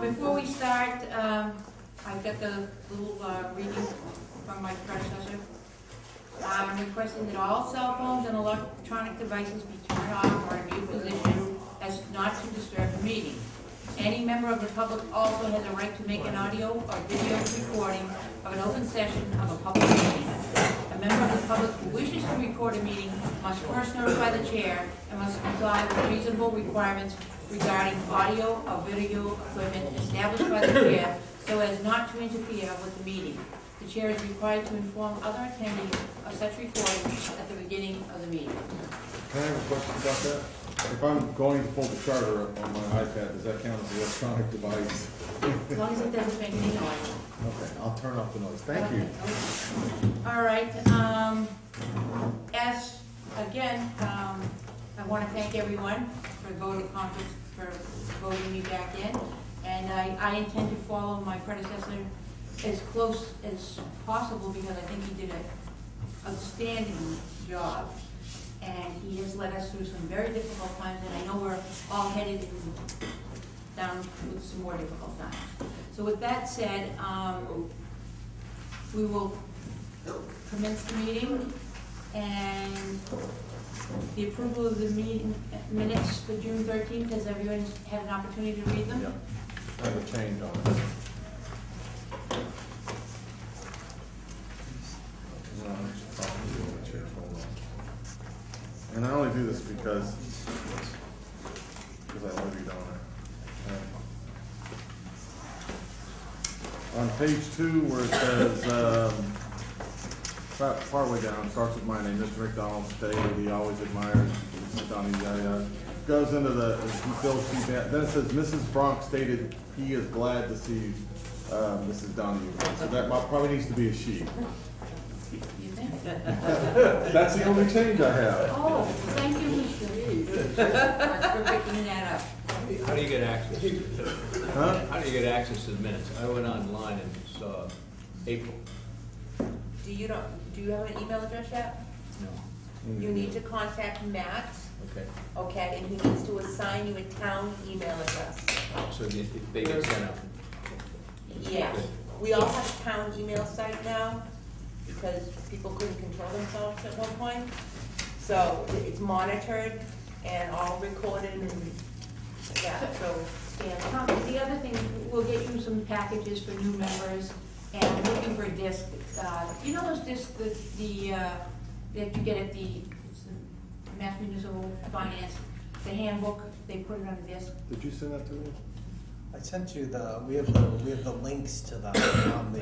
Before we start, I've got the little reading from my predecessor. I'm requesting that all cell phones and electronic devices be turned off or in mute position as not to disturb the meeting. Any member of the public also has a right to make an audio or video recording of an open session of a public meeting. A member of the public who wishes to record a meeting must first notify the chair and must comply with reasonable requirements regarding audio or video equipment established by the chair so as not to interfere with the meeting. The chair is required to inform other attendees of such recordings at the beginning of the meeting. Can I have a question about that? If I'm going to pull the charter up on my iPad, does that count as an electronic device? As long as it doesn't make any noise. Okay, I'll turn off the noise. Thank you. All right. As again, I want to thank everyone for voting me back in, and I intend to follow my predecessor as close as possible because I think he did an outstanding job, and he has led us through some very difficult times, and I know we're all headed down with some more difficult times. So with that said, we will commence the meeting, and the approval of the meeting minutes for June 13th. Has everyone had an opportunity to read them? Yep. I have a change on it. And I only do this because I love you, don't I? On page 2, where it says, partway down, starts with my name, Mr. McDonald stated he always admired Mrs. Donnie, yada yada. Goes into the, he fills sheet out. Then it says, Mrs. Bronx stated he is glad to see Mrs. Donnie. So that probably needs to be a she. You think? That's the only change I have. Oh, thank you, Mr. for picking that up. How do you get access? Huh? How do you get access to the minutes? I went online and saw April. Do you have an email address yet? No. You need to contact Matt, Okay. okay, and he needs to assign you a town email address. So they get sent out. Yeah. We all have a town email site now because people couldn't control themselves at one point. So it's monitored and all recorded and yeah, so. Yeah, the other thing, we'll get you some packages for new members, and I'm looking for a disc. You know those discs that that you get at the Mass Municipal Finance, the handbook, they put it on a disc. Did you send that to me? I sent you we have the links to them on the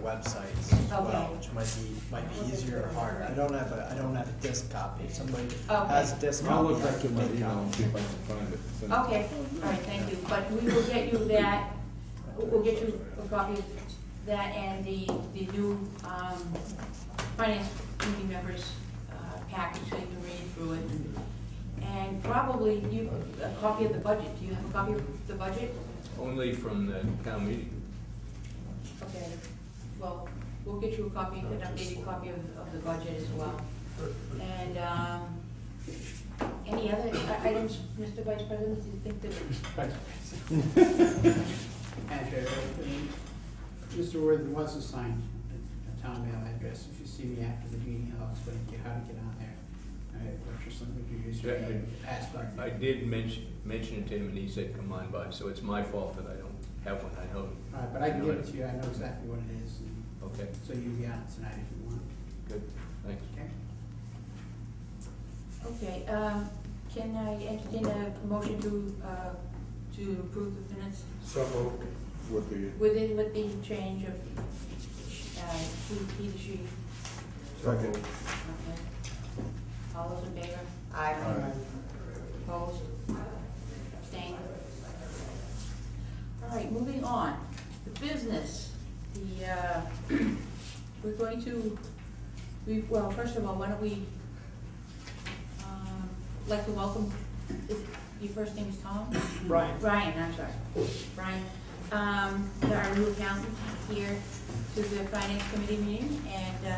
websites as well, which might be easier or harder. I don't have a disc copy. Somebody has a disc copy. I'll look back in my email and see if I can find it. Okay, all right, thank you. But we will get you that. We'll get you a copy of that and the new finance committee members package so you can read through it. And probably a copy of the budget. Do you have a copy of the budget? Only from the town meeting. Okay, well, we'll get you a copy, an updated copy of the budget as well. And any other items, Mr. Vice President, do you think that? Mr. Worthing was assigned a town mail address. If you see me after the meeting, I'll explain to you how to get on there. Or something you use I did mention it to him, and he said, "Come on by." So it's my fault that I don't have one. I know. All right, but I can give it to you. I know exactly what it is. Okay. So you can get on it tonight if you want. Good. Thanks. Okay. Okay. Can I entertain a motion to approve the minutes? So with with the change of he to she. Second. Okay. All those in favor? Aye. Opposed? Abstained? All right, moving on. The business, we're going to, well, first of all, why don't we, like to welcome, your first name is Tom? Brian. Brian, I'm sorry. Brian, our new accountant here to the finance committee meeting, and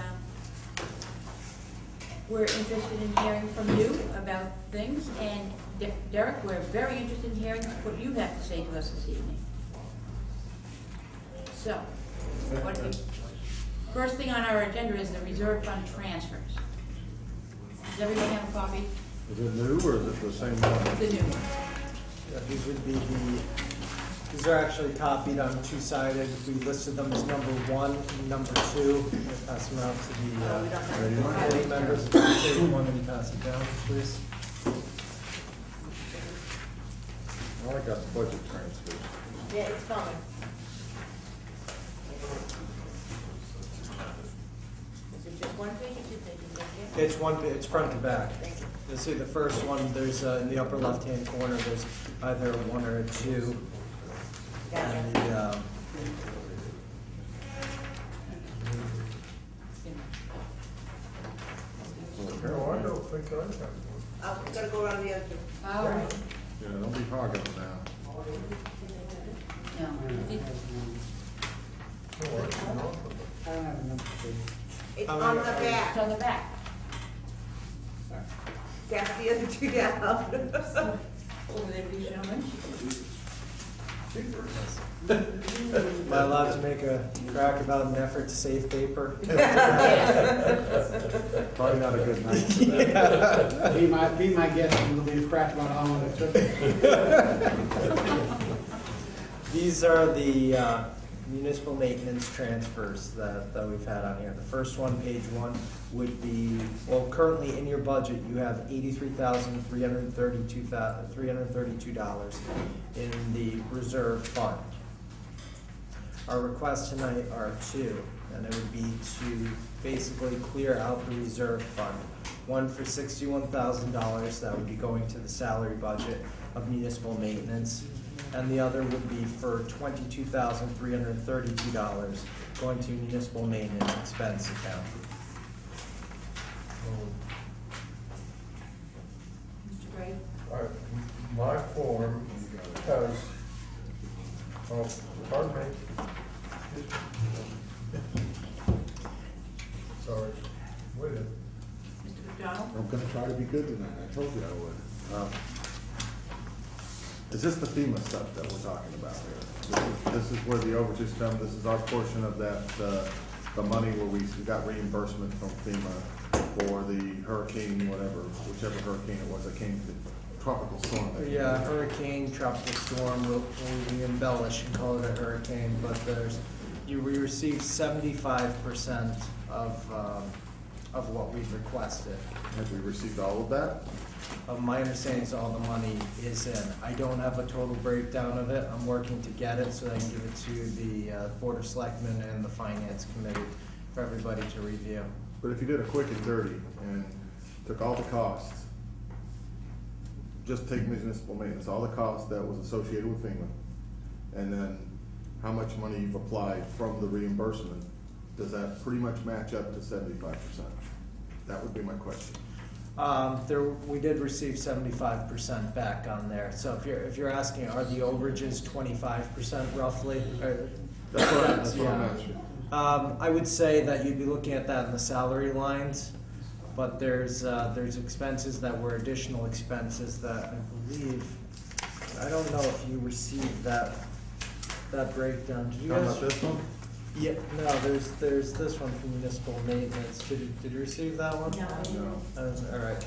we're interested in hearing from you about things, and Derek, we're very interested in hearing what you have to say to us this evening. So, first thing on our agenda is the reserve fund transfers. Does everyone have a copy? Is it new or is it the same one? The new one. Yeah, these would be these are actually copied on two-sided. We listed them as number 1 and number 2. We'll pass them out to We don't the have committee members. Take one and pass it down, please. I like got the budget transfers. Yeah, it's coming. Is it just one page or 2 pages? It's one. It's front to back. Thank you. You'll see the first one. There's in the upper left-hand corner. There's either a 1 or a 2. And Gotcha. No, I don't think I have one. I'm gonna go around the other two. All right. Yeah, don't be hogging them now. No. Did- No, I do not. I don't have a number two. It's How on many- the It's back. on the back. That's the other two down. Oh, there we gentlemen. Am I allowed to make a crack about an effort to save paper? Probably not a good night for that. Yeah. Be my guest, and it'll be a crap about how long it took. These are the municipal maintenance transfers that we've had on here. The first one, page 1, would be, well, currently in your budget, you have $83,332 in the reserve fund. Our requests tonight are 2, and it would be to basically clear out the reserve fund. One for $61,000, that would be going to the salary budget of municipal maintenance, and the other would be for $22,332 going to municipal maintenance expense account. Mr. Gray? My form has, oh, pardon me. Sorry, wait a minute. Mr. McDonald? I'm gonna try to be good tonight, I told you I would. Is this the FEMA stuff that we're talking about here? This is where the overages come, this is our portion of that, the money where we got reimbursement from FEMA for the hurricane, whatever, whichever hurricane it was that came, the tropical storm. that came. Yeah, hurricane, tropical storm, we embellish and call it a hurricane, but we received 75% of what we've requested. Have we received all of that? My understanding is all the money is in. I don't have a total breakdown of it. I'm working to get it so I can give it to the Board of Selectmen and the Finance Committee for everybody to review. But if you did a quick and dirty and took all the costs, just take municipal maintenance, all the costs that was associated with FEMA, and then how much money you've applied from the reimbursement, does that pretty much match up to 75%? That would be my question. We did receive 75% back on there. So if you're asking, are the overages 25% roughly? That's what I'm Yeah. asking. I would say that you'd be looking at that in the salary lines, but there's expenses that were additional expenses that I believe, I don't know if you received that breakdown. Did you Talking guys? about this one? Yeah, no, there's this one from municipal maintenance. Did you receive that one? No. No. All right.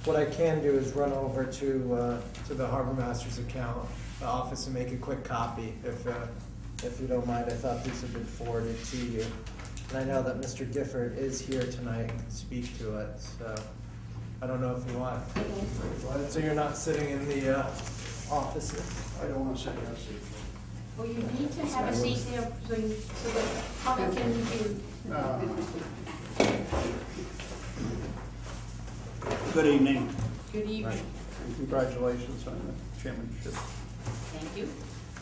What I can do is run over to the Harbor Master's account, the office, and make a quick copy if you don't mind. I thought these had been forwarded to you. And I know that Mr. Gifford is here tonight and can speak to it, so I don't know if you want. So you're not sitting in the office? I don't want to sit there. Well, you need to have a seat there so the public can review. Good evening, Good evening. and congratulations on the chairmanship. Thank you.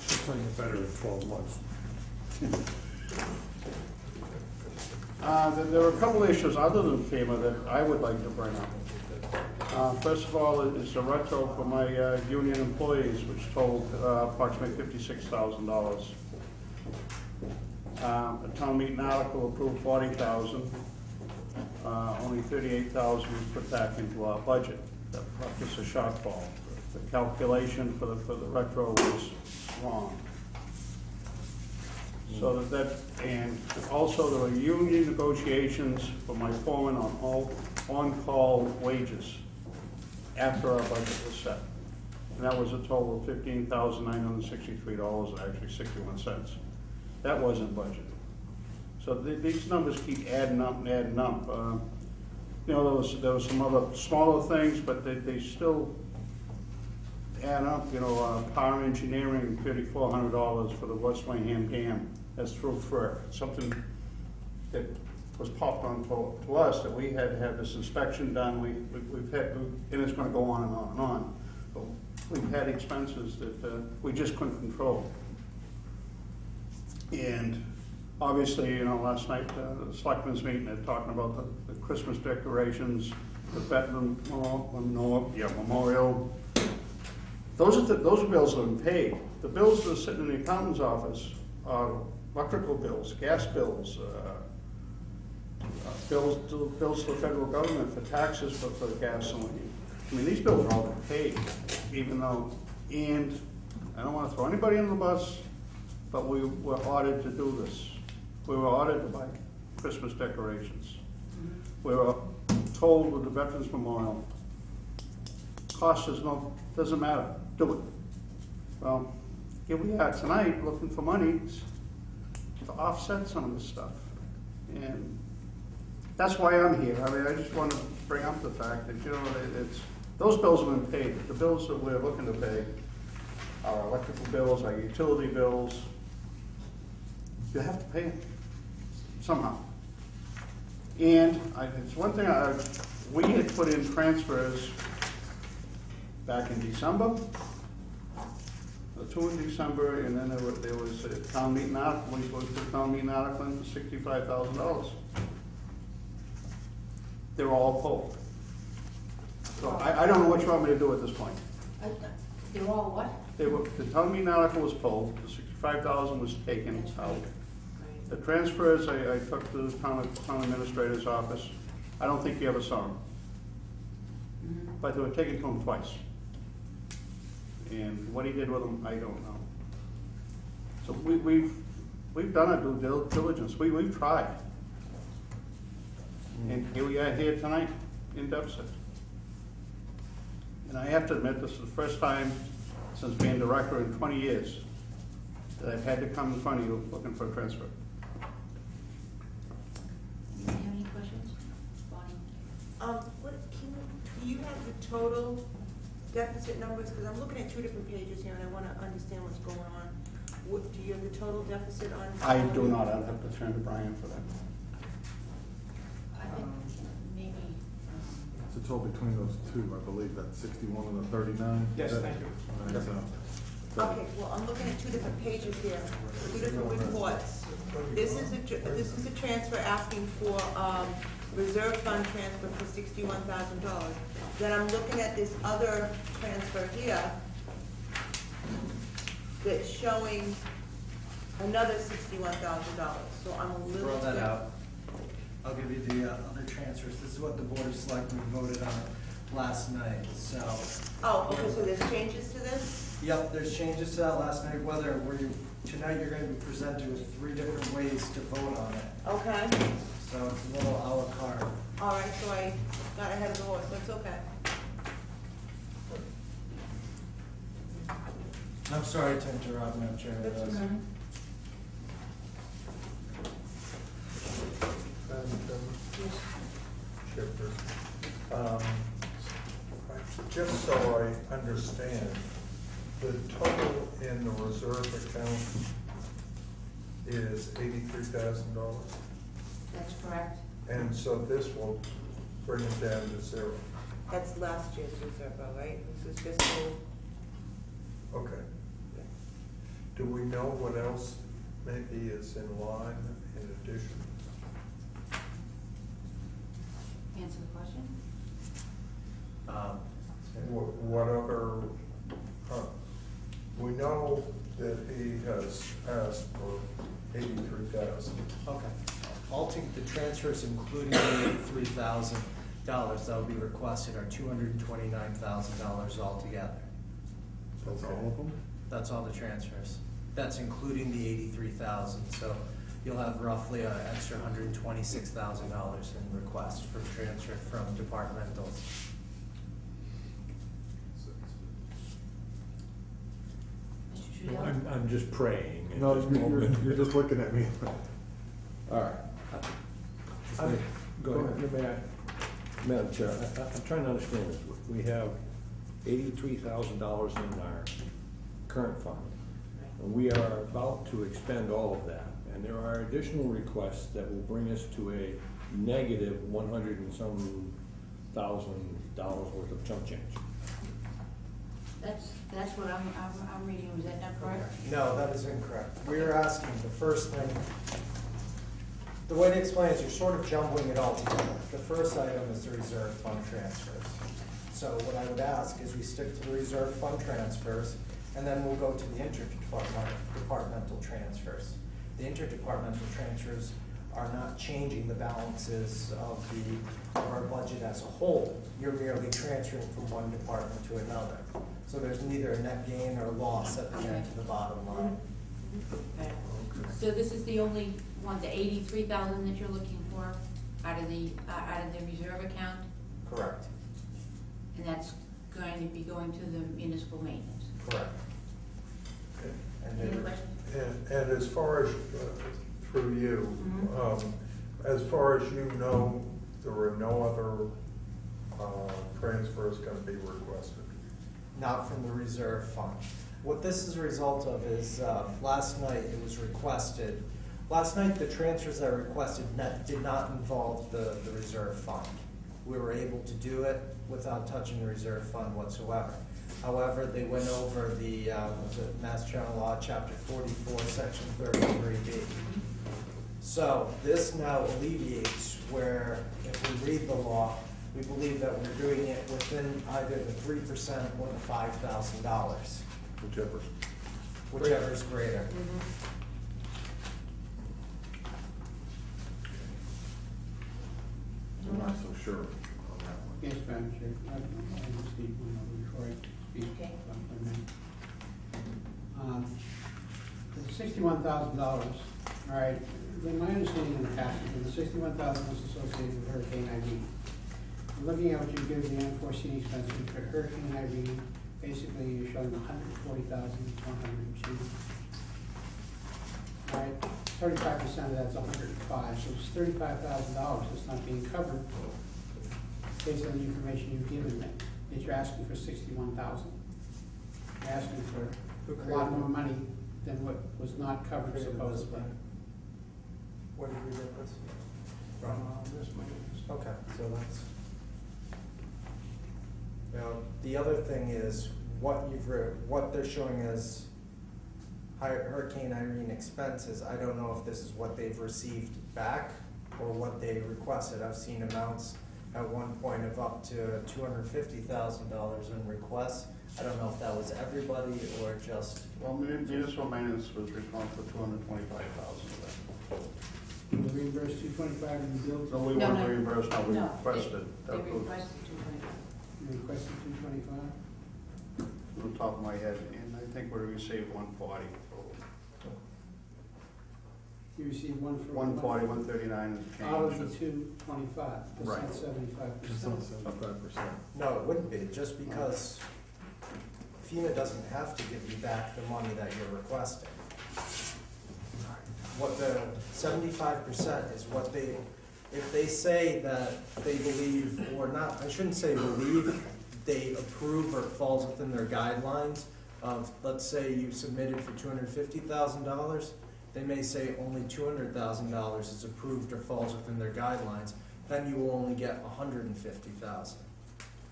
She'll tell you better in 12 months. There were a couple of issues other than FEMA that I would like to bring up. First of all, is the retro for my union employees, which totaled approximately $56,000. A town meeting article approved $40,000. Only $38,000 was put back into our budget. That left us a shortfall. The calculation for the retro was wrong. So and also there were union negotiations for my foreman on all on-call wages after our budget was set. And that was a total of $15,963, actually 61 cents. That wasn't budgeted. So these numbers keep adding up and adding up. You know, there was some other smaller things, but they still add up. You know, power engineering, $3,400 for the West Wareham Dam. That's through FERC, something that was popped on to us, that we had to have this inspection done. We've had, and it's gonna go on and on and on. But we've had expenses that we just couldn't control. And obviously, you know, last night, the selectmen's meeting, they're talking about the Christmas decorations, the veteran memorial. Those bills have been paid. The bills that are sitting in the accountant's office are electrical bills, gas bills, bills to the federal government for taxes for gasoline. I mean, these bills are all been paid, even though, and I don't want to throw anybody under the bus, but we were ordered to do this. We were ordered to buy Christmas decorations. We were told with the Veterans Memorial, cost us no, doesn't matter, do it. Well, here we are tonight looking for money to offset some of this stuff. And that's why I'm here. I mean, I just want to bring up the fact that, you know, those bills have been paid. The bills that we're looking to pay, our electrical bills, our utility bills, you have to pay them somehow. And it's one thing, we had put in transfers back in December, the 2 in December, and then there was a town meeting article, we supposed to put a town meeting article in for $65,000. They were all pulled. So I don't know what you want me to do at this point. They're all what? The town meeting article was pulled, the $65,000 was taken out. The transfers I took to the town administrator's office. I don't think he ever saw them. But they were taken to him twice. And what he did with them, I don't know. So we've done our due diligence. We've tried. And here we are here tonight in deficit. And I have to admit, this is the first time since being director in 20 years that I've had to come in front of you looking for a transfer. Do you have any questions, Bonnie? Do you have the total deficit numbers? Because I'm looking at 2 different pages here and I want to understand what's going on. Do you have the total deficit on? I do not. I'll have to turn to Brian for that. I think maybe, It's a total between those two, I believe, that's 61 and the 39. Yes, thank you. That's Okay, well, I'm looking at 2 different pages here, 2 different reports. This is a transfer asking for, reserve fund transfer for $61,000. Then I'm looking at this other transfer here that's showing another $61,000, so I'm a little. Throw that out. I'll give you the other transfers. This is what the Board of Selectmen voted on last night, so. Oh, okay, so there's changes to this? Yep, there's changes to that last night, tonight you're gonna be presented with 3 different ways to vote on it. Okay, So it's a little a la carte. all right, so I got ahead of the horse, that's okay. I'm sorry to interrupt, Madam Chair. That's okay. Chairperson, just so I understand, the total in the reserve account is $83,000? that's correct. And so this will bring it down to 0? That's last year's reserve, all right? This is just a Okay. Do we know what else maybe is in line in addition? Answer the question? What other, we know that he has asked for 83,000. Okay. I'll take the transfers, including the $83,000 that will be requested, are $229,000 altogether. That's all of them? That's all the transfers. That's including the $83,000. So you'll have roughly an extra $126,000 in requests for transfer from departmentals. Mr. Trudell? I'm just praying. at No, this moment. you're just looking at me. All right. Go ahead. May I- Madam Chair, I'm trying to understand this. We have $83,000 in our current fund. And we are about to expend all of that. And there are additional requests that will bring us to a negative 100 and some $1,000 worth of chump change. That's what I'm reading, was that not correct? No, that is incorrect. We are asking the first thing, the way to explain it is you're sort of jumbling it all together. The first item is the reserve fund transfers. So what I would ask is we stick to the reserve fund transfers, and then we'll go to the interdepartmental transfers. The interdepartmental transfers are not changing the balances of our budget as a whole. You're merely transferring from one department to another. So there's neither a net gain or loss at the end to the bottom line. Okay. So this is the only one, the 83,000 that you're looking for out of the reserve account? Correct. And that's going to be going to the municipal maintenance? Correct. And Any then- questions? And as far as, through you, Mhm. as far as you know, there were no other transfers going to be requested? Not from the reserve fund. What this is a result of is, last night it was requested, last night the transfers that were requested did not involve the reserve fund. We were able to do it without touching the reserve fund whatsoever. However, they went over the Mass General Law, Chapter 44, Section 33B. So this now alleviates where, if we read the law, we believe that we're doing it within either the 3% or the $5,000, whichever is greater. I'm not so sure on that one. Yes, Madam Chair, I just need one other before I speak. Okay. The $61,000, all right, then my understanding in the past is the $61,000 was associated with Hurricane Irene. Looking at what you give the unforeseen expenses for Hurricane Irene, basically you're showing $140,102. All right, 35% of that's $105, so it's $35,000 that's not being covered based on the information you've given me, that you're asking for $61,000. You're asking for a lot more money than what was not covered supposedly. Where did we get this? This money. Okay, so that's. Now, the other thing is, what they're showing as Hurricane Irene expenses, I don't know if this is what they've received back or what they requested. I've seen amounts at one point of up to $250,000 in requests. I don't know if that was everybody or just. Well, municipal maintenance was responsible for $225,000. You reimburse $225 in the bills? No, we No, weren't no. reimbursed, no, we No, requested. They That was requested 225. You requested $225? on the top of my head, and I think we received 140. You received one for. 140, 139 and change. Out of the 225, Right. that's 75%. Just on 75%. No, it wouldn't be, just because FEMA doesn't have to give you back the money that you're requesting. What the 75% is what they, if they say that they believe, or not, I shouldn't say believe, they approve or falls within their guidelines of, let's say you submitted for $250,000, they may say only $200,000 is approved or falls within their guidelines, then you will only get $150,000.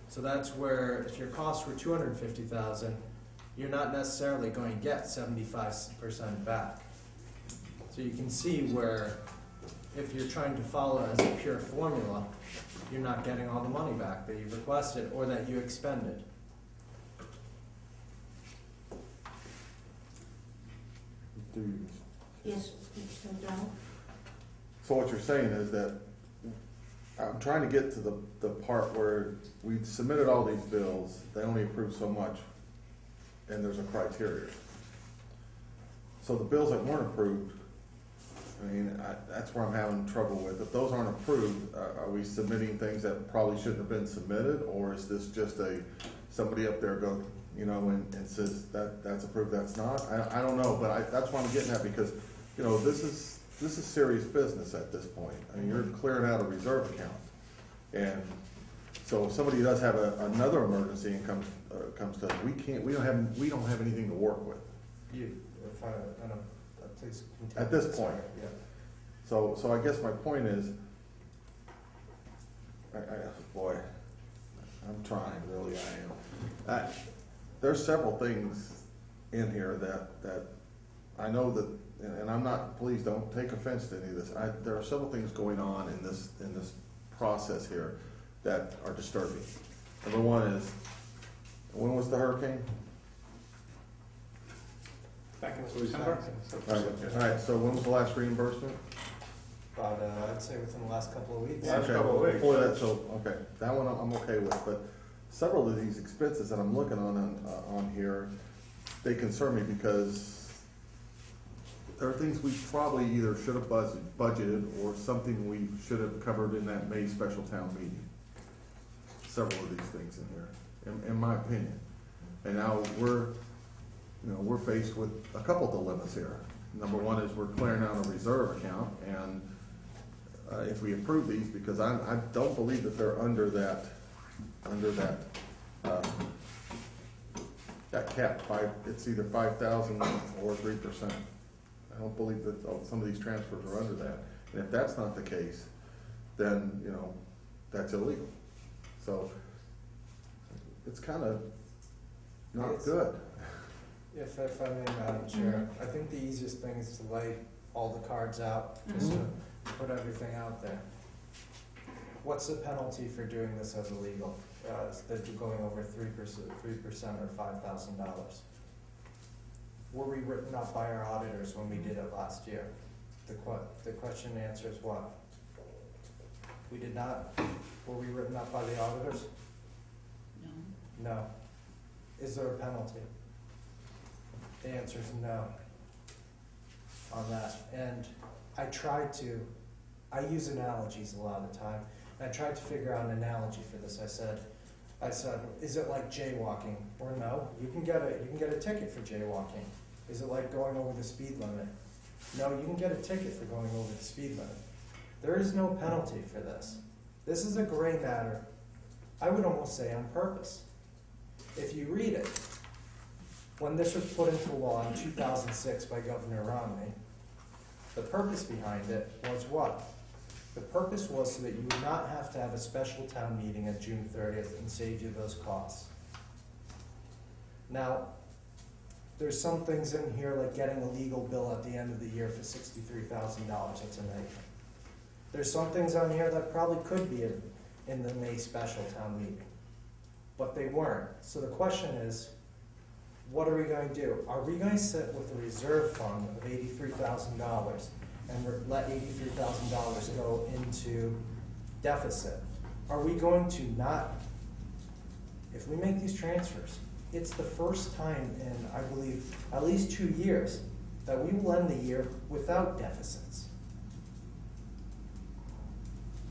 So that's where, if your costs were 250,000, you're not necessarily going to get 75% back. So you can see where, if you're trying to follow it as a pure formula, you're not getting all the money back that you requested or that you expended. Yes, so Donald? So what you're saying is that, I'm trying to get to the part where we submitted all these bills, they only approved so much, and there's a criteria. So the bills that weren't approved, I mean, that's where I'm having trouble with. If those aren't approved, are we submitting things that probably shouldn't have been submitted, or is this just somebody up there go, you know, and says that's approved, that's not? I don't know, but that's what I'm getting at, because, you know, this is serious business at this point. I mean, you're clearing out a reserve account, and so if somebody does have another emergency and comes to us, we don't have anything to work with Please continue. at this point. Yeah. So I guess my point is, boy, I'm trying, really, I am. There's several things in here that I know that, and I'm not, please don't take offense to any of this. There are several things going on in this process here that are disturbing. Number one is, when was the hurricane? Back in September. All right, so when was the last reimbursement? About, I'd say within the last couple of weeks. Last Okay, couple of weeks. before that, okay, that one I'm okay with, but several of these expenses that I'm looking on here, they concern me because there are things we probably either should have budgeted or something we should have covered in that May special town meeting. Several of these things in here, in my opinion. And now we're faced with a couple dilemmas here. Number one is we're clearing out a reserve account, and if we approve these, because I don't believe that they're under that cap. It's either 5,000 or 3%. I don't believe that some of these transfers are under that. And if that's not the case, then, you know, that's illegal. So it's kind of not good. If I may, Madam Chair, I think the easiest thing is to lay all the cards out, just to put everything out there. What's the penalty for doing this as illegal? That you're going over 3% or $5,000. Were we written up by our auditors when we did it last year? The question and answer is what? We did not. Were we written up by the auditors? No. No. Is there a penalty? The answer is no on that. And I use analogies a lot of the time. And I tried to figure out an analogy for this. I said, is it like jaywalking? Or no, you can get a ticket for jaywalking. Is it like going over the speed limit? No, you can get a ticket for going over the speed limit. There is no penalty for this. This is a gray matter, I would almost say on purpose. If you read it, when this was put into law in 2006 by Governor Romney, the purpose behind it was what? The purpose was so that you would not have to have a special town meeting at June 30th and save you those costs. Now, there's some things in here like getting a legal bill at the end of the year for $63,000. That's amazing. There's some things on here that probably could be in the May special town meeting, but they weren't. So the question is, what are we going to do? Are we going to sit with a reserve fund of $83,000 and let $83,000 go into deficit? Are we going to not, if we make these transfers, it's the first time in, I believe, at least 2 years that we will end the year without deficits.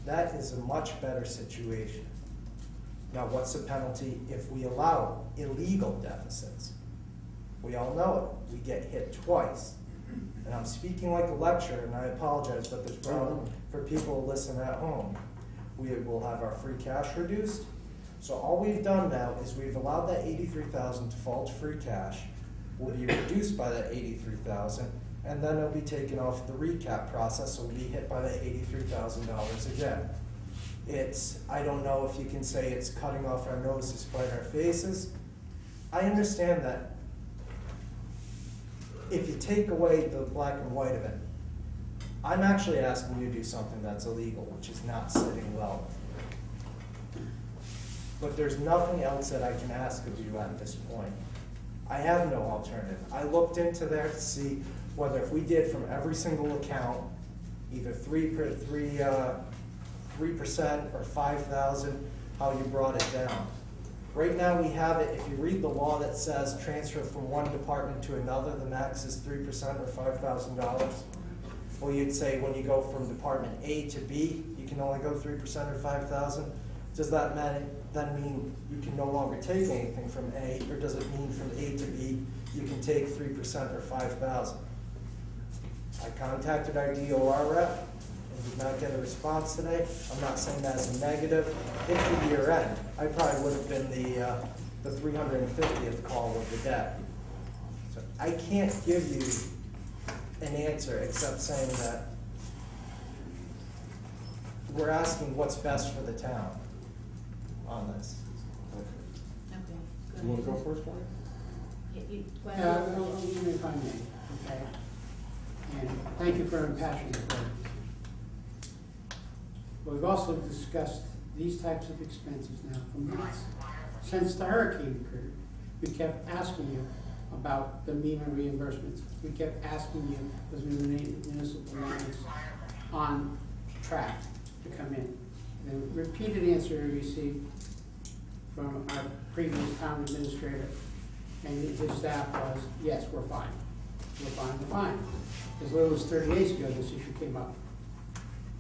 That is a much better situation. Now, what's the penalty if we allow illegal deficits? We all know it. We get hit twice. And I'm speaking like a lecturer, and I apologize, but there's probably for people who listen at home. We will have our free cash reduced. So all we've done now is we've allowed that $83,000 to fall to free cash. Will be reduced by that $83,000, and then it'll be taken off the recap process, so we'll be hit by that $83,000 again. I don't know if you can say it's cutting off our nose to spite our faces. I understand that if you take away the black and white of it, I'm actually asking you to do something that's illegal, which is not sitting well. But there's nothing else that I can ask of you at this point. I have no alternative. I looked into there to see whether if we did from every single account, either 3% or 5,000, how you brought it down. Right now we have it, if you read the law that says transfer from one department to another, the max is 3% or $5,000. Well, you'd say when you go from department A to B, you can only go 3% or 5,000. Does that then mean you can no longer take anything from A, or does it mean from A to B you can take 3% or 5,000? I contacted our DOR rep and did not get a response today. I'm not saying that as a negative. It's the year end. I probably would have been the 350th call with the debt. So I can't give you an answer except saying that we're asking what's best for the town on this. Okay. You wanna go first, Brian? Even if I may, okay? And thank you for impassioned report. But we've also discussed these types of expenses now for months. Since the hurricane occurred, we kept asking you about the MEMA reimbursements. We kept asking you, was municipal maintenance on track to come in? The repeated answer we received from our previous town administrator and his staff was, yes, we're fine. We're fine, we're fine. As little as 30 days ago, this issue came up.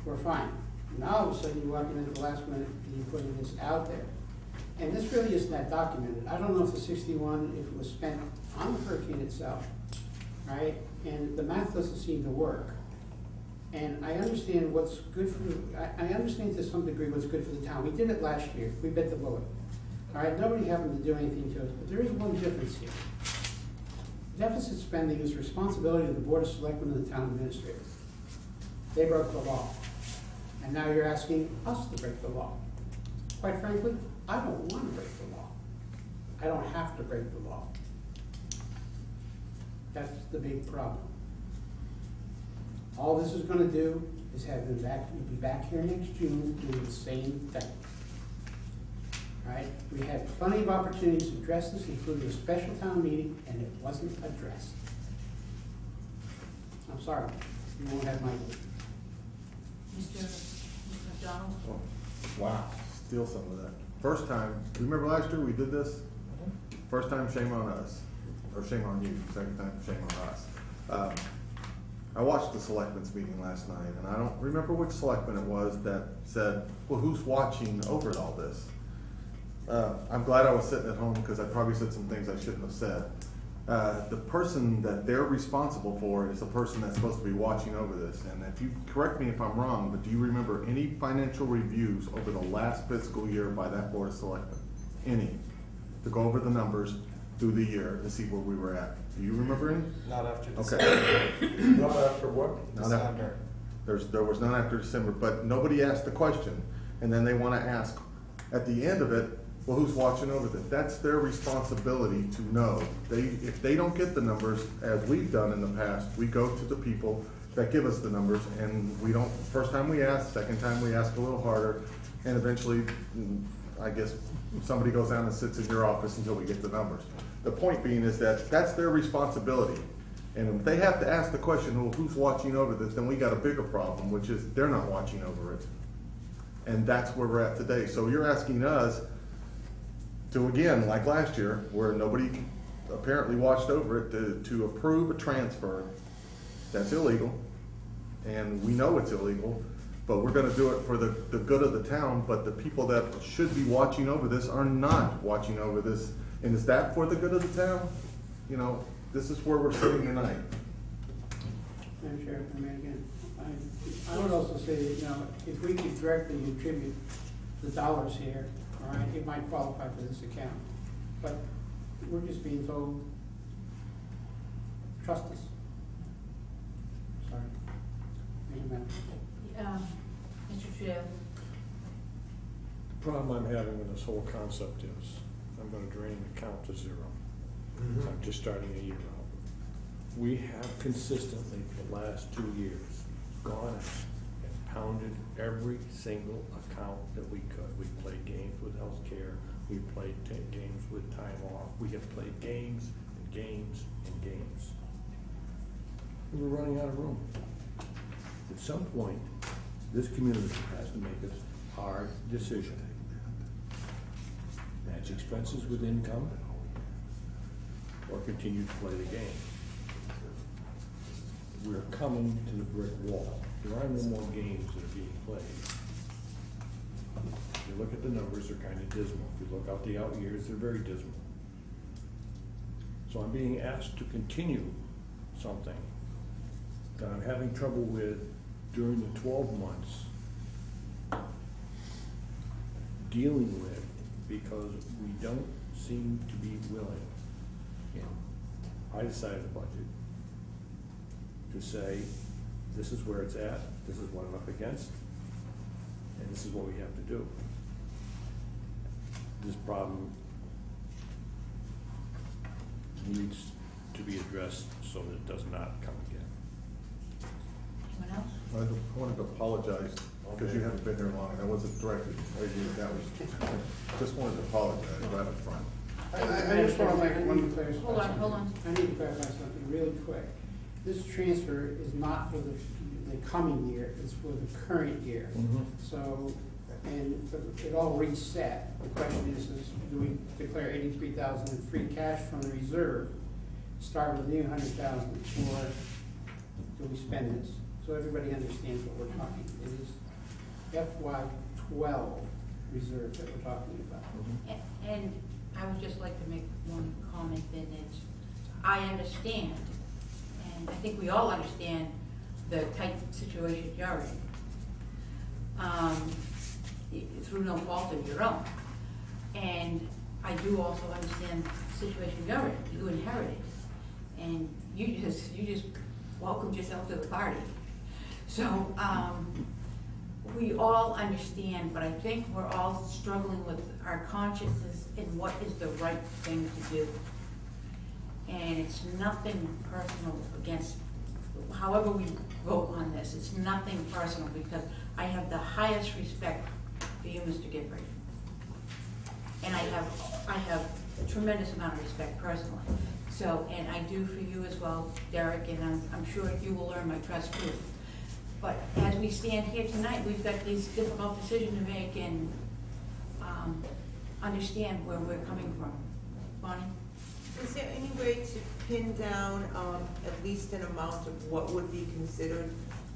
We're fine. Now all of a sudden you walk in at the last minute and you're putting this out there. And this really isn't that documented. I don't know if the 61, if it was spent on the hurricane itself, right? And the math doesn't seem to work. And I understand what's good for, I understand to some degree what's good for the town. We did it last year. We bit the bullet. All right, nobody happened to do anything to us, but there is one difference here. Deficit spending is the responsibility of the Board of Selectmen and the town administrator. They broke the law. And now you're asking us to break the law. Quite frankly, I don't want to break the law. I don't have to break the law. That's the big problem. All this is going to do is have them back, we'll be back here next June doing the same thing. All right? We had plenty of opportunities to address this, including a special town meeting, and it wasn't addressed. I'm sorry, you won't have my vote. Mr. McDonald? Oh, wow, steal some of that. First time, do you remember last year we did this? First time, shame on us, or shame on you. Second time, shame on us. I watched the selectmen's meeting last night, and I don't remember which selectman it was that said, well, who's watching over all this? I'm glad I was sitting at home because I probably said some things I shouldn't have said. The person that they're responsible for is the person that's supposed to be watching over this. And if you correct me if I'm wrong, but do you remember any financial reviews over the last fiscal year by that Board of Selectmen? Any? To go over the numbers through the year to see where we were at. Do you remember any? Not after Okay. December. Not after what? Not after. There was none after December, but nobody asked the question. And then they want to ask at the end of it, well, who's watching over this? That's their responsibility to know. If they don't get the numbers, as we've done in the past, we go to the people that give us the numbers, and we don't, first time we ask, second time we ask a little harder, and eventually, I guess, somebody goes down and sits in your office until we get the numbers. The point being is that that's their responsibility. And if they have to ask the question, well, who's watching over this, then we got a bigger problem, which is they're not watching over it. And that's where we're at today. So you're asking us to, again, like last year, where nobody apparently watched over it, to approve a transfer that's illegal, and we know it's illegal, but we're gonna do it for the good of the town, but the people that should be watching over this are not watching over this. And is that for the good of the town? You know, this is where we're sitting tonight. Madam Chair, if I may again, I would also say that, you know, if we could directly contribute the dollars here, all right, it might qualify for this account. But we're just being told, trust us. Sorry. Thank you, Madam. Mr. Trudeau? problem I'm having with this whole concept is, I'm gonna drain the account to zero. I'm just starting a year out. We have consistently for the last 2 years gone out and pounded every single account that we could. We played games with healthcare, we played games with time off, we have played games and games and games. And we're running out of room. At some point, this community has to make a hard decision. Match expenses with income, or continue to play the game. We're coming to the brick wall. There are no more games that are being played. If you look at the numbers, they're kind of dismal. If you look out the out years, they're very dismal. So I'm being asked to continue something that I'm having trouble with during the 12 months dealing with, because we don't seem to be willing, I decided the budget to say, this is where it's at, this is what I'm up against, and this is what we have to do. This problem needs to be addressed so that it does not come again. Anyone else? I wanted to apologize, because you haven't been here long, and I wasn't directed at you, that was, just wanted to apologize right up front. I just want to make one clarification. Hold on. I need to clarify something really quick. This transfer is not for the coming year, it's for the current year. So, and it all reset. The question is do we declare 83,000 in free cash from the reserve, start with a new 100,000, or do we spend this? So everybody understands what we're talking. It is FY12 reserve that we're talking about. And I would just like to make one comment, and it's, I understand, and I think we all understand the tight situation you're in, through no fault of your own. And I do also understand the situation you're in. You inherited, and you just welcomed yourself to the party. So we all understand, but I think we're all struggling with our consciousness in what is the right thing to do. And it's nothing personal against, however we vote on this, it's nothing personal, because I have the highest respect for you, Mr. Gifford. And I have a tremendous amount of respect personally. So, and I do for you as well, Derek, and I'm sure you will earn my trust too. But as we stand here tonight, we've got these difficult decisions to make, and understand where we're coming from. Bonnie? Is there any way to pin down at least an amount of what would be considered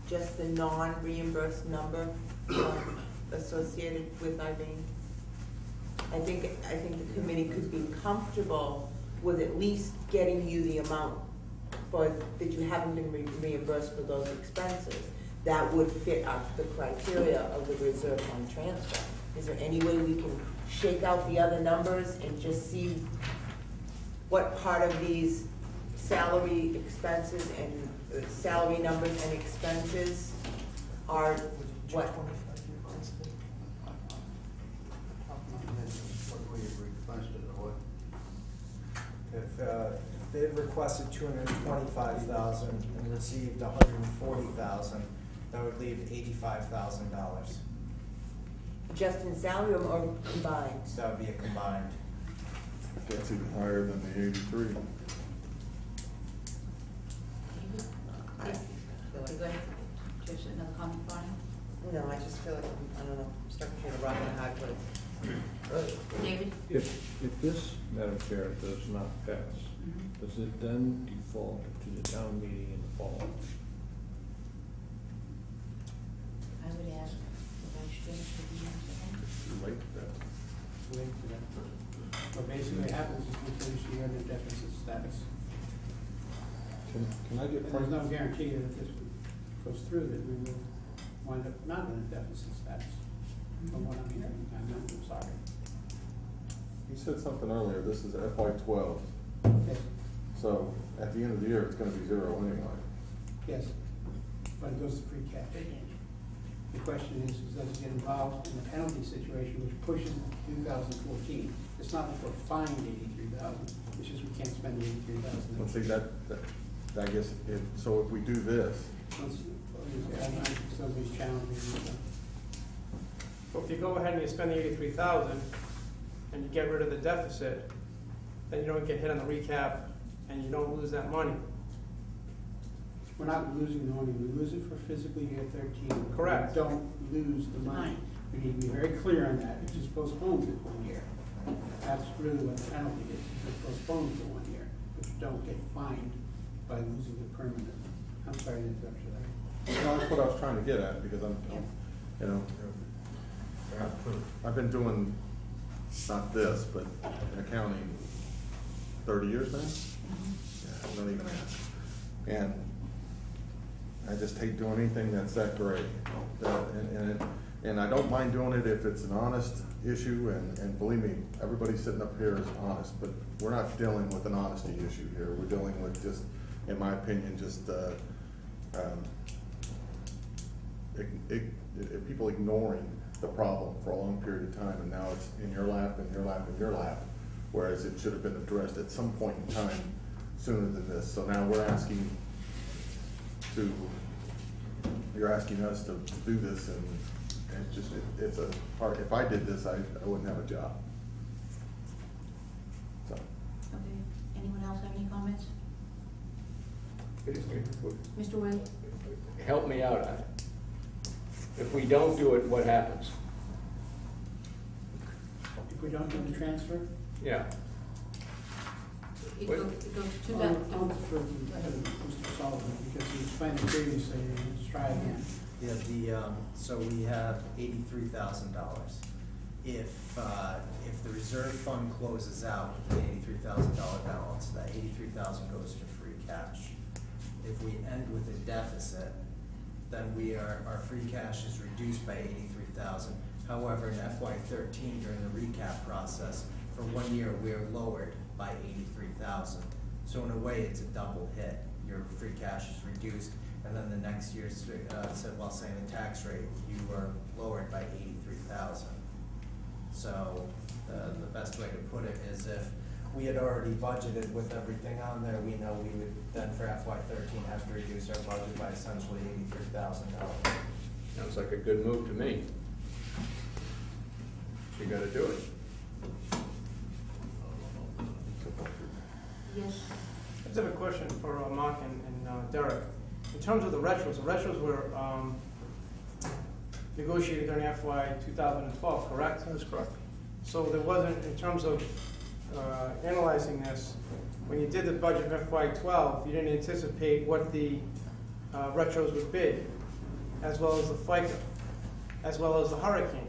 just the non-reimbursed number associated with Irene? I think the committee could be comfortable with at least getting you the amount that you haven't been reimbursed for those expenses. That would fit the criteria of the reserve fund transfer. Is there any way we can shake out the other numbers and just see what part of these salary expenses and salary numbers and expenses are what? What we requested, or what? If they've requested 225,000 and received 140,000, that would leave $85,000. Just in salary or combined? So that would be a combined. That's even higher than the 83. I feel You like, go ahead. Just another comment, Bonnie? no, I just feel like I don't know, I'm stuck between a rock and a hard place. David? If this, Madam Chair, does not pass, does it then default to the town meeting in the fall? I would ask the vice chair to be answer. Late for that. Wait for that. What basically happens is we finish the year in a deficit status. Can I get? And there's no guarantee that if this goes through that we will wind up not in a deficit status. From what I'm hearing, I'm sorry. You said something earlier, this is FY12, Yes, so at the end of the year, it's gonna be zero anyway. yes, but it goes to free cash. The question is does it get involved in the penalty situation, which pushes 2014? It's not that we're fined 83,000, it's just we can't spend the 83,000. Let's see, I guess, so if we do this, Some of these challenges. So if you go ahead and you spend the 83,000 and you get rid of the deficit, then you don't get hit on the recap and you don't lose that money. We're not losing the money, we lose it for fiscal year 13. Correct. We don't lose the money. We need to be very clear on that, it just postpones it 1 year. That's really what the penalty is, it postpones for 1 year, but you don't get fined by losing it permanently. I'm sorry to interrupt you there. no, that's what I was trying to get at, because you know, I've been doing, not this, but accounting 30 years now? Yeah, I don't even and I just hate doing anything that's that gray. And I don't mind doing it if it's an honest issue, and believe me, everybody sitting up here is honest, but we're not dealing with an honesty issue here. We're dealing with just, in my opinion, just people ignoring the problem for a long period of time, and now it's in your lap, in your lap, in your lap, whereas it should have been addressed at some point in time sooner than this. So now we're asking you're asking us to do this, and it's just, it's a part, if I did this, I wouldn't have a job. So. Okay, anyone else have any comments? Mr. Wade? Help me out. If we don't do it, what happens? If we don't do the transfer, Yeah. It goes to I'll that. defer to Mr. Sullivan, because he explained it previously, and let's try again. Yeah, so we have $83,000. If the reserve fund closes out with an $83,000 balance, that $83,000 goes to free cash. If we end with a deficit, then our free cash is reduced by $83,000. However, in FY13 during the recap process, for 1 year we are lowered by $83,000. So in a way, it's a double hit. Your free cash is reduced, and then the next year, while saying the tax rate, you were lowered by $83,000. So the best way to put it is if we had already budgeted with everything on there, we know we would then for FY13 have to reduce our budget by essentially $83,000. Sounds like a good move to me. You gotta do it. Yes. I just have a question for Mark and Derek. In terms of the retros were negotiated during FY 2012, correct? That's correct. So there wasn't, in terms of analyzing this, when you did the budget for FY 12, you didn't anticipate what the retros would be, as well as the FICA, as well as the hurricane.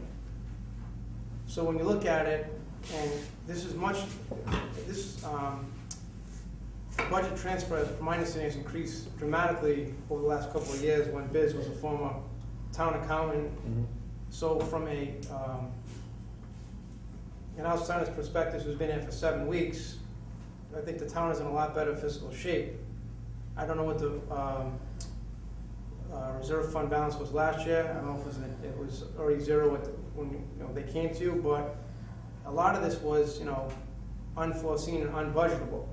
So when you look at it, and this budget transfer, from my understanding, has increased dramatically over the last couple of years when Biz was a former town accountant. Mm-hmm. So from an outsider's perspective who's been here for 7 weeks, I think the town is in a lot better fiscal shape. I don't know what the reserve fund balance was last year. I don't know if it was already zero when they came to you, but a lot of this was unforeseen and unbudgetable.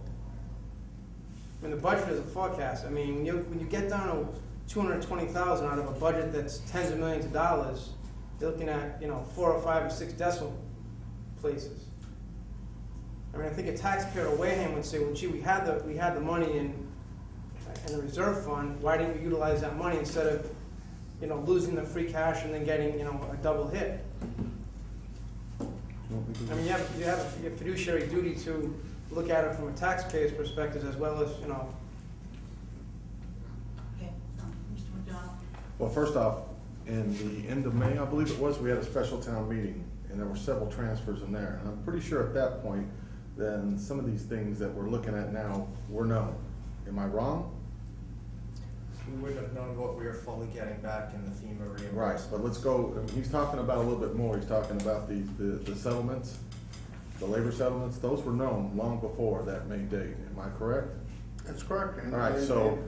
I mean, the budget is a forecast. I mean, when you get down to $220,000 out of a budget that's tens of millions of dollars, you're looking at 4 or 5 or 6 decimal places. I mean, I think a taxpayer at Wareham would say, well, gee, we had the money in the reserve fund. Why didn't we utilize that money instead of losing the free cash and then getting a double hit? I mean, you have a fiduciary duty to look at it from a taxpayer's perspective as well as Okay. Mr. McDonald? Well, first off, in the end of May, I believe it was, we had a special town meeting, and there were several transfers in there. And I'm pretty sure at that point, then some of these things that we're looking at now were known. Am I wrong? We wouldn't have known what we were fully getting back in the FEMA reimbursement. Right, but let's go, I mean, he's talking about a little bit more. He's talking about the settlements, the labor settlements. Those were known long before that May date. Am I correct? That's correct. All right, so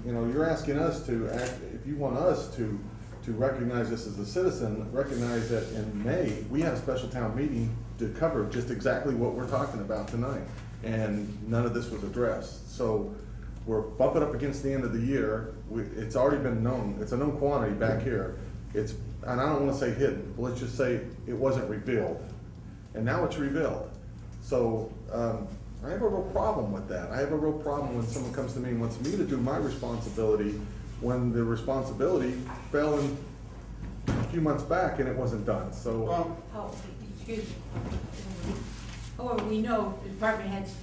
you're asking us to act, if you want us to to recognize this as a citizen, recognize that in May, we had a special town meeting to cover just exactly what we're talking about tonight. And none of this was addressed. So we're bumping up against the end of the year. It's already been known. It's a known quantity back here. And I don't want to say hidden, but let's just say it wasn't revealed. And now it's revealed. So I have a real problem with that. I have a real problem when someone comes to me and wants me to do my responsibility when the responsibility fell in a few months back and it wasn't done. So, Well, Oh, excuse me. However, we know the department heads,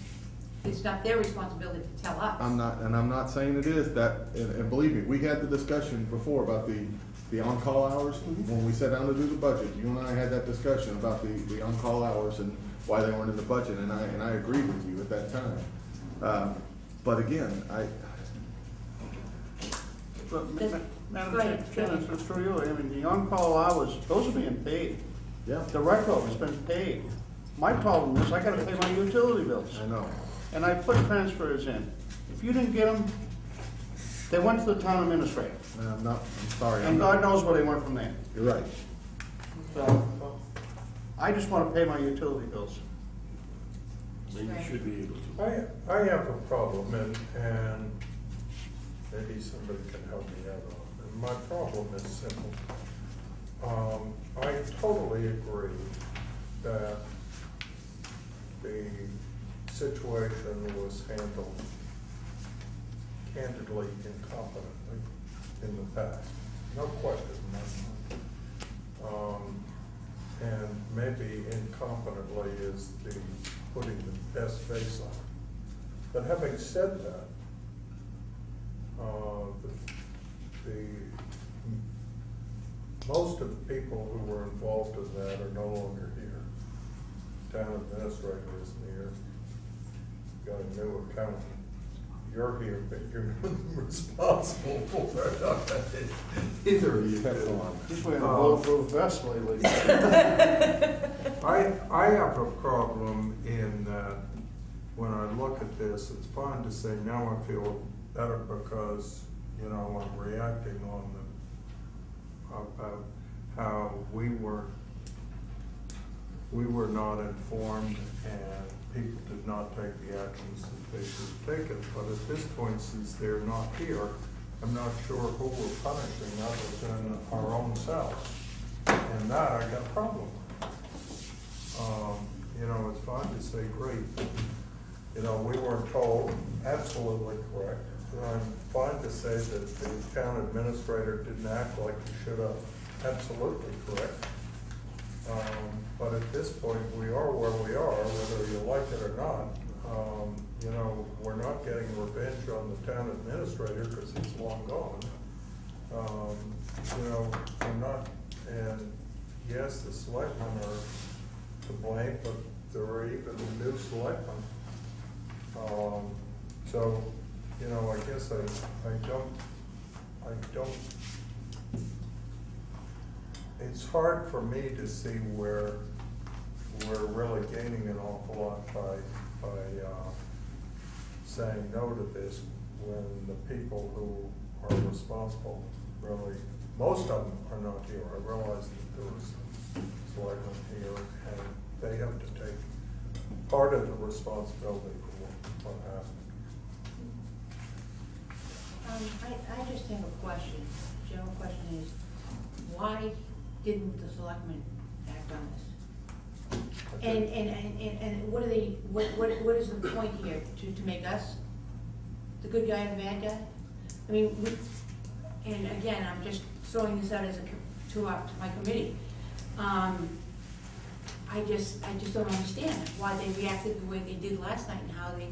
it's not their responsibility to tell us. I'm not saying it is that, and believe me, we had the discussion before about the on-call hours. When we sat down to do the budget, you and I had that discussion about the on-call hours and why they weren't in the budget, and I agreed with you at that time. But again, Madam Go ahead, Chair, go ahead. it's through you, I mean, the on-call hours, those are being paid. yeah, The record has been paid. My problem is I gotta pay my utility bills, I know. and I put transfers in. If you didn't get them, they went to the town administrator, And I'm sorry. and God knows where they went from there. You're right. So, I just wanna pay my utility bills. You should be able to. I have a problem, and maybe somebody can help me out on it. And my problem is simple. I totally agree that the situation was handled candidly, incompetently in the past. No question in my mind. And maybe incompetently is the putting the best face on it. But having said that, most of the people who were involved in that are no longer here. Town administrator isn't here. Got a new accountant. You're here, but you're not responsible for it. Either of you do. He's wearing a bulletproof vest lately. I have a problem in that when I look at this, it's fine to say now I feel better because, you know, I'm reacting on about how we were not informed and people did not take the actions that they should have taken. But at this point, since they're not here, I'm not sure who we're punishing other than our own selves. And that I got a problem with. You know, it's fine to say, great, you know, we weren't told, absolutely correct. And I'm fine to say that the town administrator didn't act like he should have, absolutely correct. But at this point, we are where we are, whether you like it or not. You know, we're not getting revenge on the town administrator because he's long gone. You know, we're not, and yes, the selectmen are to blame, but there are even new selectmen. So, you know, I guess I don't, it's hard for me to see where we're really gaining an awful lot by saying no to this when the people who are responsible really, most of them are not here. I realize that there was selectmen here and they have to take part of the responsibility for what happened. I just have a question. The general question is, why didn't the selectmen act on this? And what are they, what is the point here? To make us the good guy and the bad guy? I mean, and again, I'm just throwing this out as to my committee. I just don't understand why they reacted the way they did last night and how they,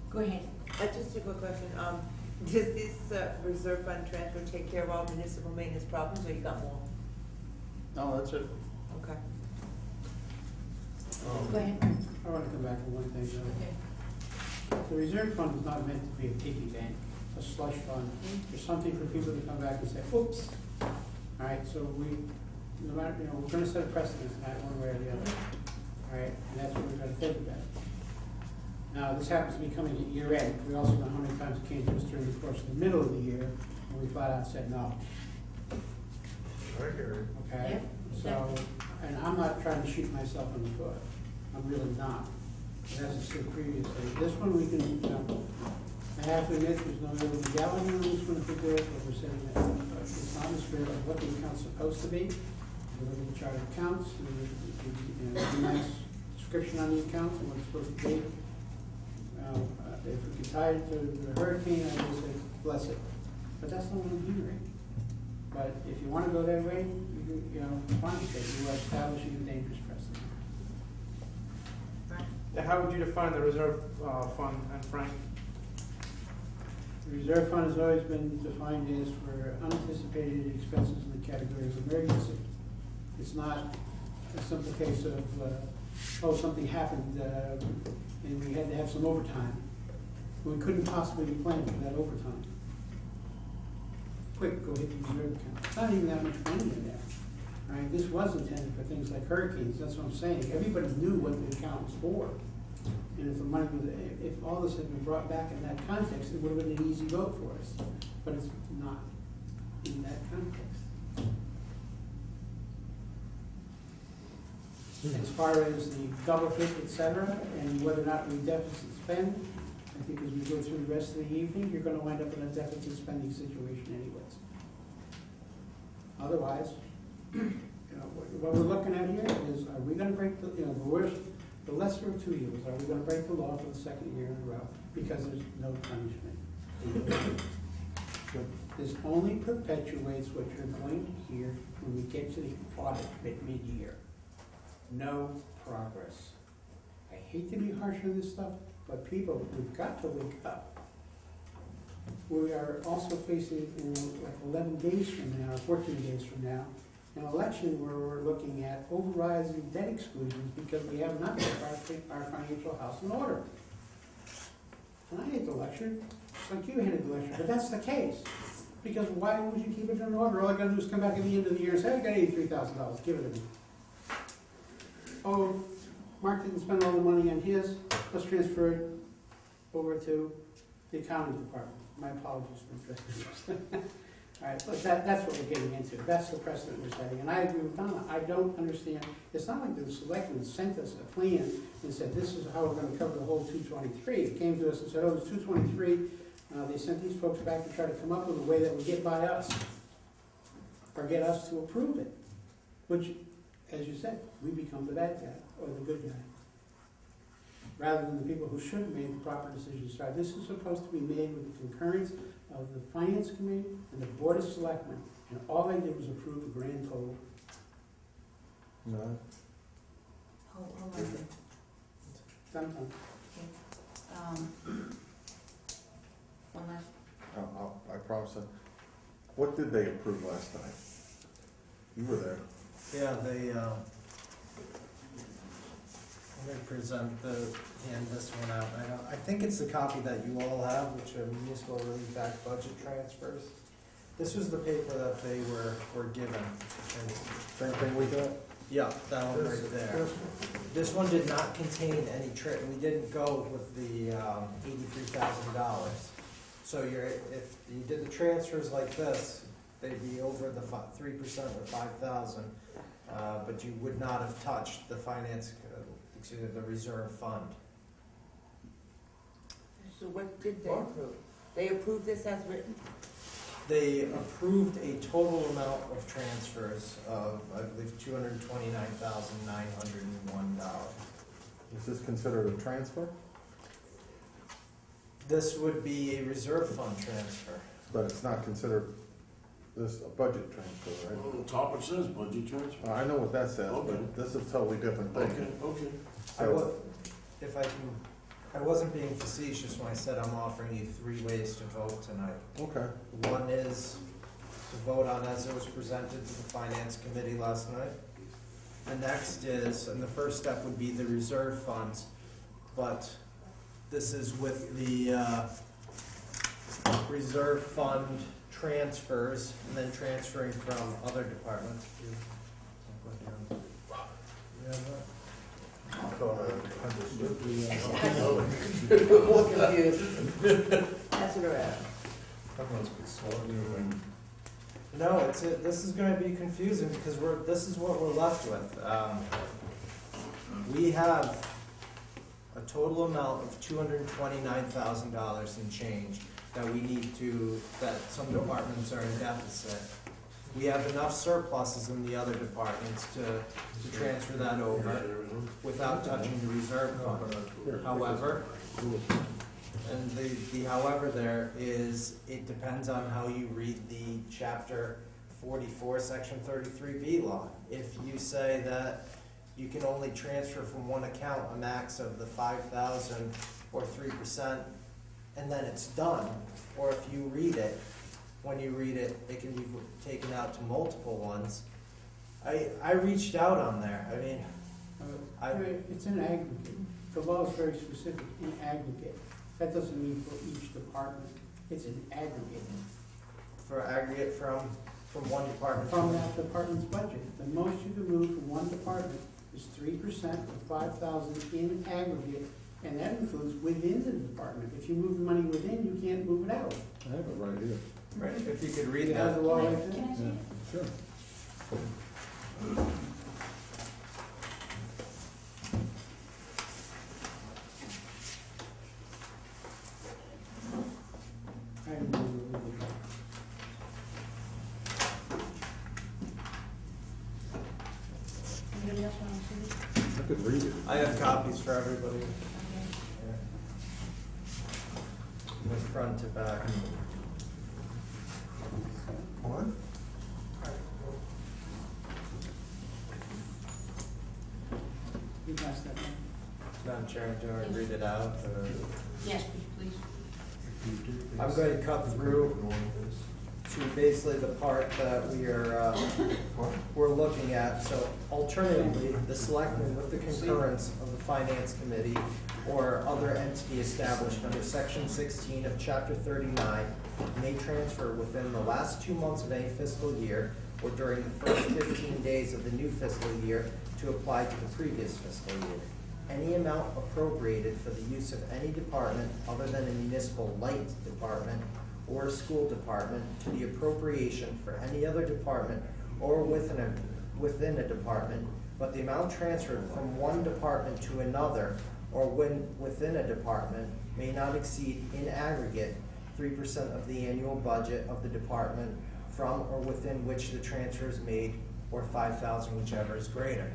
go ahead. Just a quick question, does this reserve fund transfer take care of all municipal maintenance problems, or you got more? No, that's it. Okay. Go ahead. I want to come back to one thing, though. Okay. The reserve fund is not meant to be a piggy bank, a slush fund. There's something for people to come back and say, oops. All right, so no matter, you know, we're gonna set a precedent tonight, one way or the other. All right, and that's what we're gonna think about. Now, this happens to be coming at year end. We also know how many times it came to us during the course of the middle of the year, and we flat out said no. I hear you. okay? So, and I'm not trying to shoot myself in the foot, I'm really not. But as I said previously, this one we can, I have to admit, there's no real legality on this one if we do it, but we're saying that it's not in the spirit of what the account's supposed to be. We look at the chart of accounts, and a nice description on the accounts and what it's supposed to be. If we can tie it to the hurricane, I would say bless it, but that's not what I'm hearing. But if you wanna go that way, you know, fine, but you are establishing a dangerous precedent. And how would you define the reserve fund, and Frank? The reserve fund has always been defined as for unanticipated expenses in the category of emergency. It's not a simple case of, oh, something happened, and we had to have some overtime. We couldn't possibly plan for that overtime. Quick, go hit the reserve account. It's not even that much money in there, right? This was intended for things like hurricanes, that's what I'm saying. Everybody knew what the account was for. And if the money was, if all this had been brought back in that context, it would have been an easy vote for us. But it's not in that context. As far as the double hit, et cetera, and whether or not we deficit spend, I think as we go through the rest of the evening, you're gonna wind up in a deficit spending situation anyways. Otherwise, you know, what we're looking at here is, are we gonna break the, you know, the lesser of two evils, are we gonna break the law for the second year in a row? Because there's no punishment. This only perpetuates what you're going to hear when we get to the audit at mid-year. No progress. I hate to be harsh on this stuff, but people, we've got to wake up. We are also facing, in like 11 days from now, or 14 days from now, an election where we're looking at overrides and debt exclusions because we have not got our financial house in order. And I hate the lecture, it's like you hated the lecture, but that's the case. Because why would you keep it in order? All I gotta do is come back at the end of the year and say, I got $83,000, give it to me. Oh, Mark didn't spend all the money on his, let's transfer it over to the accounting department. My apologies for addressing this. All right, but that's what we're getting into. That's the precedent we're setting. And I agree with Donna. I don't understand. It's not like the selectmen sent us a plan and said, this is how we're going to cover the whole 223. It came to us and said, oh, it's 223. They sent these folks back to try to come up with a way that would get by us or get us to approve it, which, as you said, we become the bad guy or the good guy, rather than the people who should have made the proper decisions. So this is supposed to be made with the concurrence of the Finance Committee and the Board of Selectmen, and all I did was approve a grand total. No. Hold on. Done. One last. I promise you. What did they approve last night? You were there. Yeah, let me present hand this one out. I think it's the copy that you all have, which are municipal relief act budget transfers. This was the paper that they were given. And Same thing we got? yeah, that one right there. This one did not contain any we didn't go with the $83,000. So if you did the transfers like this, they'd be over the 3% or 5,000, but you would not have touched the the reserve fund. So what did they approve? They approved this as written? They approved a total amount of transfers of, I believe, $229,901. Is this considered a transfer? This would be a reserve fund transfer. But it's not considered this a budget transfer, right? Well, the top it says budget transfer. I know what that says, Okay. but this is a totally different thing. Okay. So, I wasn't being facetious when I said I'm offering you 3 ways to vote tonight. okay. One is to vote on as it was presented to the Finance Committee last night. The next is, and the first step would be the reserve funds, but this is with the reserve fund transfers and then transferring from other departments. I thought I understood A little confused. Pass it around. That must be slow doing. No, this is gonna be confusing because this is what we're left with. We have a total amount of $229,000 in change that we need that some departments are in deficit. We have enough surpluses in the other departments to transfer that over without touching the reserve fund. However, and the however there is, it depends on how you read the chapter 44, section 33B law. If you say that you can only transfer from one account a max of the 5,000 or 3%, and then it's done, or if you read it, when you read it, it can be taken out to multiple ones. I reached out on there. I mean, It's an aggregate. The law is very specific, in aggregate. That doesn't mean for each department. It's an aggregate. for aggregate from one department. From that department's budget. The most you can move from one department is 3% of 5,000 in aggregate, and that includes within the department. If you move the money within, you can't move it out. I have it right here. Right, if you could read You have that. the law right there? Can I see it? Sure. I don't know where we go. Anybody else want to see it? I could read it. I have copies for everybody. Okay. With front to back. What? You passed that one. Madam Chair, do I read it out? Or? Yes, please. I'm going to cut through to basically the part that we're looking at. So alternatively, the selectmen with the concurrence of the Finance Committee or other entity established under Section 16 of Chapter 39 may transfer within the last 2 months of any fiscal year or during the first 15 days of the new fiscal year to apply to the previous fiscal year. Any amount appropriated for the use of any department other than a municipal light department or a school department to the appropriation for any other department or within a department, but the amount transferred from one department to another or within a department may not exceed in aggregate 3% of the annual budget of the department from or within which the transfer is made, or 5,000, whichever is greater.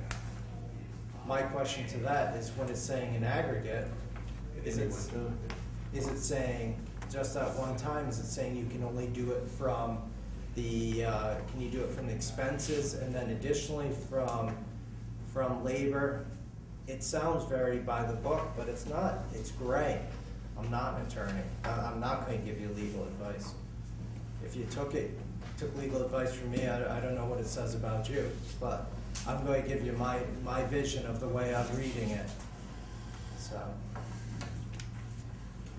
My question to that is, when it's saying in aggregate, is it saying just at one time? Is it saying you can only do it from can you do it from the expenses and then additionally from labor? It sounds very by the book, but it's not. It's gray. I'm not an attorney. I'm not going to give you legal advice. If you took legal advice from me, I don't know what it says about you, but I'm going to give you my vision of the way I'm reading it. So.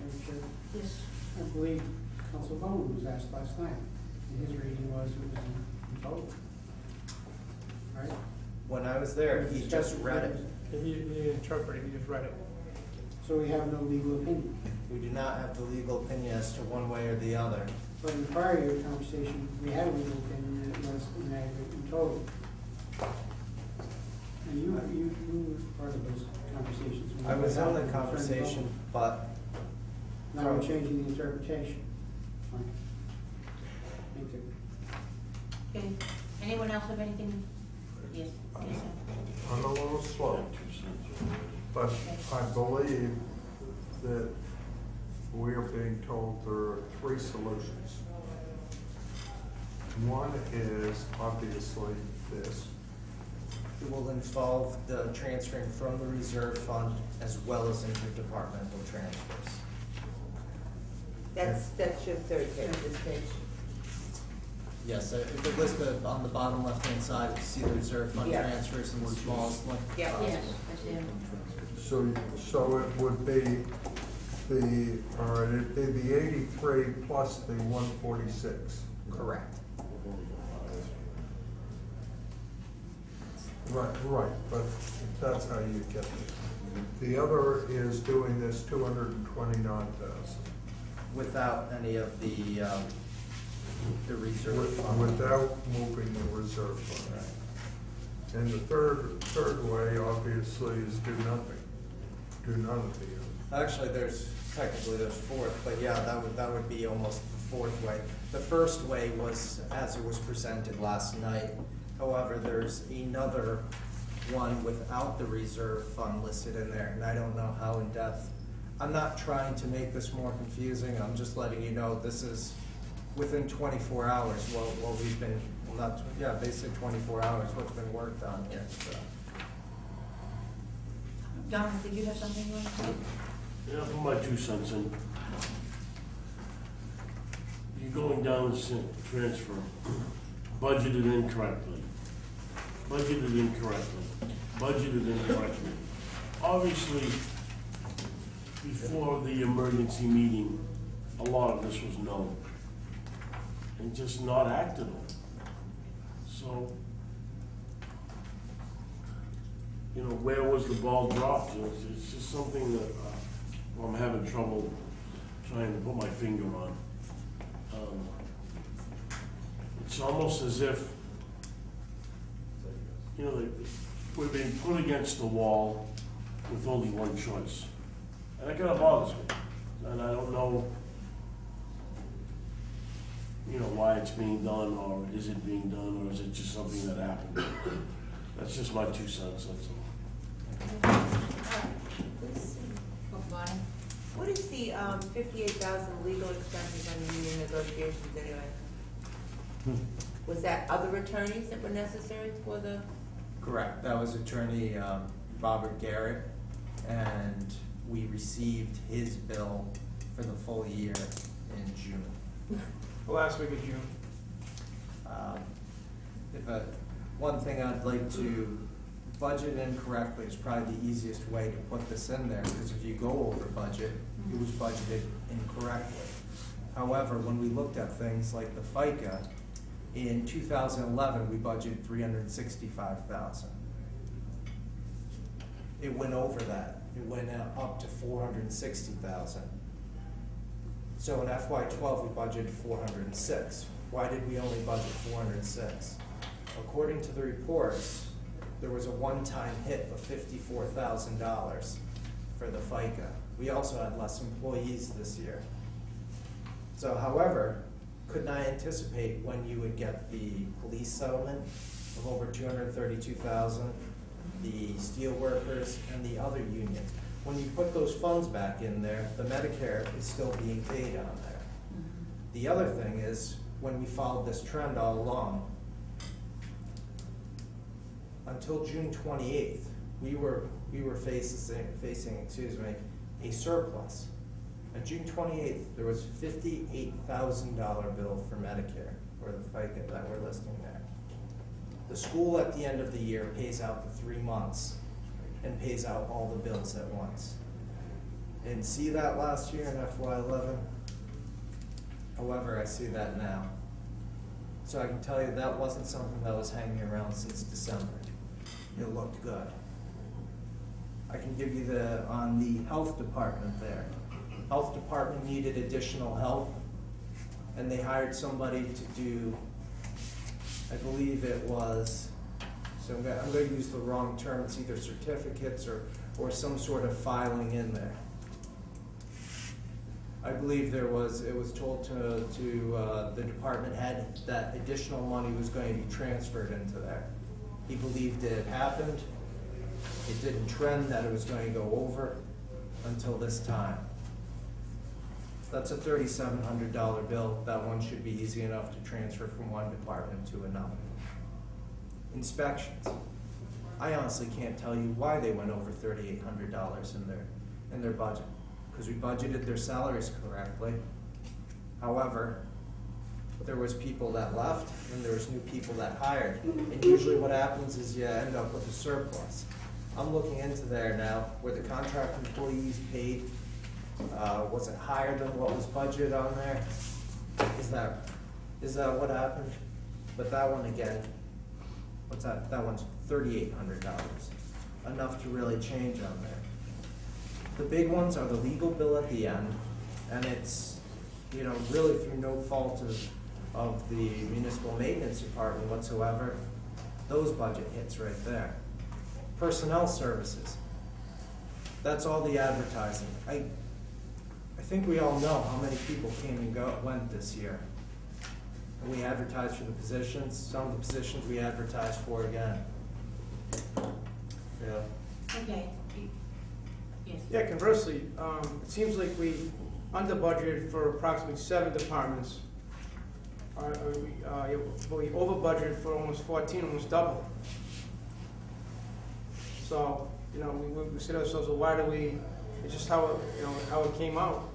Madam Chair, Yes. I believe Council Bowman was asked last night, and his reading was it was in total. Right? When I was there, he just read it. He interpreted, he just read it. So we have no legal opinion. We do not have the legal opinion as to one way or the other. But in the prior year conversation, we had a legal opinion, and it was in aggregate in total. And you were part of those conversations. I was in the conversation, but Now we're changing the interpretation. Fine. Thank you. Okay. Anyone else have anything? Yes. Yes, sir. I'm a little slow, but I believe that we are being told there are three solutions. One is obviously this. it will involve the transferring from the reserve fund as well as interdepartmental transfers. That's your third page, this page. Yes, if it lists on the bottom left-hand side, you see the reserve fund Yeah. transfers in the smallest link. Yeah. Yes, I see him. So it would be it'd be the 83 plus the 146. Correct. Right, but that's how you get it. The other is doing this 229,000. Without any of the the reserve fund. Without moving the reserve fund. And the third way, obviously, is do nothing. Do none of the other. Actually, there's fourth, but yeah, that would be almost the fourth way. The first way was as it was presented last night. However, there's another one without the reserve fund listed in there, and I don't know how in depth. I'm not trying to make this more confusing. I'm just letting you know this is within 24 hours. What we've been, basically 24 hours. What's been worked on here. So. Jonathan, did you have something you want to say? Yeah, put my 2 cents in. You're going down the transfer, budgeted incorrectly, budgeted incorrectly, budgeted incorrectly. Obviously, before the emergency meeting, a lot of this was known and just not acted on. So, you know, where was the ball dropped? You know, it's just something that I'm having trouble trying to put my finger on. It's almost as if, you know, we're being put against the wall with only one choice. And that kind of bothers me. And I don't know, you know, why it's being done, or is it being done, or is it just something that happened? That's just my 2 cents, that's all. Oh, Bonnie? What is the 58,000 legal expenses on the union negotiations anyway? Was that other attorneys that were necessary for the? Correct. That was attorney Robert Garrett, and we received his bill for the full year in June. The last week of June. One thing I'd like to budget incorrectly is probably the easiest way to put this in there, because if you go over budget, it was budgeted incorrectly. However, when we looked at things like the FICA, in 2011, we budgeted $365,000. It went over that. It went up to $460,000. So in FY12, we budgeted $406,000. Why did we only budget $406,000? According to the reports, there was a one-time hit of $54,000 for the FICA. We also had less employees this year. So, however, couldn't I anticipate when you would get the police settlement of over $232,000, the steel workers, and the other unions? When you put those funds back in there, the Medicare is still being paid on there. The other thing is, when we followed this trend all along, until June 28th, we were facing a surplus. On June 28th, there was $58,000 bill for Medicare, or the FICA that we're listing there. The school at the end of the year pays out the 3 months and pays out all the bills at once. Didn't see that last year in FY11. However, I see that now. So I can tell you that wasn't something that was hanging around since December. It looked good. I can give you on the health department there. Health department needed additional help, and they hired somebody to do, I believe it was, so I'm going to use the wrong term, it's either certificates or some sort of filing in there. I believe it was told to the department head that additional money was going to be transferred into there. He believed it happened. It didn't trend that it was going to go over until this time. That's a $3,700 bill. That one should be easy enough to transfer from one department to another. Inspections. I honestly can't tell you why they went over $3,800 in their budget, because we budgeted their salaries correctly. However, there was people that left and there was new people that hired. And usually what happens is you end up with a surplus. I'm looking into there now where the contract employees paid. Was it higher than what was budgeted on there? Is that what happened? But that one again, what's that? That one's $3,800. Enough to really change on there. The big ones are the legal bill at the end, and it's, you know, really through no fault of the municipal maintenance department whatsoever, those budget hits right there. Personnel services, that's all the advertising. I think we all know how many people came and went this year. And we advertised for the positions, some of the positions we advertised for again. Yeah. Okay. Yes. Yeah, conversely, it seems like we under budgeted for approximately 7 departments. We over budgeted for almost 14, almost double. So, you know, we said to ourselves, well, why do we, it's just how it, you know, how it came out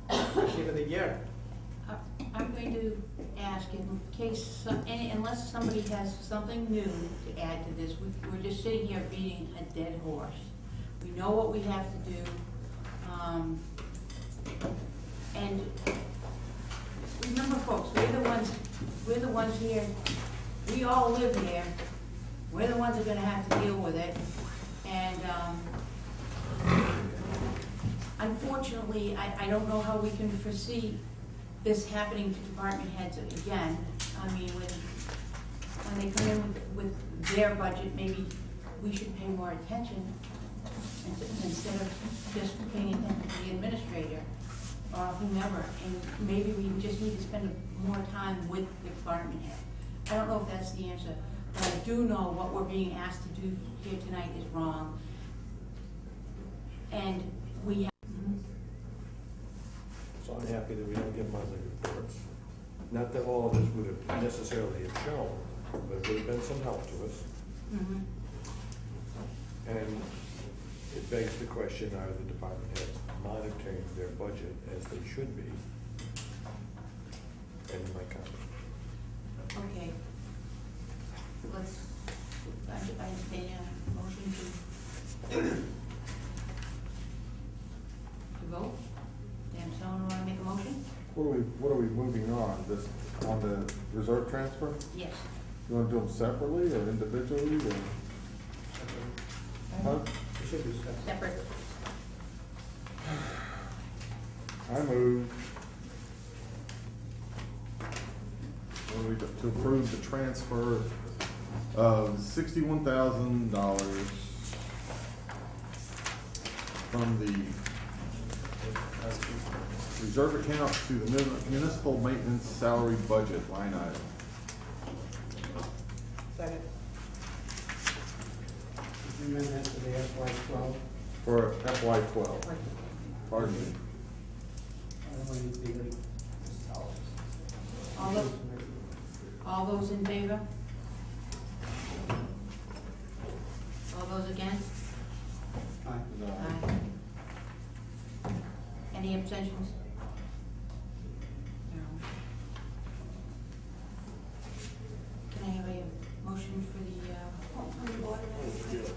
at the end of the year. I'm going to ask, in case, unless somebody has something new to add to this, we're just sitting here beating a dead horse. We know what we have to do, and remember, folks, we're the ones here, we all live here, we're the ones that are gonna have to deal with it, and, unfortunately, I don't know how we can foresee this happening to department heads again. I mean, when they come in with their budget, maybe we should pay more attention instead of just paying attention to the administrator or whomever. And maybe we just need to spend more time with the department head. I don't know if that's the answer, but I do know what we're being asked to do here tonight is wrong. And we have. So I'm happy that we don't get monthly reports. Not that all of this would have necessarily have shown, but it would have been some help to us. Mm-hmm. And it begs the question, are the department heads monitoring their budget as they should be? And my comment. Okay. I entertain a motion to vote. Dan, someone want to make a motion? What are we moving on? This, on the reserve transfer? Yes. You wanna do them separately or individually or? Huh? It should be separate. Separate. I move to approve the transfer of $61,000 from the reserve account to the municipal maintenance salary budget line item. Second. Amend that to the FY12. For FY12. Pardon me. I don't want to be late. All those in favor? All those against? Aye. Aye. Any abstentions? No. Can I have a motion for the, Just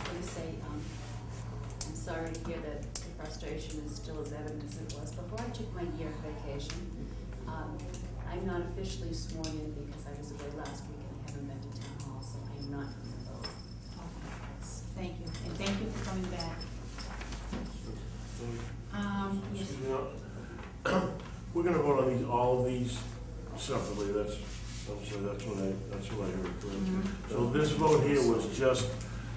going to say, I'm sorry to hear that the frustration is still as evident as it was. Before I took my year of vacation, I'm not officially sworn in because I was away last week and I haven't been to town hall, so I am not going to vote. thank you, and thank you for coming back. Yes. We're gonna vote on all of these separately, that's what I heard. Mhm. So this vote here was just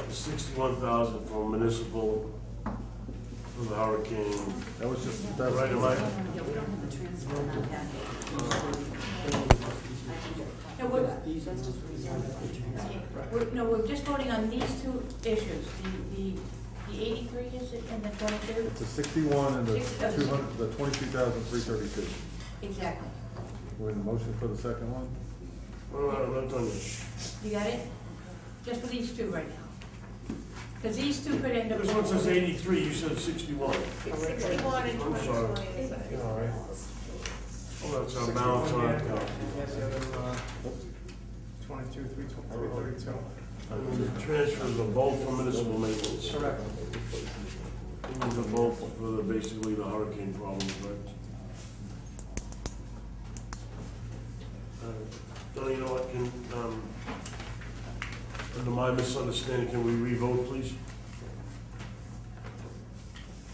61,000 for municipal, for the hurricane. That was just, Right, that's right, am I? Yeah, we don't have the transfer on that. No, we're, That's just reserved. no, we're just voting on these two issues, the 83 is it, and the 22? it's a 61 and the Six- 200, the 22,332. Exactly. We're in the motion for the second one? Well, I'm not done yet. You got it? Just for these two right now. Because these two could end up. This one says 83, you said 61. It's 61 and I'm sorry. 2020. All right. Oh, that's our balance on our account. Yes, the other, 22, 332. The transfers are both for municipal maintenance. Correct. These are both for the, basically the hurricane problems, right? Don't you know what, under my misunderstanding, can we re-vote, please?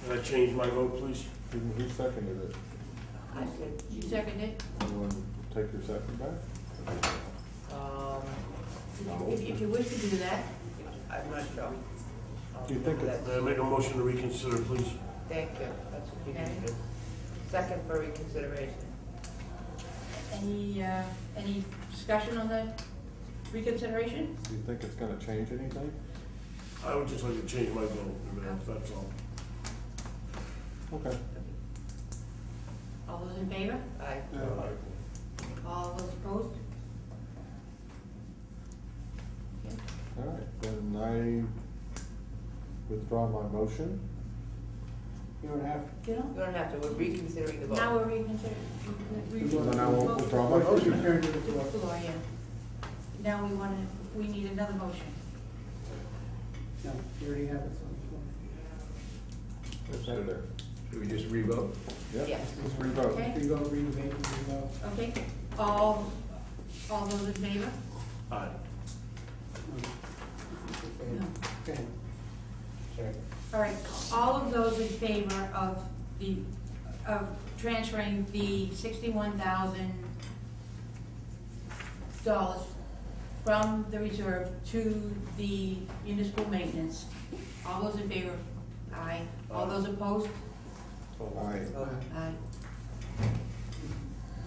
Can I change my vote, please? Who seconded it? I could, You second it? Anyone take your second back? If you wish to do that, I'm not sure. Do you think it's- Make a motion to reconsider, please. Thank you, that's what you Okay. need to do. Second for reconsideration. any discussion on the reconsideration? Do you think it's gonna change anything? I would just like to change my vote, that's all. Okay. All those in favor? Aye. All those opposed? Okay. All right, then I withdraw my motion. You don't have, You know? You don't have to, we're reconsidering the vote. Now we're reconsidering. Then I will withdraw my motion motion. turned to the floor. Floor, yeah. Now we need another motion. No, you already have it on It's right there. Should we just revote? Yep, Yes. just revote. Okay. the floor. Revote, revote. Okay, all those in favor? Aye. No. Okay. All right, all of those in favor of transferring the $61,000 from the reserve to the municipal maintenance. All those in favor? Aye. All those opposed? Aye. Aye.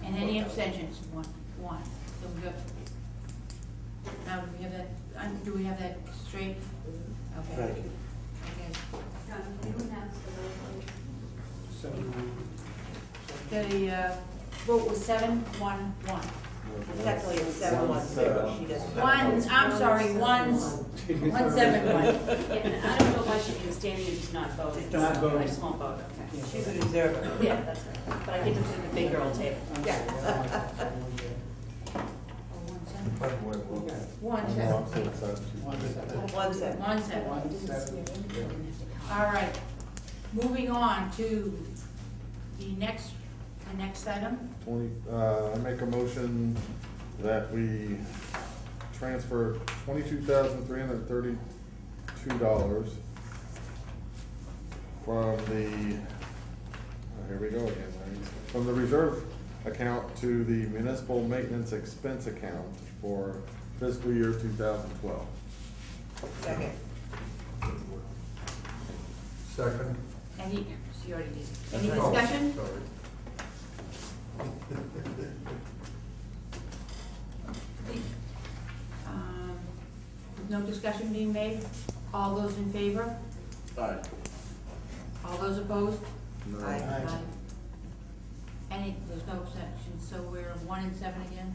And any abstentions? One. So we're good. Now, do we have that straight? Okay. Thank you. Okay. Can you announce the vote, The vote was 7-1-1. It's actually a 7-1-0, she doesn't. I'm sorry, 1-7-1. please? Yeah, I don't know if I should be standing and just not vote. Just not vote. I just won't vote, okay. She's an observer. Yeah, that's right. But I get to sit at the big girl table. Yeah. By the way, we'll- No, I'm so excited. 1-7. 1-7. All right, moving on to the next item. I make a motion that we transfer $22,332 from the, here we go again, Larry. From the reserve account to the municipal maintenance expense account for fiscal year 2012. Second. Second. She already did. Any discussion? Sorry. No discussion being made? All those in favor? Aye. All those opposed? No. Aye. There's no exceptions, so we're 1-7 again?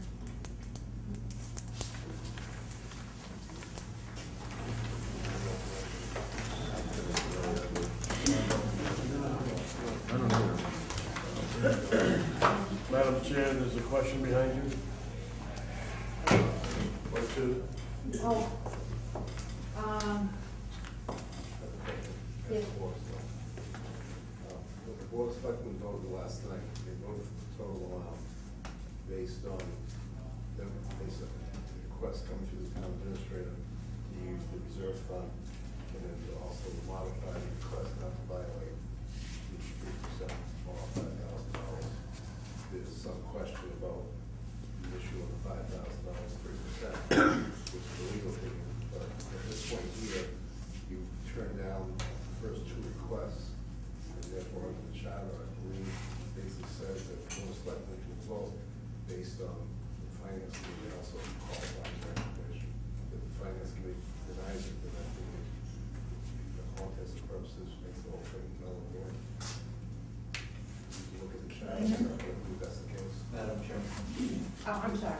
I don't know. Madam Chair, there's a question behind you. Or two. Oh, yes. The Board of Selectmen voted last night, they voted for the total amount based on the request coming through the town administrator to use the reserve fund, and then also the modified request not to violate each 3% or $5,000. There's some question about the issue of the $5,000, 3%, which is a legal thing, but at this point here, you turned down the first two requests, and therefore under the charter, I believe, basically says that the Board of Selectmen can vote based on the finance committee also qualified recommendation. If the finance committee denies it, then I think the whole test of purposes makes the whole thing null and void. You can look at the charter, I believe that's the case. Madam Chairman, Oh, I'm sorry.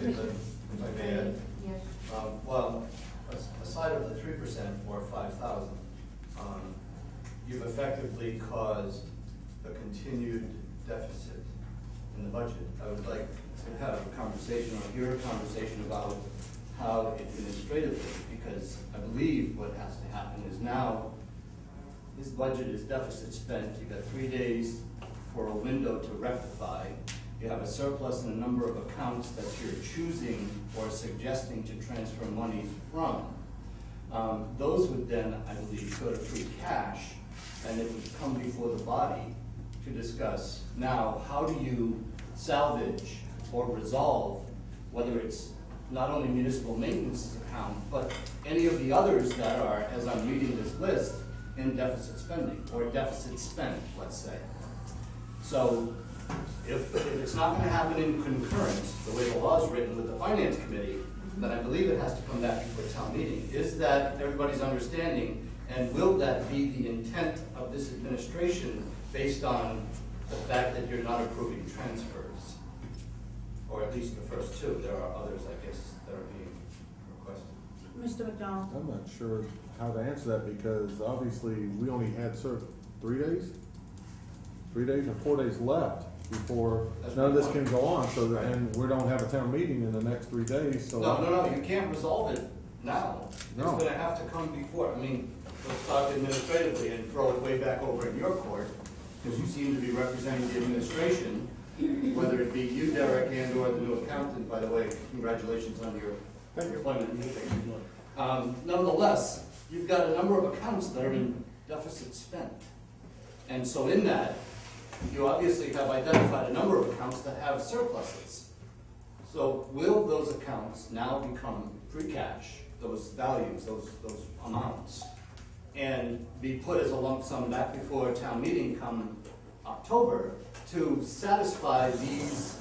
if I may add, Yes. well, aside of the 3% or 5,000, you've effectively caused a continued deficit in the budget. I would like to have a conversation, or hear a conversation about how administratively, because I believe what has to happen is now this budget is deficit spent. You've got 3 days for a window to rectify. You have a surplus in a number of accounts that you're choosing or suggesting to transfer monies from. Those would then, I believe, go to free cash, and it would come before the body to discuss. Now, how do you salvage or resolve, whether it's not only municipal maintenance account, but any of the others that are, as I'm reading this list, in deficit spending, or deficit spent, let's say. So, if it's not gonna happen in concurrence, the way the law is written with the finance committee, then I believe it has to come back before town meeting. Is that everybody's understanding, and will that be the intent of this administration based on the fact that you're not approving transfers? Or at least the first two, there are others, I guess, that are being requested. Mr. McDonald? I'm not sure how to answer that because obviously we only had 3 days? 3 days or 4 days left before That's none of this my can point. go on, so, Right. and we don't have a town meeting in the next 3 days, so. No, you can't resolve it now. No. It's gonna have to come before, I mean, let's talk administratively and throw it way back over in your court, because you seem to be representing the administration, whether it be you, Derek, and or the new accountant, by the way, congratulations on your employment. Nonetheless, you've got a number of accounts that are in deficit spent. And so in that, you obviously have identified a number of accounts that have surpluses. So will those accounts now become free cash, those values, those amounts, and be put as a lump sum back before a town meeting come October to satisfy these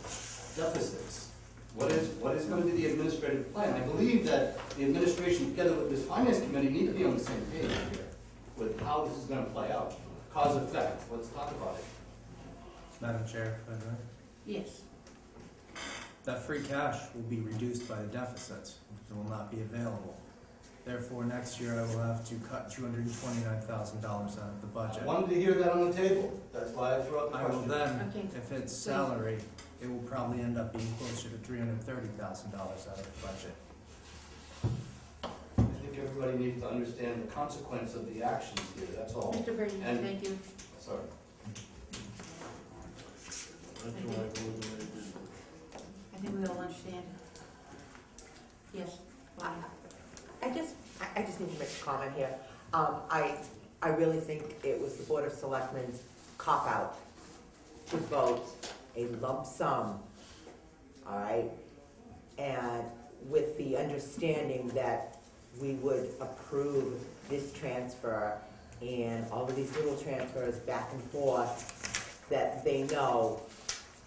deficits? What is going to be the administrative plan? I believe that the administration, together with this finance committee, need to be on the same page here with how this is going to play out. Cause effect, let's talk about it. Madam Chair, if I may. Yes. That free cash will be reduced by the deficits. It will not be available. Therefore, next year I will have to cut $229,000 out of the budget. I wanted to hear that on the table. That's why I threw out the I will question. then, Okay. if it's salary, it will probably end up being closer to $330,000 out of the budget. I think everybody needs to understand the consequence of the actions here, that's all. Mr. Brady, And- thank you. Sorry. That's why I voted the way I did. I think we all understand. Yes, Bonnie? I just need to make a comment here. I really think it was the Board of Selectmen's cop-out to vote a lump sum, all right? And with the understanding that we would approve this transfer and all of these little transfers back and forth, that they know,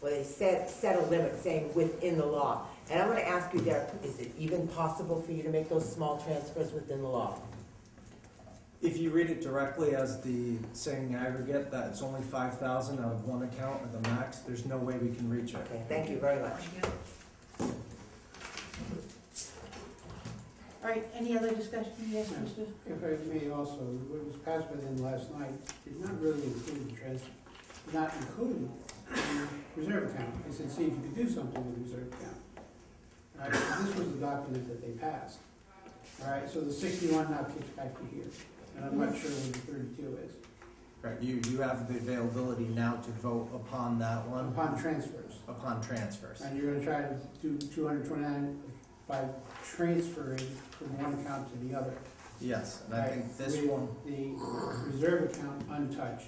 well, they set a limit saying within the law. And I'm gonna ask you, Derek, is it even possible for you to make those small transfers within the law? If you read it directly as the saying aggregate, that it's only 5,000 out of one account or the max, there's no way we can reach it. Okay, thank you very much. All right, any other discussion? Yes, Mr.? If I may also, what was passed by them last night did not really include the transfer, did not include the reserve account. They said, see if you could do something with the reserve account. All right, so this was the document that they passed. All right, so the 61 now kicks back to here, and I'm not sure what the 32 is. Right, you have the availability now to vote upon that one. Upon transfers. Upon transfers. And you're gonna try to do 229 by transferring from one account to the other. Yes, and I think this With one, the reserve account untouched.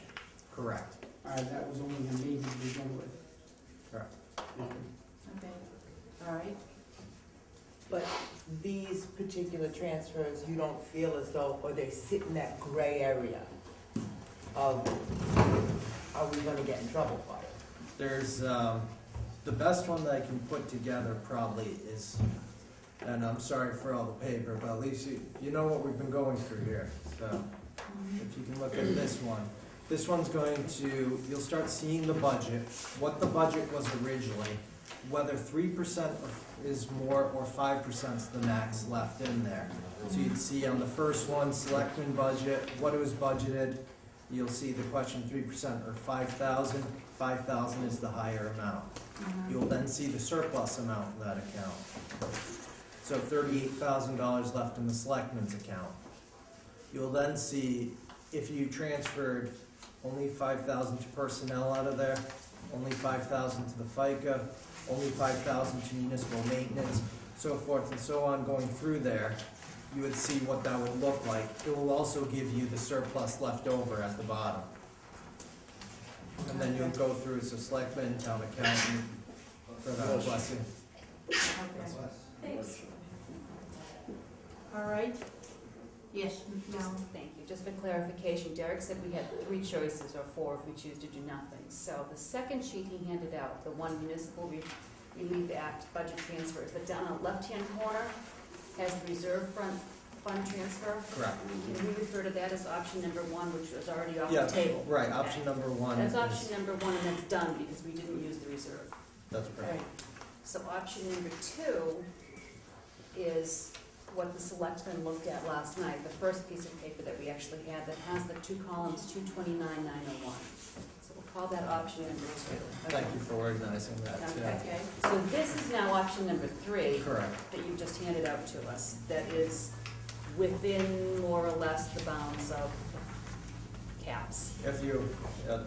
correct, All right, that was only a maybe to begin with. correct. Okay, all right. But these particular transfers, you don't feel as though, or they sit in that gray area of, are we gonna get in trouble for it? There's, the best one that I can put together probably is, and I'm sorry for all the paper, but at least you know what we've been going through here. So if you can look at this one's going to, you'll start seeing the budget, what the budget was originally, whether 3% is more or 5% is the max left in there. So you'd see on the first one, selectmen budget, what it was budgeted. You'll see the question 3% or 5,000. 5,000 is the higher amount. You'll then see the surplus amount in that account. So $38,000 left in the selectmen's account. You'll then see if you transferred only 5,000 to personnel out of there, only 5,000 to the FICA, only 5,000 to municipal maintenance, so forth and so on, going through there, you would see what that would look like. It will also give you the surplus left over at the bottom. And then you'll go through as a selectman, town accountant for that blessing. Okay. Thanks. All right. Yes, Just, thank you. Just for clarification, Derek said we had 3 choices, or 4 if we choose to do nothing. So the second sheet he handed out, the one Municipal Relief Act budget transfer, is the down on the left-hand corner, has the reserve fund transfer. Correct. Can we refer to that as option number 1, which was already off Yeah, the table? right, Okay. option number 1 That's is, option number 1, and that's done because we didn't use the reserve. that's correct. Right. So option number 2 is what the selectmen looked at last night, the first piece of paper that we actually had that has the 2 columns, 229,901. So we'll call that option number 2. Thank you for organizing that, yeah. Okay, so this is now option number 3. Correct. That you just handed out to us, that is within more or less the bounds of caps. If you, the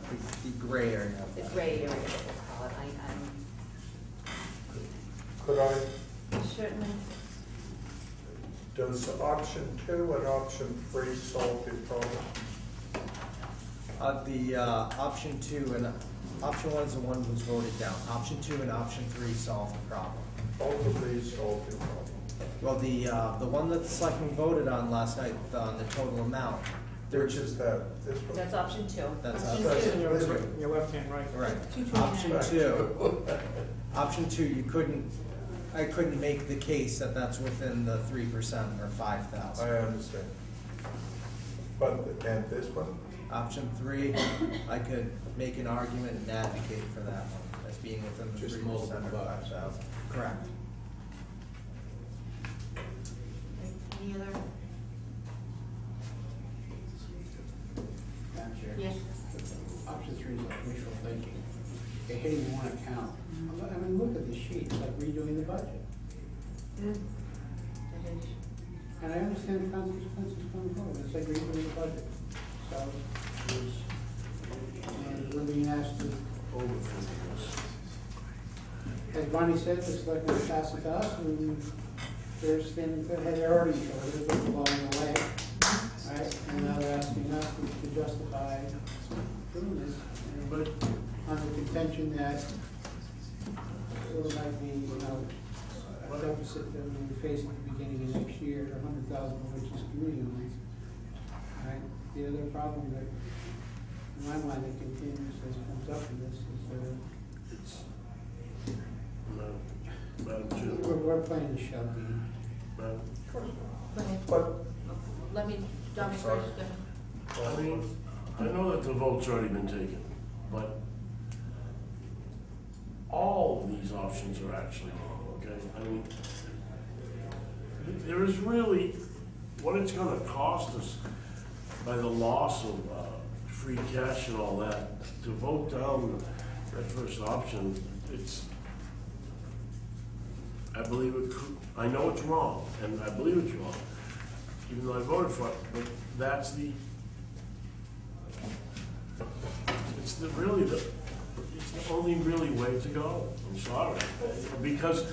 gray area. The gray area that we'll call it. Could I, certainly. does option 2 and option 3 solve your problem? The option 2 and option 1 is the one that was voted down. Option 2 and option 3 solve the problem. Both of these solve your problem. Well, the one that the selectmen voted on last night, on the total amount, they're Which just, is that, this one? That's option 2. that's Option option two. Your left hand, right. Right. 229. Option 2, I couldn't make the case that that's within the 3% or 5,000. I understand. But, and this one? Option 3, I could make an argument and advocate for that one as being within the Just 3% multiple or bucks. 5,000. Correct. Any other? Madam Chair. Yes. Option 3 is like wishful thinking. They're hitting one account. I mean, look at the sheet, it's like redoing the budget. And I understand the consequences going forward, it's like redoing the budget. So, and we're being asked to, as Bonnie said, it's like we're passing to us, and there's things that had already showed it, but blowing away. Right, and now they're asking us to justify doing this, but on the contention that there might be, a deficit that we will face at the beginning of next year, 100,000 of which is community owned. Right, the other problem that, in my mind, that continues as comes up in this is, Madam Chair. we're playing the shell game. Madam- Go ahead. But, Let me, Dominic Sorry. first, go ahead. I mean, I know that the vote's already been taken, but all of these options are actually wrong, okay? I mean, there is really, what it's gonna cost us by the loss of free cash and all that, to vote down that first option, I believe it could, I know it's wrong, and I believe it's wrong, even though I voted for it, but that's it's the only really way to go, I'm sorry, because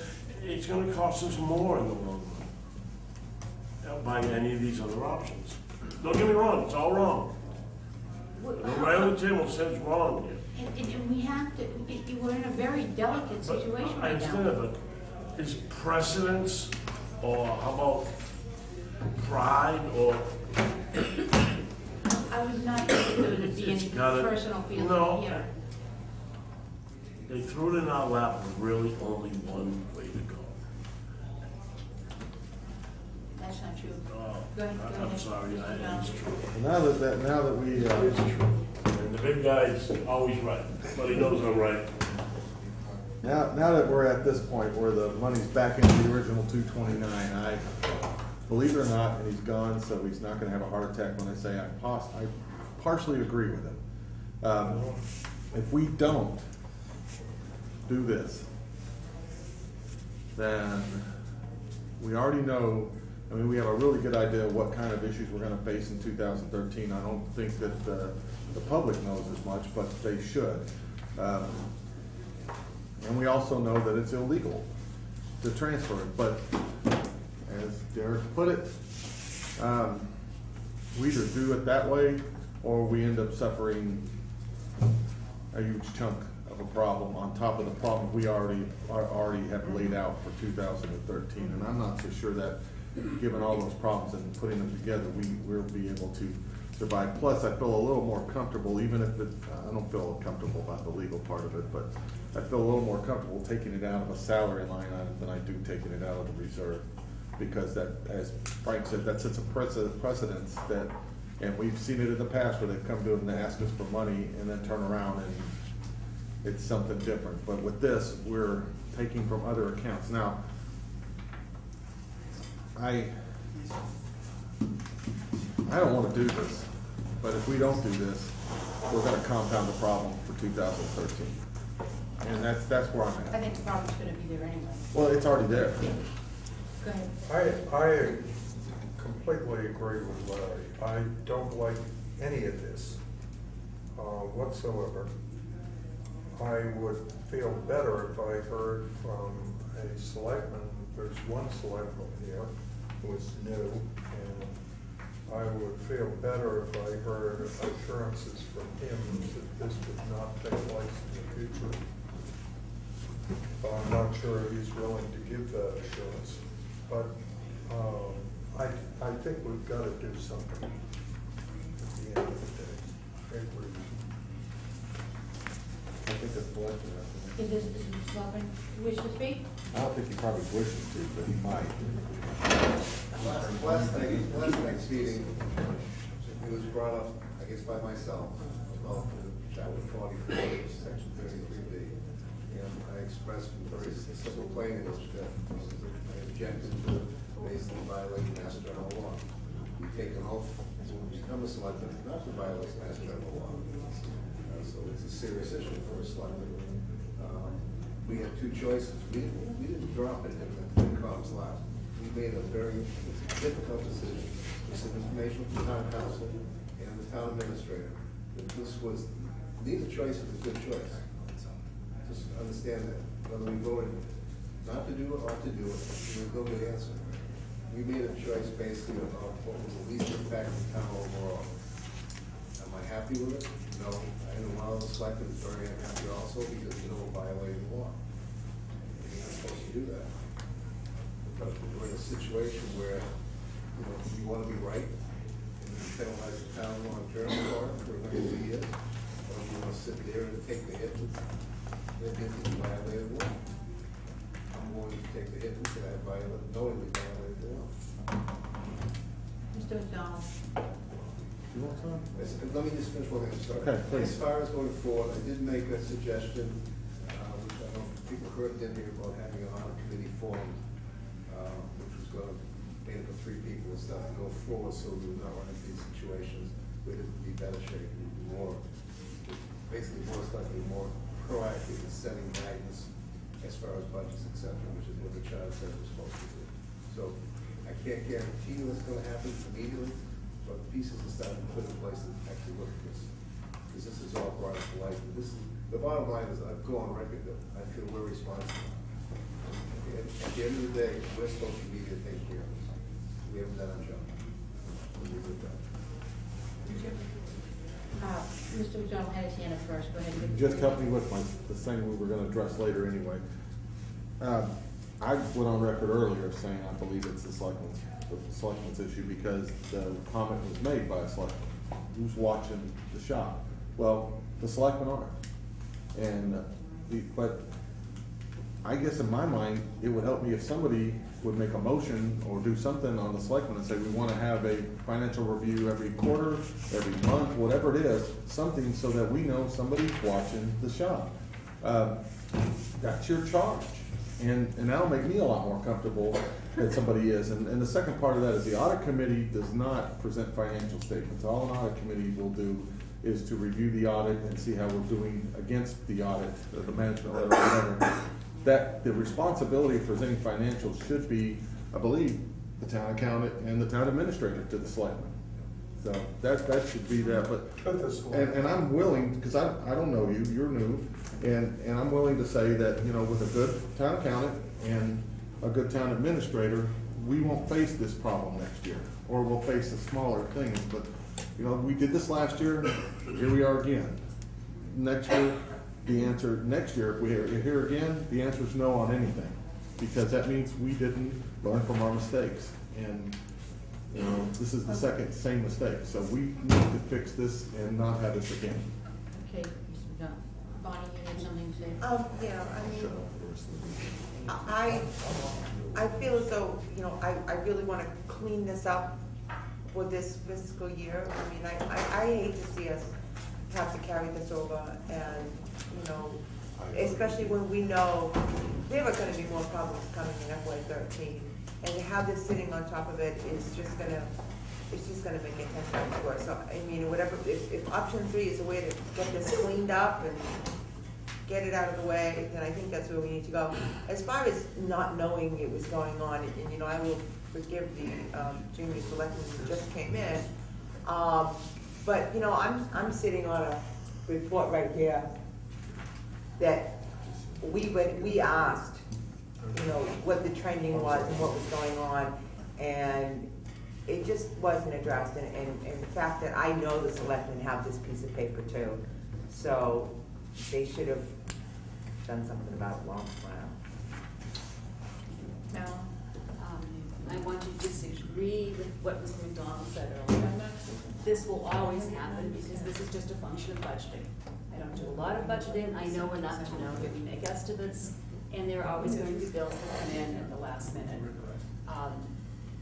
it's gonna cost us more in the long run, buying any of these other options. Don't get me wrong, it's all wrong. Right on the table says wrong here. And we have to, we're in a very delicate But situation I right now. understand that, but is precedence, or how about pride, or I would not think there would be It's any gotta- personal feeling no. here. they threw it in our lap with really only one way to go. That's not true. Oh, Go ahead, go I'm ahead. sorry, it's true. Now that we, It's true. And the big guy's always right, but he knows I'm right. now that we're at this point where the money's back into the original 229, I believe it or not, and he's gone, so he's not gonna have a heart attack when I say I partially agree with him. If we don't do this, then we already know, I mean, we have a really good idea of what kind of issues we're gonna face in 2013. I don't think that the public knows as much, but they should. And we also know that it's illegal to transfer it, but as Derek put it, we either do it that way or we end up suffering a huge chunk of a problem on top of the problem we already have laid out for 2013. And I'm not so sure that, given all those problems and putting them together, we'll be able to survive. Plus, I feel a little more comfortable, even if I don't feel comfortable about the legal part of it, but I feel a little more comfortable taking it out of a salary line item than I do taking it out of the reserve. Because that, as Frank said, that sets a precedence that, and we've seen it in the past where they've come to us and ask us for money and then turn around and it's something different. But with this, we're taking from other accounts. Now, I don't want to do this, but if we don't do this, we're going to compound the problem for 2013. And that's where I'm I at. think the problem's gonna be there anyway. Well, it's already there. Go ahead. I completely agree with Larry. I don't like any of this whatsoever. I would feel better if I heard from a selectman. There's one selectman here who is new, and I would feel better if I heard assurances from him that this would not take place in the future. I'm not sure if he's willing to give that assurance, but I think we've got to do something at the end of the day. I agree. I think that's collected. Is this Selectman wish to speak? I don't think he probably wishes to, but he might. Last night's meeting, it was brought up, I guess by myself, about chapter 44, section 33B. And I expressed very simple plain English that I objected to it based on violating Mass General law. We take an oath when we become a selectman not to violate Mass General law. So it's a serious issue for a selectman. We had two choices. We didn't drop it in the FinCom's lap. We made a very difficult decision with some information from the town council and the town administrator. That this was, neither choice is a good choice. Just understand that. Whether we voted not to do it or to do it, we'll go good answer. We made a choice basically about what was the least impact to the town overall. Am I happy with it? No. I know one of the selectmen is very unhappy also because we know we're violating the law. You're not supposed to do that. But we're in a situation where, we want to be right and we penalize the town long term for a number of years, or we want to sit there and take the hit that you violated the law. I'm willing to take the hit and say I knowingly violated the law. Mr. McDonald. You want some? Let me just finish one thing, I'm sorry. Okay, please. As far as going forward, I did make a suggestion, which I don't know if people heard in here about having an audit committee formed, which was going to be made up of 3 people and stuff, and go forward so we would not run into these situations. We'd be better shape, more, basically more slightly more proactive in setting guidance as far as budgets, et cetera, which is what the charter says we're supposed to do. So I can't guarantee you what's going to happen immediately, but the pieces are starting to put in place to actually look at this. Because this is all brought to life. And this is, the bottom line is, I've gone on record that I feel we're responsible. At the end of the day, we're supposed to be here to take care of this. We haven't done our job. We'll leave it at that. Mr. McDonald had his hand up first, go ahead. Just help me with the thing we were gonna address later anyway. I went on record earlier saying I believe it's the selectmen's issue because the comment was made by a selectman. Who's watching the shop? Well, the selectmen are. But I guess in my mind, it would help me if somebody would make a motion or do something on the selectmen and say, we want to have a financial review every quarter, every month, whatever it is, something so that we know somebody's watching the shop. That's your charge. And that'll make me a lot more comfortable that somebody is. And the second part of that is the audit committee does not present financial statements. All an audit committee will do is to review the audit and see how we're doing against the audit, or the management letter, whatever. That the responsibility of presenting financials should be, I believe, the town accountant and the town administrator to the selectmen. So that should be that, but, and I'm willing, because I don't know you, you're new, and I'm willing to say that, with a good town accountant and a good town administrator, we won't face this problem next year, or we'll face the smaller things, but, we did this last year, here we are again. next year, the answer, next year, if we're here again, the answer is no on anything. Because that means we didn't learn from our mistakes. And, you know, this is the second same mistake. So we need to fix this and not have this again. Okay, Mr. Dunn. Bonnie, you had something to say? Yeah, I mean, I feel as though, you know, I really want to clean this up for this fiscal year. I mean, I hate to see us have to carry this over and, you know, especially when we know there are going to be more problems coming in FY13. And to have this sitting on top of it is just going to, it's just going to make it 10 times worse. So, I mean, whatever, if option 3 is a way to get this cleaned up and get it out of the way, then I think that's where we need to go. As far as not knowing it was going on, and you know, I will forgive the junior selectmen who just came in, but you know, I'm sitting on a report right here that we asked, you know, what the trending was and what was going on, and it just wasn't addressed. And the fact that I know the selectmen have this piece of paper too, so they should have done something about it long ago. I want to disagree with what Mr. McDonald said earlier. This will always happen because this is just a function of budgeting. I don't do a lot of budgeting. I know enough to know that we make estimates, and there are always going to be bills that come in at the last minute.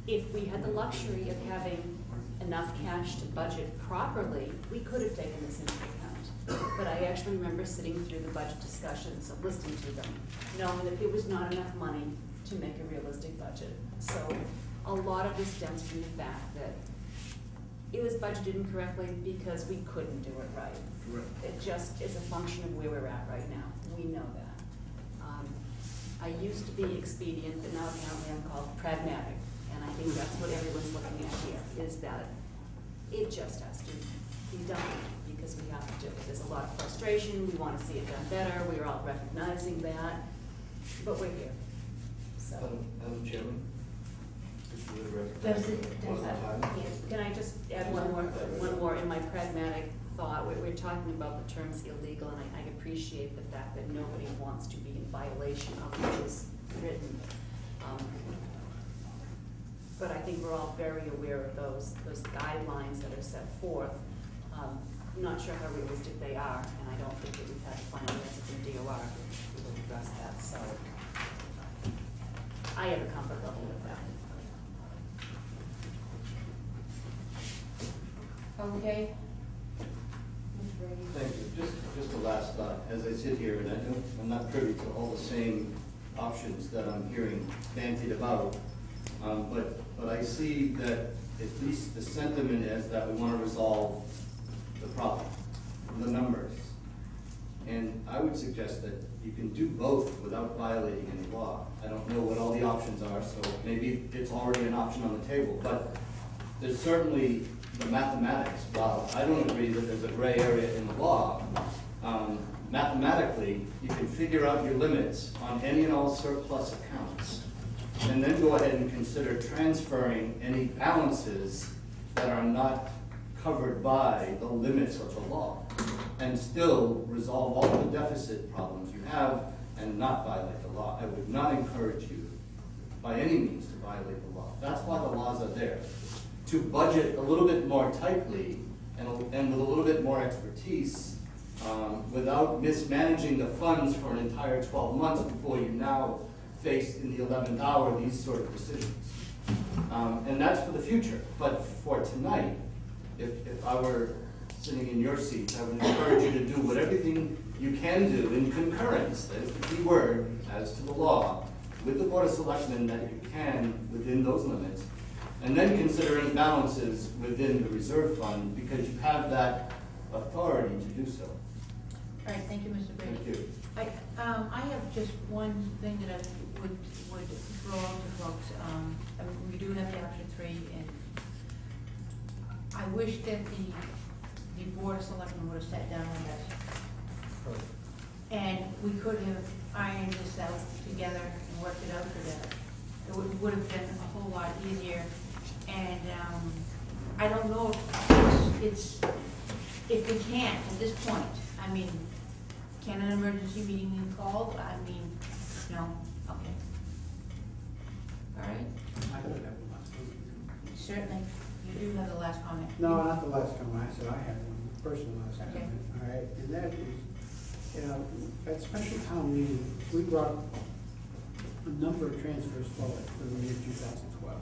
If we had the luxury of having enough cash to budget properly, we could have taken this into account. But I actually remember sitting through the budget discussions and listening to them, knowing that there was not enough money to make a realistic budget. So a lot of this stems from the fact that it was budgeted incorrectly because we couldn't do it right. It just is a function of where we're at right now. We know that. I used to be expedient, but now apparently I'm called pragmatic. And I think that's what everyone's looking at here, is that it just has to be done because we have to. There's a lot of frustration. We want to see it done better. We're all recognizing that, but we're here. So. Madam Chairman? Can I just add one more in my pragmatic thought? We're talking about the terms illegal, and I appreciate the fact that nobody wants to be in violation of what is written. But I think we're all very aware of those guidelines that are set forth. I'm not sure how realistic they are, and I don't think that we've had a final answer from DOR who will address that. So I have a comfort level with that. Okay. Thank you. Just a last thought. As I sit here, and I know I'm not privy to all the same options that I'm hearing bandied about, but I see that at least the sentiment is that we want to resolve the problem, the numbers. And I would suggest that you can do both without violating any law. I don't know what all the options are, so maybe it's already an option on the table. But there's certainly the mathematics. While I don't agree that there's a gray area in the law, mathematically, you can figure out your limits on any and all surplus accounts, and then go ahead and consider transferring any balances that are not covered by the limits of the law, and still resolve all the deficit problems you have and not violate the law. I would not encourage you by any means to violate the law. That's why the laws are there. To budget a little bit more tightly and with a little bit more expertise without mismanaging the funds for an entire 12 months before you now face in the 11th hour these sort of decisions. And that's for the future. But for tonight, if I were sitting in your seat, I would encourage you to do everything you can do in concurrence, that is the key word, as to the law, with the Board of Selectmen that you can within those limits, and then consider any balances within the reserve fund, because you have that authority to do so. All right, thank you, Mr. Brady. Thank you. I have just one thing that I would throw out to folks. I mean, we do have the option 3, and I wish that the Board of Selectmen would have sat down with us. And we could have ironed this out together and worked it out together. It would have been a whole lot easier. And I don't know if we can't at this point. I mean, can an emergency meeting be called? I mean, no, okay. All right, I don't have the last comment. certainly, you do have the last comment. No, not the last comment, I said I have one, personal last Okay. comment, all right? And that is, you know, at special town meeting, we brought a number of transfers forward for the year 2012.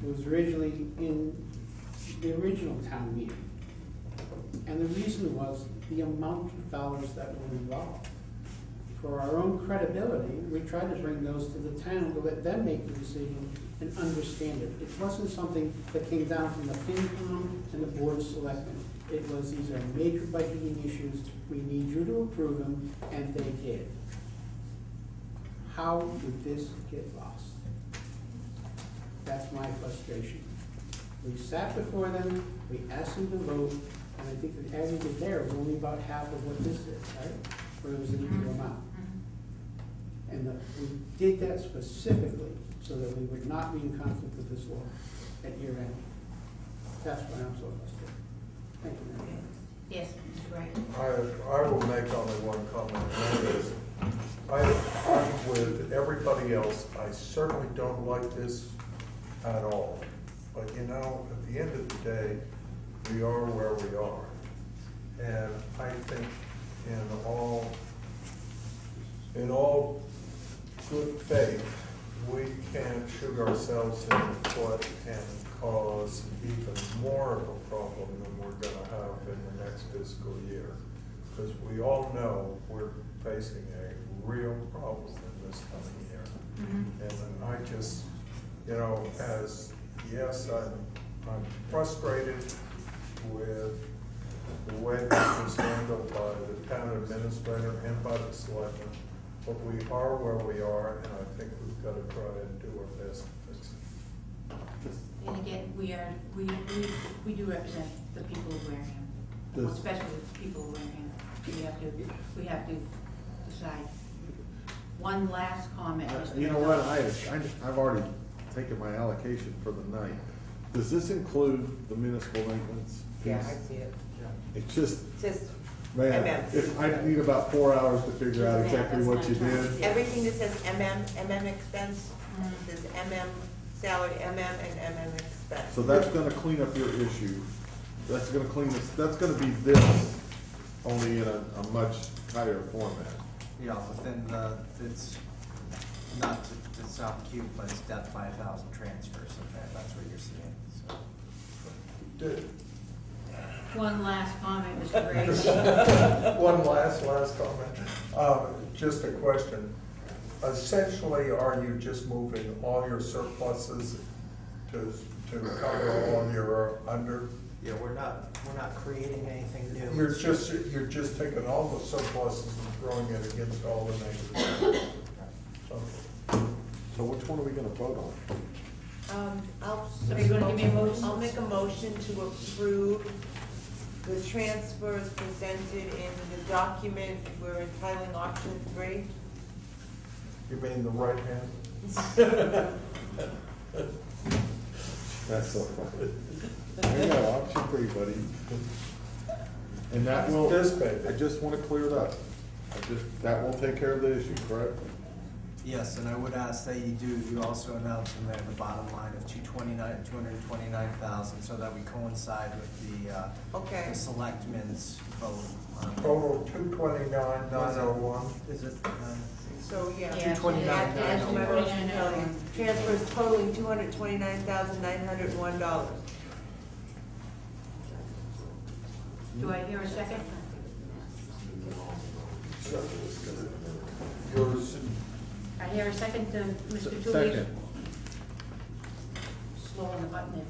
It was originally in the original town meeting. And the reason was the amount of dollars that were involved. For our own credibility, we tried to bring those to the town to let them make the decision and understand it. It wasn't something that came down from the FinCom and the Board of Selectmen. It was, these are major budgeting issues, we need you to approve them, and they did. How did this get lost? That's my frustration. We sat before them, we asked them to vote, and I think the aggregate there was only about half of what this is, right? Where it was an equal amount. And we did that specifically so that we would not be in conflict with this law at year end. That's why I'm so frustrated. Thank you, Mary. Yes, Mr. Wright. I will make only one comment, and that is, I'm with everybody else, I certainly don't like this at all. But you know, at the end of the day, we are where we are. And I think in all good faith, we can't shoot ourselves in the foot and cause even more of a problem than we're gonna have in the next fiscal year. Because we all know we're facing a real problem in this coming year. And I just, you know, I'm frustrated with the way this was handled by the town administrator and by the selectmen. But we are where we are, and I think we've got to try and do our best to fix it. And again, we do represent the people of Wareham, Does- especially the people of Wareham. We have to decide. One last comment, Mr. You know what, McDonald. I've already taken my allocation for the night. Does this include the municipal maintenance piece? Yeah, I see it. It's just, Just man, MM. if I need about 4 hours to figure out exactly what you did. Everything that says MM expense, says MM salary, MM and MM expense. So that's gonna clean up your issue. That's gonna clean this, that's gonna be this, only in a much higher format. Yeah, within the, it's not to sound cute, but it's death by 1,000 transfers, okay, that's what you're seeing, so. Did- One last comment, Mr. Gray. One last comment. Just a question. Essentially, are you just moving all your surpluses to cover all your under? Yeah, we're not creating anything new. You're just taking all the surpluses and throwing it against all the negatives. So which one are we gonna vote on? Are you gonna give me a motion? I'll make a motion to approve the transfers presented in the document we're entitling option 3. You mean the right hand? That's so funny. I got option 3, buddy. And that will, This baby. I just wanna clear it up. That will take care of the issue, correct? Yes, and I would ask that you also announce in there the bottom line of 229,000, so that we coincide with the selectmen's vote. Total 229,901. Is it? So, yeah. 229,901. Transfers totaling $229,901. Do I hear a second? Yours. I hear a second to Mr. Tully's. Second. Slow on the button there.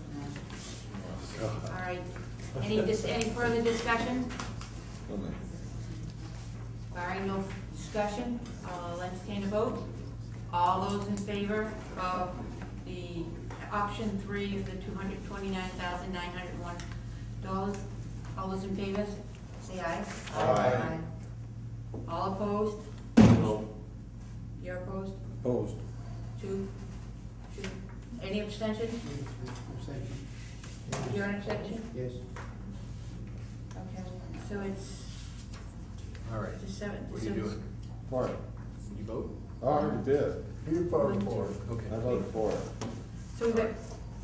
All right. Any further discussion? All right, no discussion. I'll entertain a vote. All those in favor of the option 3 of the $229,901, all those in favor, say aye. Aye. All opposed? No. You're opposed? Opposed. 2. Any abstention? Abstention. You're an abstention? Yes. Okay, so it's All right. The seventh. What are you doing? For it. Did you vote? I already did. You voted for it. Okay. I voted for it.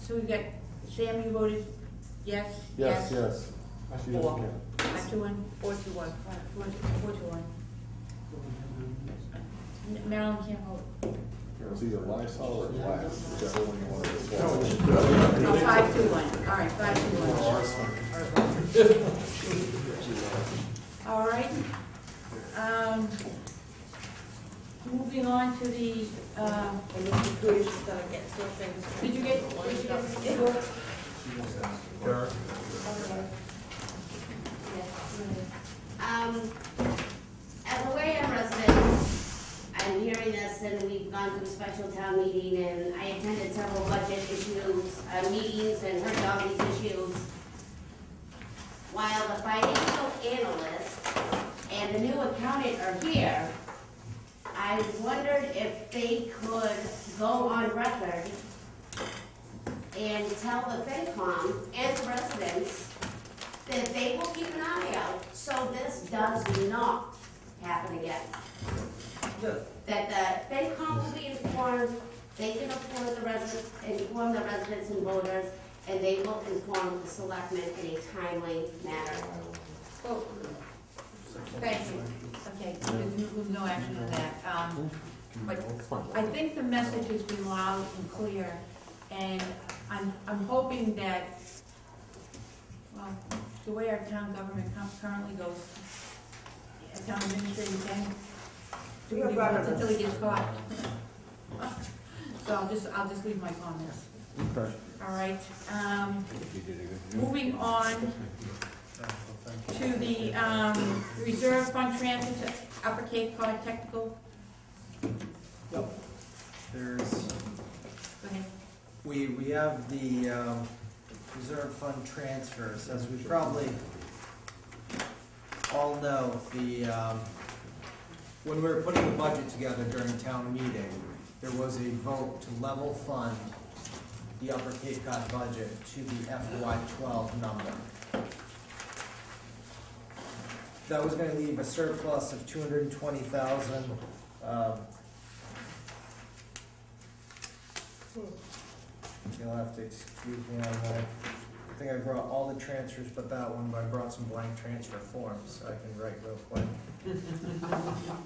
So we got, Sam, you voted yes? Yes, yes. She is Four. again. 5-1? 4-1. 4-1. Marilyn can't vote. It's either Lysol or glass, whichever one you want to swallow. Oh, 5-1, all right, 5-1. All right. Moving on to the, And Mr. Cruz is gonna get some things. did you get your? Derek? As a Wareham resident, I'm hearing this, and we've gone to a special town meeting, and I attended several budget meetings and heard all these issues. While the financial analyst and the new accountant are here, I wondered if they could go on record and tell the FinCom and the residents that they will keep an eye out so this does not happen again. That the FinCom will be informed, they can inform the residents and voters, and they will inform the selectmen in a timely manner. Oh, thank you. Okay, there's no action on that. But I think the message has been loud and clear, and I'm hoping that, well, the way our town government currently goes, a town administrator can do what he wants until he gets caught. So I'll just leave my comments. Okay. All right, moving on to the, reserve fund transfer to Upper Cape Cod Technical. Yep. There's, Go ahead. we have the, reserve fund transfers, as we probably all know, when we were putting the budget together during town meeting, there was a vote to level fund the Upper Cape Cod budget to the FY12 number. That was gonna leave a surplus of $220,000. You'll have to excuse me on that. I think I brought all the transfers but that one, but I brought some blank transfer forms, so I can write real quick.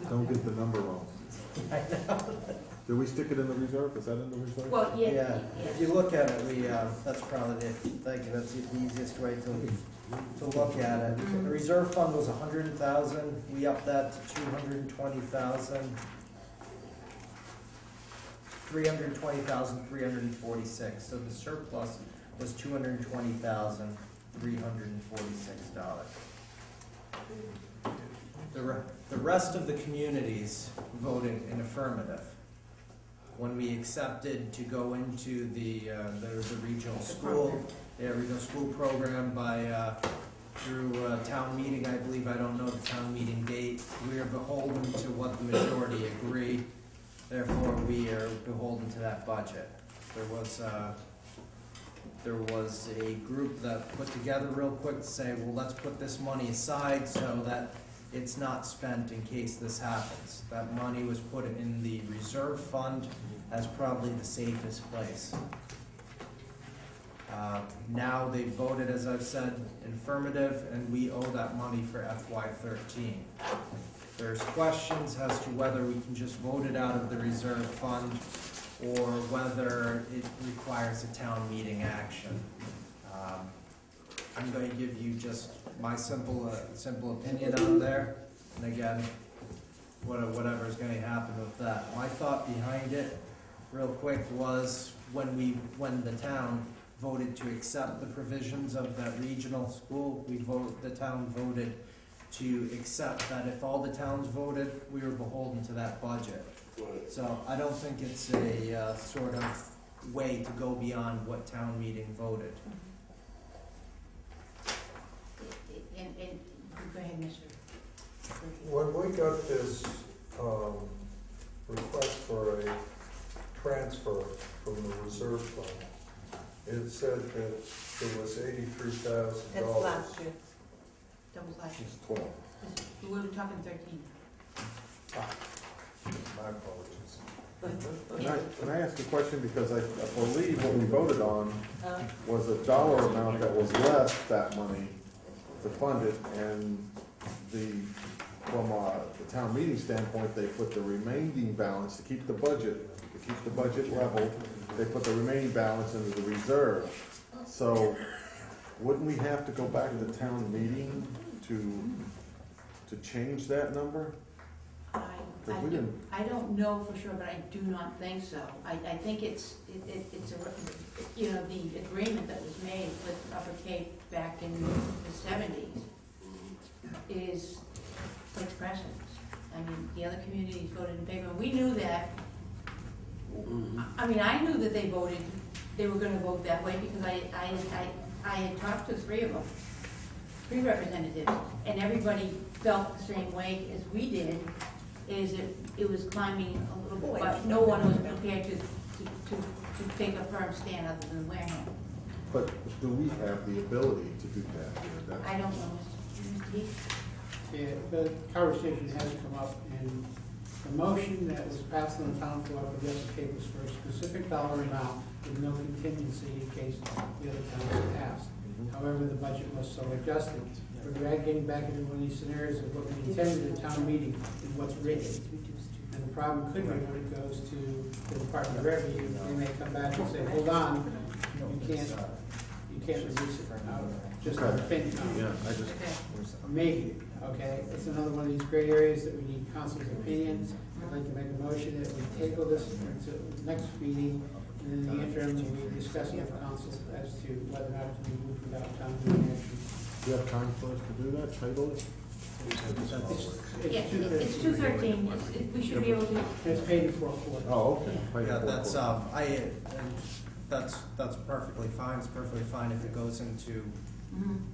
Don't get the number wrong. I know. Did we stick it in the reserve? Is that in the reserve? Well, Yeah, if you look at it, that's probably thank you, that's the easiest way to look at it. The reserve fund was 100,000, we upped that to 220,000. 320,346, so the surplus was $220,346. The rest of the communities voted in affirmative. When we accepted to go into the regional school, regional school program through town meeting, I believe, I don't know the town meeting date, we are beholden to what the majority agreed. Therefore, we are beholden to that budget. There was a group that put together real quick to say, well, let's put this money aside so that it's not spent in case this happens. That money was put in the reserve fund as probably the safest place. Now they voted, as I've said, affirmative, and we owe that money for FY13. There's questions as to whether we can just vote it out of the reserve fund or whether it requires a town meeting action. I'm going to give you just my simple opinion on there, and again, whatever is going to happen with that. My thought behind it, real quick, was when the town voted to accept the provisions of that regional school, the town voted to accept that if all the towns voted, we were beholden to that budget. So I don't think it's a sort of way to go beyond what town meeting voted. And go ahead, Mr. When we got this, request for a transfer from the reserve fund, it said that there was $83,000. That's last year. that was last year. It's 12. We were talking 13. My apologies. Can I ask a question, because I believe what we voted on was a dollar amount that was less that money to fund it, and from the town meeting standpoint, they put the remaining balance to keep the budget level, they put the remaining balance into the reserve. So wouldn't we have to go back to the town meeting to change that number? Because we didn't. I don't know for sure, but I do not think so. I think it's the agreement that was made with Upper Cape back in the 70s is takes precedence. I mean, the other communities voted in favor, and we knew that. I mean, I knew that they were gonna vote that way, because I had talked to 3 of them, 3 representatives, and everybody felt the same way as we did, is it was climbing a little bit, but no one was prepared to take a firm stand other than Wareham. But do we have the ability to do that? I don't know, Mr. Heath. Yeah, the conversation has come up, and the motion that was passed on the town floor for the Upper Cape was for a specific dollar amount with no contingency in case the other towns passed. However, the budget was so adjusted. We're getting back into one of these scenarios of what we intended at town meeting and what's written. And the problem could be when it goes to the Department of Revenue, they may come back and say, hold on, you can't reduce it out just on the FinCom. Yeah, I just. Maybe, okay, it's another one of these gray areas that we need council's opinions. I'd like to make a motion that we table this until the next meeting, and in the interim, we discuss with council as to whether or not it can be moved without town meeting action. Do you have time for us to do that, table it? Yeah, it's 213, we should be able to. It's paid in 4 quarters. Oh, okay. Yeah, that's perfectly fine, it's perfectly fine if it goes into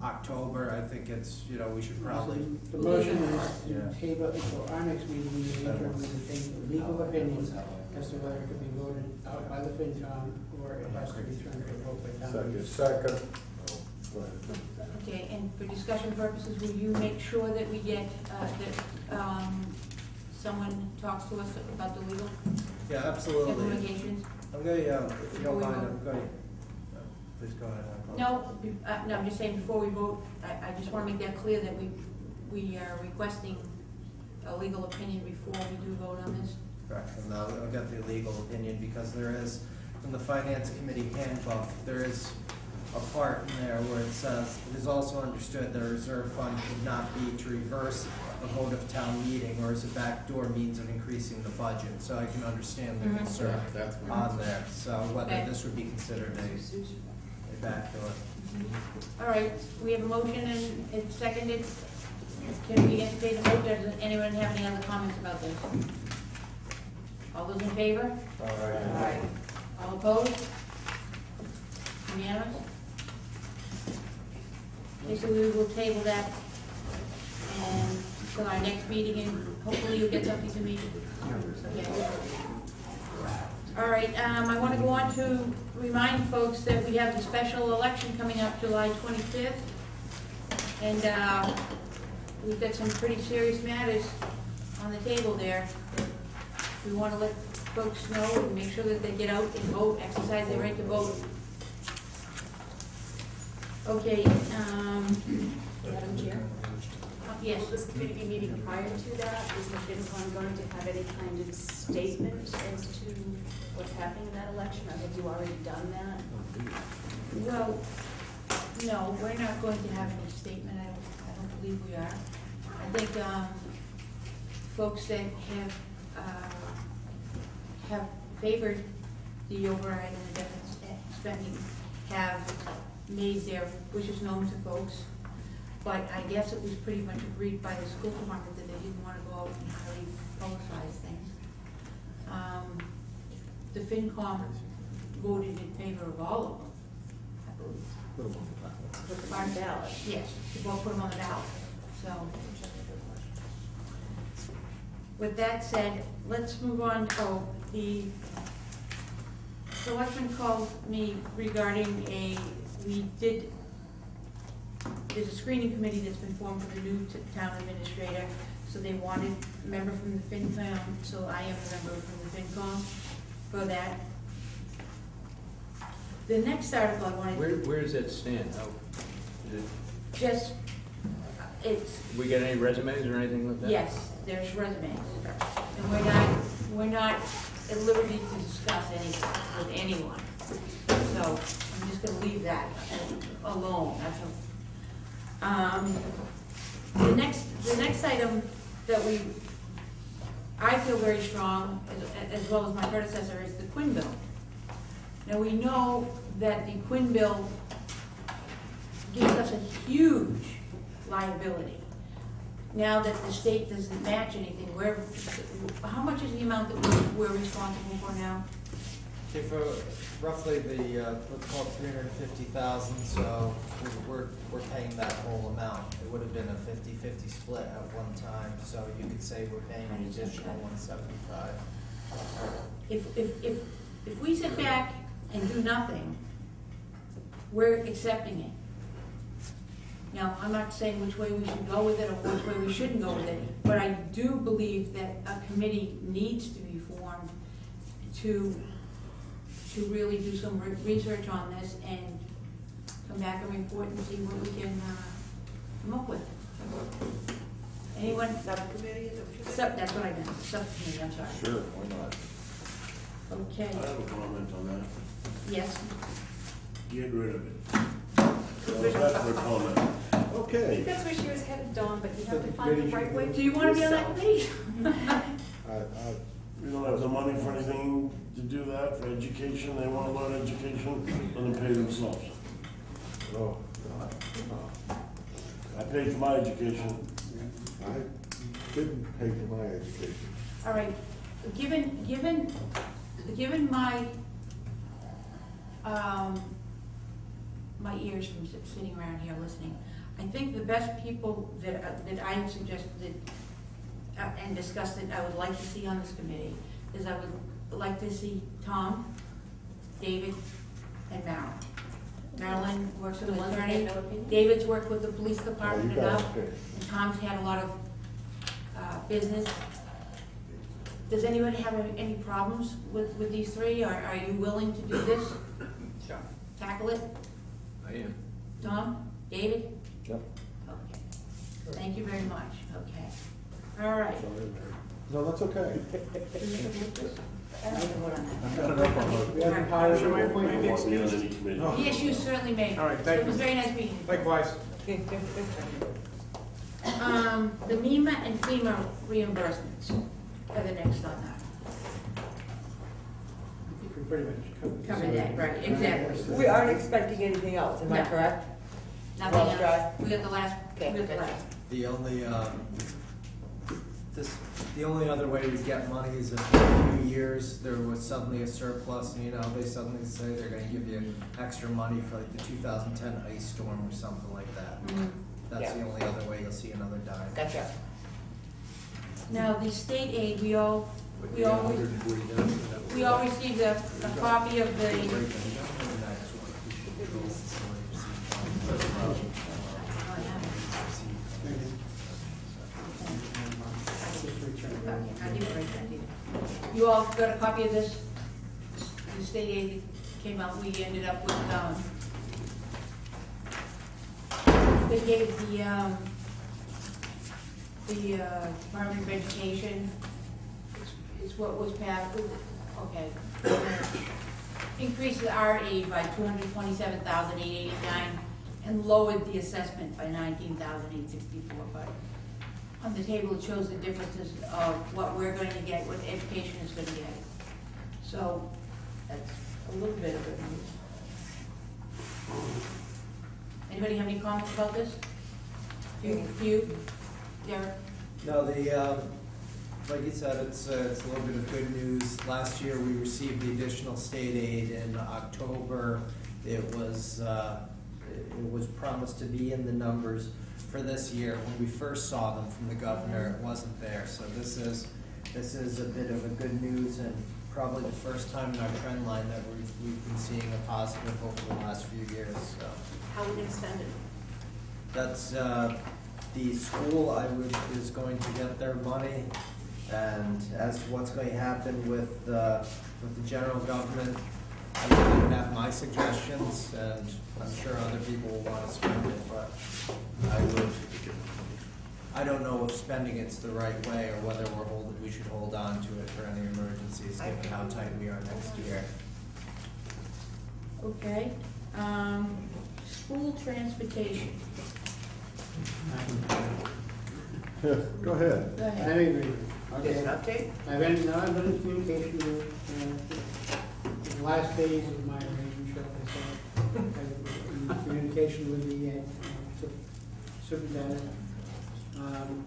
October. I think it's, we should probably. The motion is to table it until our next meeting, in the interim, we will take legal opinions as to whether it could be voted out by the FinCom or it has to be turned to a vote by town meeting. Second. Go ahead. Okay, and for discussion purposes, will you make sure that we get, someone talks to us about the legal Yeah, absolutely. implications? I'm going to, if you don't mind, I'm going, please go ahead. No, I'm just saying, before we vote, I just want to make that clear that we are requesting a legal opinion before we do vote on this. Correct, and I'll get the legal opinion, because there is, in the Finance Committee handbook, there is a part in there where it says, it is also understood that a reserve fund should not be to reverse a vote of town meeting or as a backdoor means of increasing the budget. So I can understand the concern on there. So whether this would be considered a backdoor. All right, we have a motion and it's seconded. Can we entertain the vote? Does anyone have any other comments about this? All those in favor? All right. All right. All opposed? Unanimous? Okay, so we will table that and till our next meeting, and hopefully you'll get something to me. Yeah. All right, I want to go on to remind folks that we have the special election coming up July 25th. And we've got some pretty serious matters on the table there. We want to let folks know and make sure that they get out and vote, exercise their right to vote. Okay, Madam Chair? yes. Will this committee be meeting prior to that? Is the FinCom going to have any kind of statement as to what's happening in that election, or have you already done that? Well, no, we're not going to have any statement. I don't believe we are. I think folks that have favored the override and the deficit spending have made their wishes known to folks. But I guess it was pretty much agreed by the school department that they didn't want to go out and highly publicize things. The FinCom voted in favor of all of them, I believe. With the marked ballot? Yes, to both put them on the ballot. So, with that said, let's move on. Oh, the selectman called me regarding we did there's a screening committee that's been formed for the new town administrator, so they wanted a member from the FinCom, so I am a member from the FinCom for that. The next article I wanted, Where does that stand? How, is it, just, it's, we get any resumes or anything like that? yes, there's resumes, and we're not at liberty to discuss anything with anyone. So I'm just gonna leave that alone, that's all. The next item that I feel very strong, as well as my predecessor, is the Quinn bill. Now, we know that the Quinn bill gives us a huge liability. Now that the state doesn't match anything, how much is the amount that we're responsible for now? Okay, for roughly the, let's call it 350,000, so we're paying that whole amount. It would have been a 50-50 split at one time, so you could say we're paying an additional 175. If we sit back and do nothing, we're accepting it. Now, I'm not saying which way we should go with it or which way we shouldn't go with it, but I do believe that a committee needs to be formed to really do some research on this and come back and report and see what we can come up with. Anyone? Subcommittee, is that what you said? That's what I meant, subcommittee, I'm sorry. Sure, why not? I Okay, have a comment on that. yes. Get rid of it. So that's my comment. Okay. That's where she was headed, Dawn, but you have to find the right way. Do you want to be on that committee? We don't have the money for anything to do that, for education, they want to learn education, let them pay themselves. Oh, God. I paid for my education. I didn't pay for my education. All right, given my, my ears from sitting around here listening, I think the best people that I suggested and discussed that I would like to see on this committee is I would like to see Tom, David, and Marilyn. Marilyn works with an attorney. David's worked with the police department enough, and Tom's had a lot of business. Does anybody have any problems with these three, or are you willing to do this? Sure. Tackle it? I am. Tom? David? Yep. Okay. Thank you very much. Okay. All right. No, that's okay. I don't vote on that. I've got enough on those. We haven't hired Sure, a I won't be on any committee. Yes, you certainly may. All right, thank It was you. a very nice meeting. Likewise. The MEMA and FEMA reimbursements are the next on that. I think we pretty much Cover that, right, exactly. We aren't expecting anything else, am I No. correct? Nothing Well else. done. We got the last, Okay, we got the good. last. The only, the only other way we get money is if in a few years there was suddenly a surplus, and they suddenly say they're gonna give you extra money for like the 2010 ice storm or something like that. Mhm. That's the Yeah. only other way you'll see another dime. Gotcha. Now, the state aid, we all received a copy of the, you all got a copy of this? The state aid that came out, we ended up with, they gave the Department of Education, it's what was passed, okay. Increased our aid by $227,889 and lowered the assessment by $19,864. But on the table, it shows the differences of what we're going to get, what education is going to get. So that's a little bit of good news. Anybody have any comments about this? You? Derek? No, like you said, it's a little bit of good news. Last year, we received the additional state aid in October. It was promised to be in the numbers for this year. When we first saw them from the governor, it wasn't there. So this is a bit of a good news, and probably the first time in our trend line that we've been seeing a positive over the last few years. So How are we gonna spend it? That's, the school is going to get their money, and as to what's going to happen with the general government, I would have my suggestions, and I'm sure other people will want to spend it, but I don't know if spending it's the right way, or whether we should hold on to it for any emergencies, given how tight we are next year. Okay, school transportation. Go ahead. Go I ahead. agree. Just an update? I've been in communication with, the last phase of my relationship, I've been in communication with the superintendent.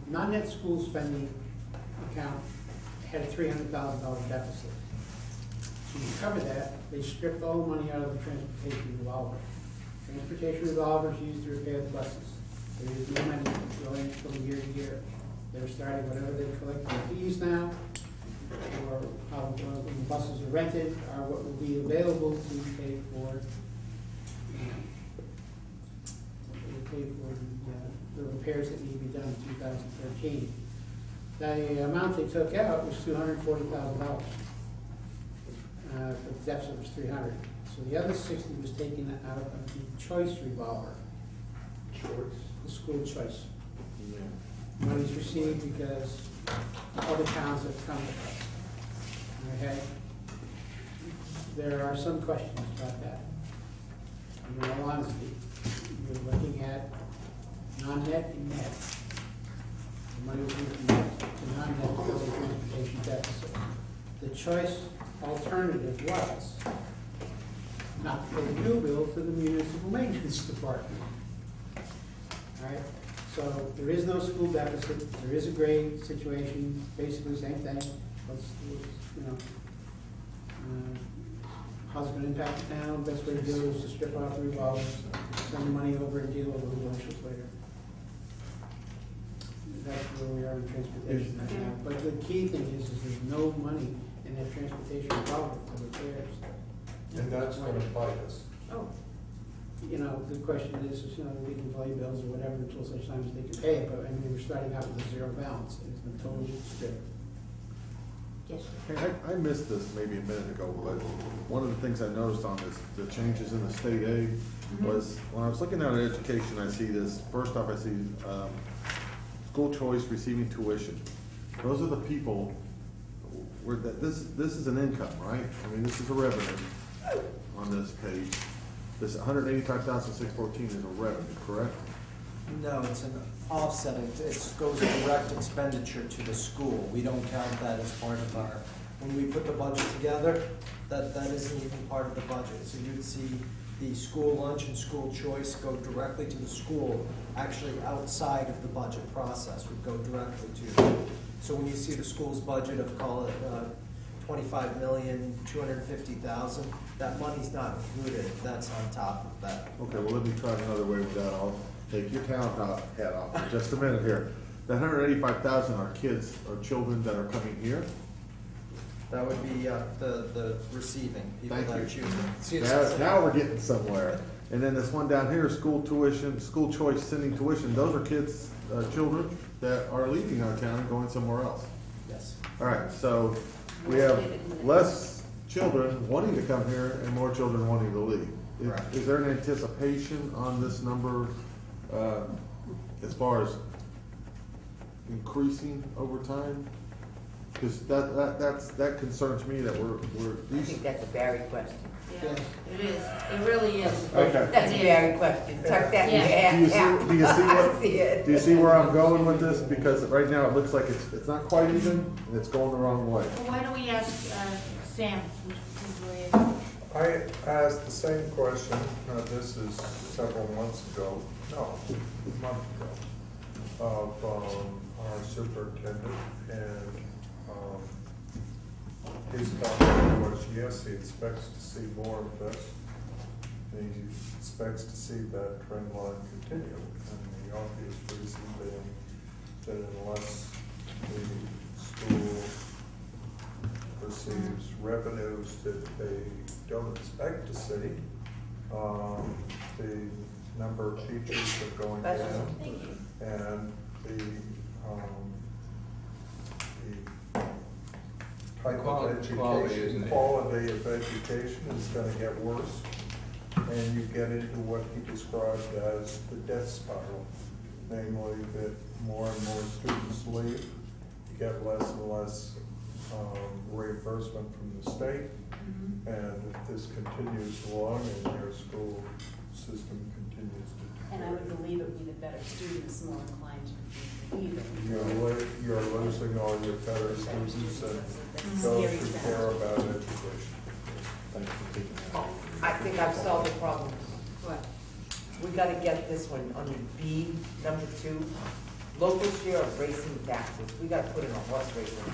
Non-net school spending account had a $300,000 deficit. To cover that, they stripped all the money out of the transportation revolver. Transportation revolver is used to repair the buses. There is no money going from year to year. They're starting whatever they collect in fees now, or how the buses are rented, or what will be available to pay for, the repairs that need to be done in 2013. The amount they took out was $240,000. The deficit was 300. So the other 60 was taken out of the choice revolver. The school choice. Money's received because other towns have come to us. Okay? There are some questions about that. In all honesty, you're looking at non-net and net. The money was moved from net to non-net because of the transportation deficit. The choice alternative was not to pay the new bill to the municipal maintenance department. All right? So there is no school deficit, there is a grade situation, basically the same thing. How's it gonna impact the town? Best way to do it is to strip off the revolvers, send the money over and deal with the issues later. That's where we are in transportation right now. But the key thing is there's no money in that transportation revolver for repairs. And that's gonna bite us. Oh, You know, the question is, we can play bills or whatever until such time as they can pay it, but I mean, we're starting out with a zero balance, and it's been totally stripped. yes. Hey, I missed this maybe a minute ago, but one of the things I noticed on this, the changes in the state aid, was when I was looking at education, I see this, first off, I see, school choice receiving tuition. Those are the people where this is an income, right? I mean, this is a revenue on this page. This 185,614 is a revenue, correct? No, it's an offsetting, it goes direct expenditure to the school. We don't count that as part of our, when we put the budget together, that isn't even part of the budget. So you'd see the school lunch and school choice go directly to the school, actually outside of the budget process, would go directly to. So when you see the school's budget of, call it, $25,250,000, that money's not included, that's on top of that. Okay, well, let me try it another way with that. I'll take your town hat off for just a minute here. That 185,000 are kids or children that are coming here? That would be the receiving, people Thank that are you. choosing. Now we're getting somewhere. And then this one down here, school tuition, school choice sending tuition, those are kids, children that are leaving our town and going somewhere else. Yes. All right, so we have less children wanting to come here and more children wanting to leave. Correct. Is there an anticipation on this number, as far as increasing over time? Because that concerns me that we're I think that's a Barry question. Yeah, it is, it really is. Okay. That's a Barry question. Tuck that in your Yeah. ass. Do you see where I'm going with this? Because right now it looks like it's not quite even, and it's going the wrong way. Well, why don't we ask, Sam? I asked the same question, this is several months ago, no, a month ago, of our superintendent, and his comment was, yes, he expects to see more of this. And he expects to see that trend line continue. And the obvious reason being that unless the school receives revenues that they don't expect to see, the number of teachers are going That's down. thank you. And the type of education, quality of education is gonna get worse. And you get into what he described as the death spiral, namely that more and more students leave, you get less and less reimbursement from the state. And if this continues along and your school system continues to And I would believe it would be the better students more inclined to leave it. you're losing all your better students and those who care about education. Thank you for taking that. I think I've solved the problem. What? We gotta get this one under B, number 2. Local share of racing taxes. We gotta put in a horse racing.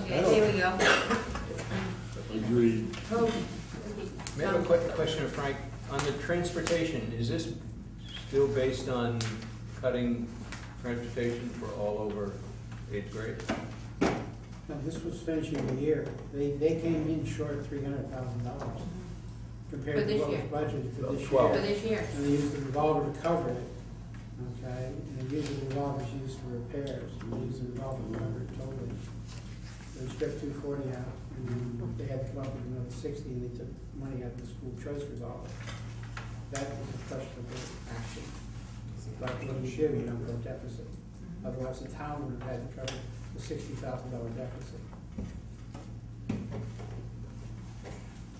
Okay, here we go. Agreed. May I have a quick question of Frank? On the transportation, is this still based on cutting transportation for all over 8th grade? No, this was finishing the year. They came in short $300,000 For compared to this what was year. budgeted for this Well, For year. this year. And they used the revolver to cover it, okay? And usually the revolver's used for repairs, and they used the revolver to cover it totally. They stripped 240 out, and then they had to come up with another 60, and they took money out of the school choice revolver. That was a questionable action. But what do? You don't go deficit. Otherwise, the town would have had to cover the $60,000 deficit.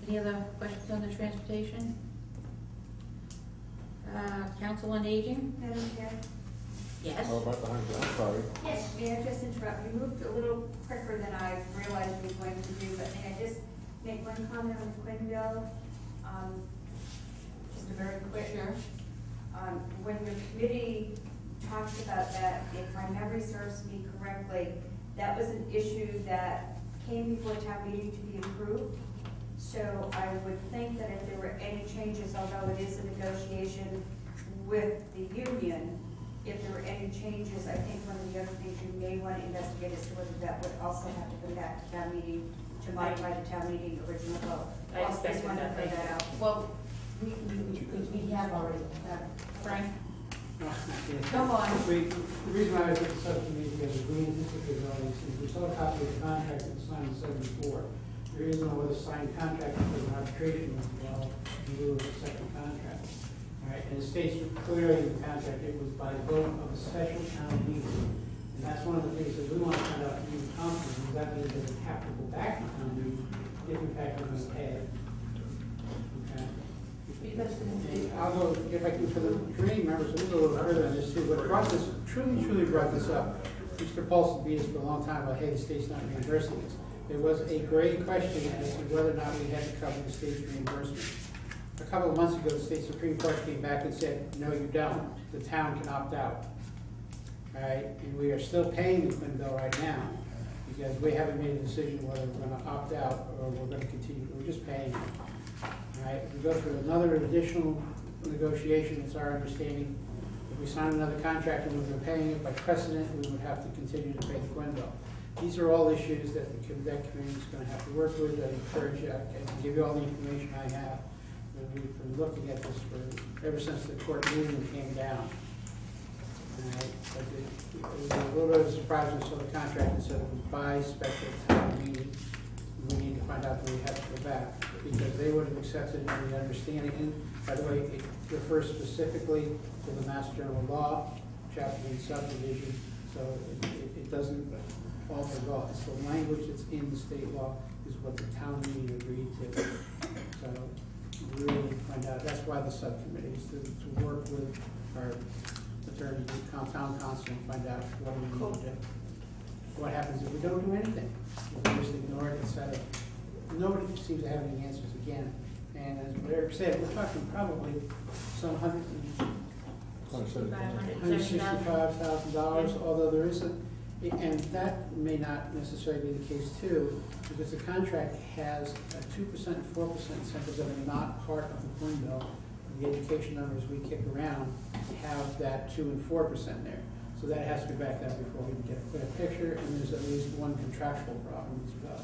Any other questions on the transportation? Council on Aging? Madam Chair? Yes. Oh, right behind you, I'm sorry. Yes. May I just interrupt? You moved a little quicker than I realized you were going to do, but may I just make one comment on the Quinn bill? Just a very quick. Sure. When your committee talks about that, if my memory serves me correctly, that was an issue that came before town meeting to be approved. So I would think that if there were any changes, although it is a negotiation with the union, if there were any changes, I think one of the other things you may want to investigate is whether that would also have to come back to town meeting to modify the town meeting original vote. I expected Just wanted to that. throw that out. Well, we have already, Frank? Come on. The reason why I put the subcommittee together, we anticipated all these things. We saw a copy of the contract that was signed in '74. There is no other signed contract for an arbitration involved in lieu of a second contract. All right, and it states clearly in the contract, it was by vote of a special town meeting. And that's one of the things that we want to find out from the council, is that means it doesn't have to go back to town meeting if in fact we're going to pay it. Okay? I'll go, if I can, for the committee members, we'll go a little further on this too. What brought this, truly brought this up, Mr. Paulson beat us for a long time about, hey, the state's not reimbursing us. There was a great question as to whether or not we had to cover the state's reimbursement. A couple of months ago, the state Supreme Court came back and said, no, you don't. The town can opt out. All right, and we are still paying the Quinn bill right now because we haven't made a decision whether we're going to opt out or we're going to continue. We're just paying. All right, if we go through another additional negotiation, it's our understanding, if we sign another contract and we've been paying it by precedent, we would have to continue to pay the Quinn bill. These are all issues that the committee is going to have to work with. I encourage you, I can give you all the information I have. We've been looking at this for, ever since the court ruling came down. But it was a little bit of a surprise when we saw the contract and said it was by special town meeting. We need to find out that we have to go back, because they would have accepted the understanding. And by the way, it refers specifically to the Mass General Law, chapter and subdivision, so it doesn't alter the law. It's the language that's in the state law is what the town meeting agreed to. So we really need to find out. That's why the subcommittee is to work with our attorney, town council, and find out what we need to do. What happens if we don't do anything? If we just ignore it, etc. Nobody seems to have any answers again. And as Eric said, we're talking probably some $165,000, although there is a, and that may not necessarily be the case too, because the contract has a 2% and 4% incentives that are not part of the Quinn bill. The education numbers we kick around have that 2 and 4% there. So that has to be backed up before we can get a clear picture, and there's at least one contractual problem as well.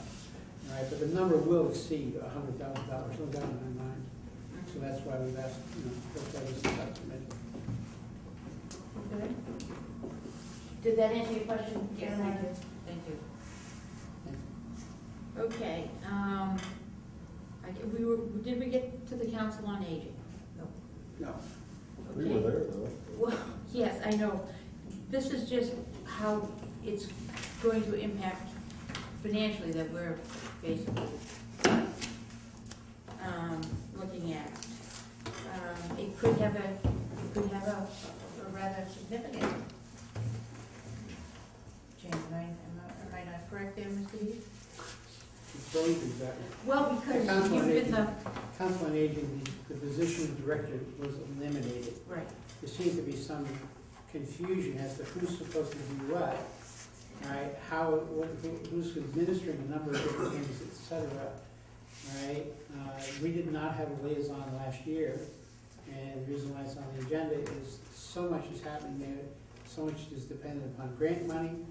All right, but the number will exceed $100,000, no doubt in my mind. So that's why we've asked, that's why this is subcommittee. Okay. Did that answer your question? Yes, thank you. Thank you. Okay, did we get to the Council on Aging? No. We Okay. were there though. Well, yes, I know. This is just how it's going to impact financially that we're basically looking at. It could have a rather significant change. Am I not correct there, Mr. Heath? Don't exactly. Well, because Council on you've been Aging- the, Council on Aging, the position of director was eliminated. right. There seems to be some confusion as to who's supposed to do what, right? Who's administering a number of different things, et cetera, right? We did not have a liaison last year, and the reason why it's on the agenda is so much is happening there, so much is dependent upon grant money,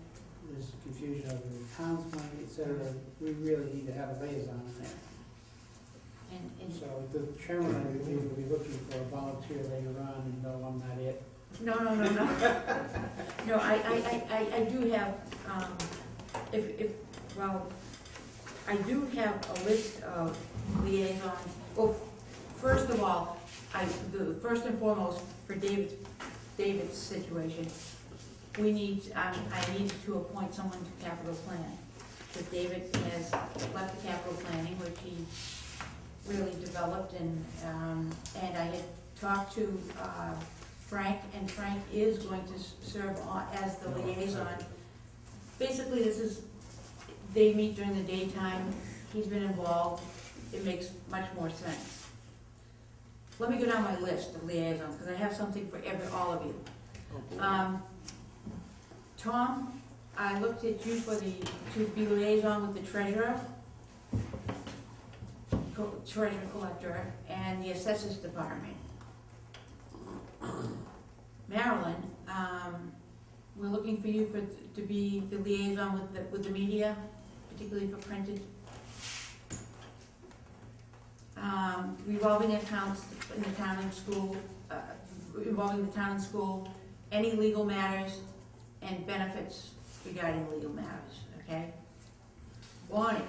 there's confusion over the town's money, et cetera. We really need to have a liaison in there. And So the chairman, I believe, will be looking for a volunteer later on, and no, I'm not it. no. No, I do have, well, I do have a list of liaisons. Well, first of all, first and foremost, for David's situation, I need to appoint someone to capital planning. Because David has left the capital planning, which he really developed, and I had talked to Frank, and Frank is going to serve as the liaison. Basically, they meet during the daytime, he's been involved, it makes much more sense. Let me go down my list of liaisons, because I have something for all of you. Tom, I looked at you to be liaison with the treasurer collector, and the assessors department. Marilyn, we're looking for you to be the liaison with the media, particularly for printed. Revolving accounts in the town and school, involving the town and school, any legal matters, and benefits regarding legal matters, okay? Bonnie,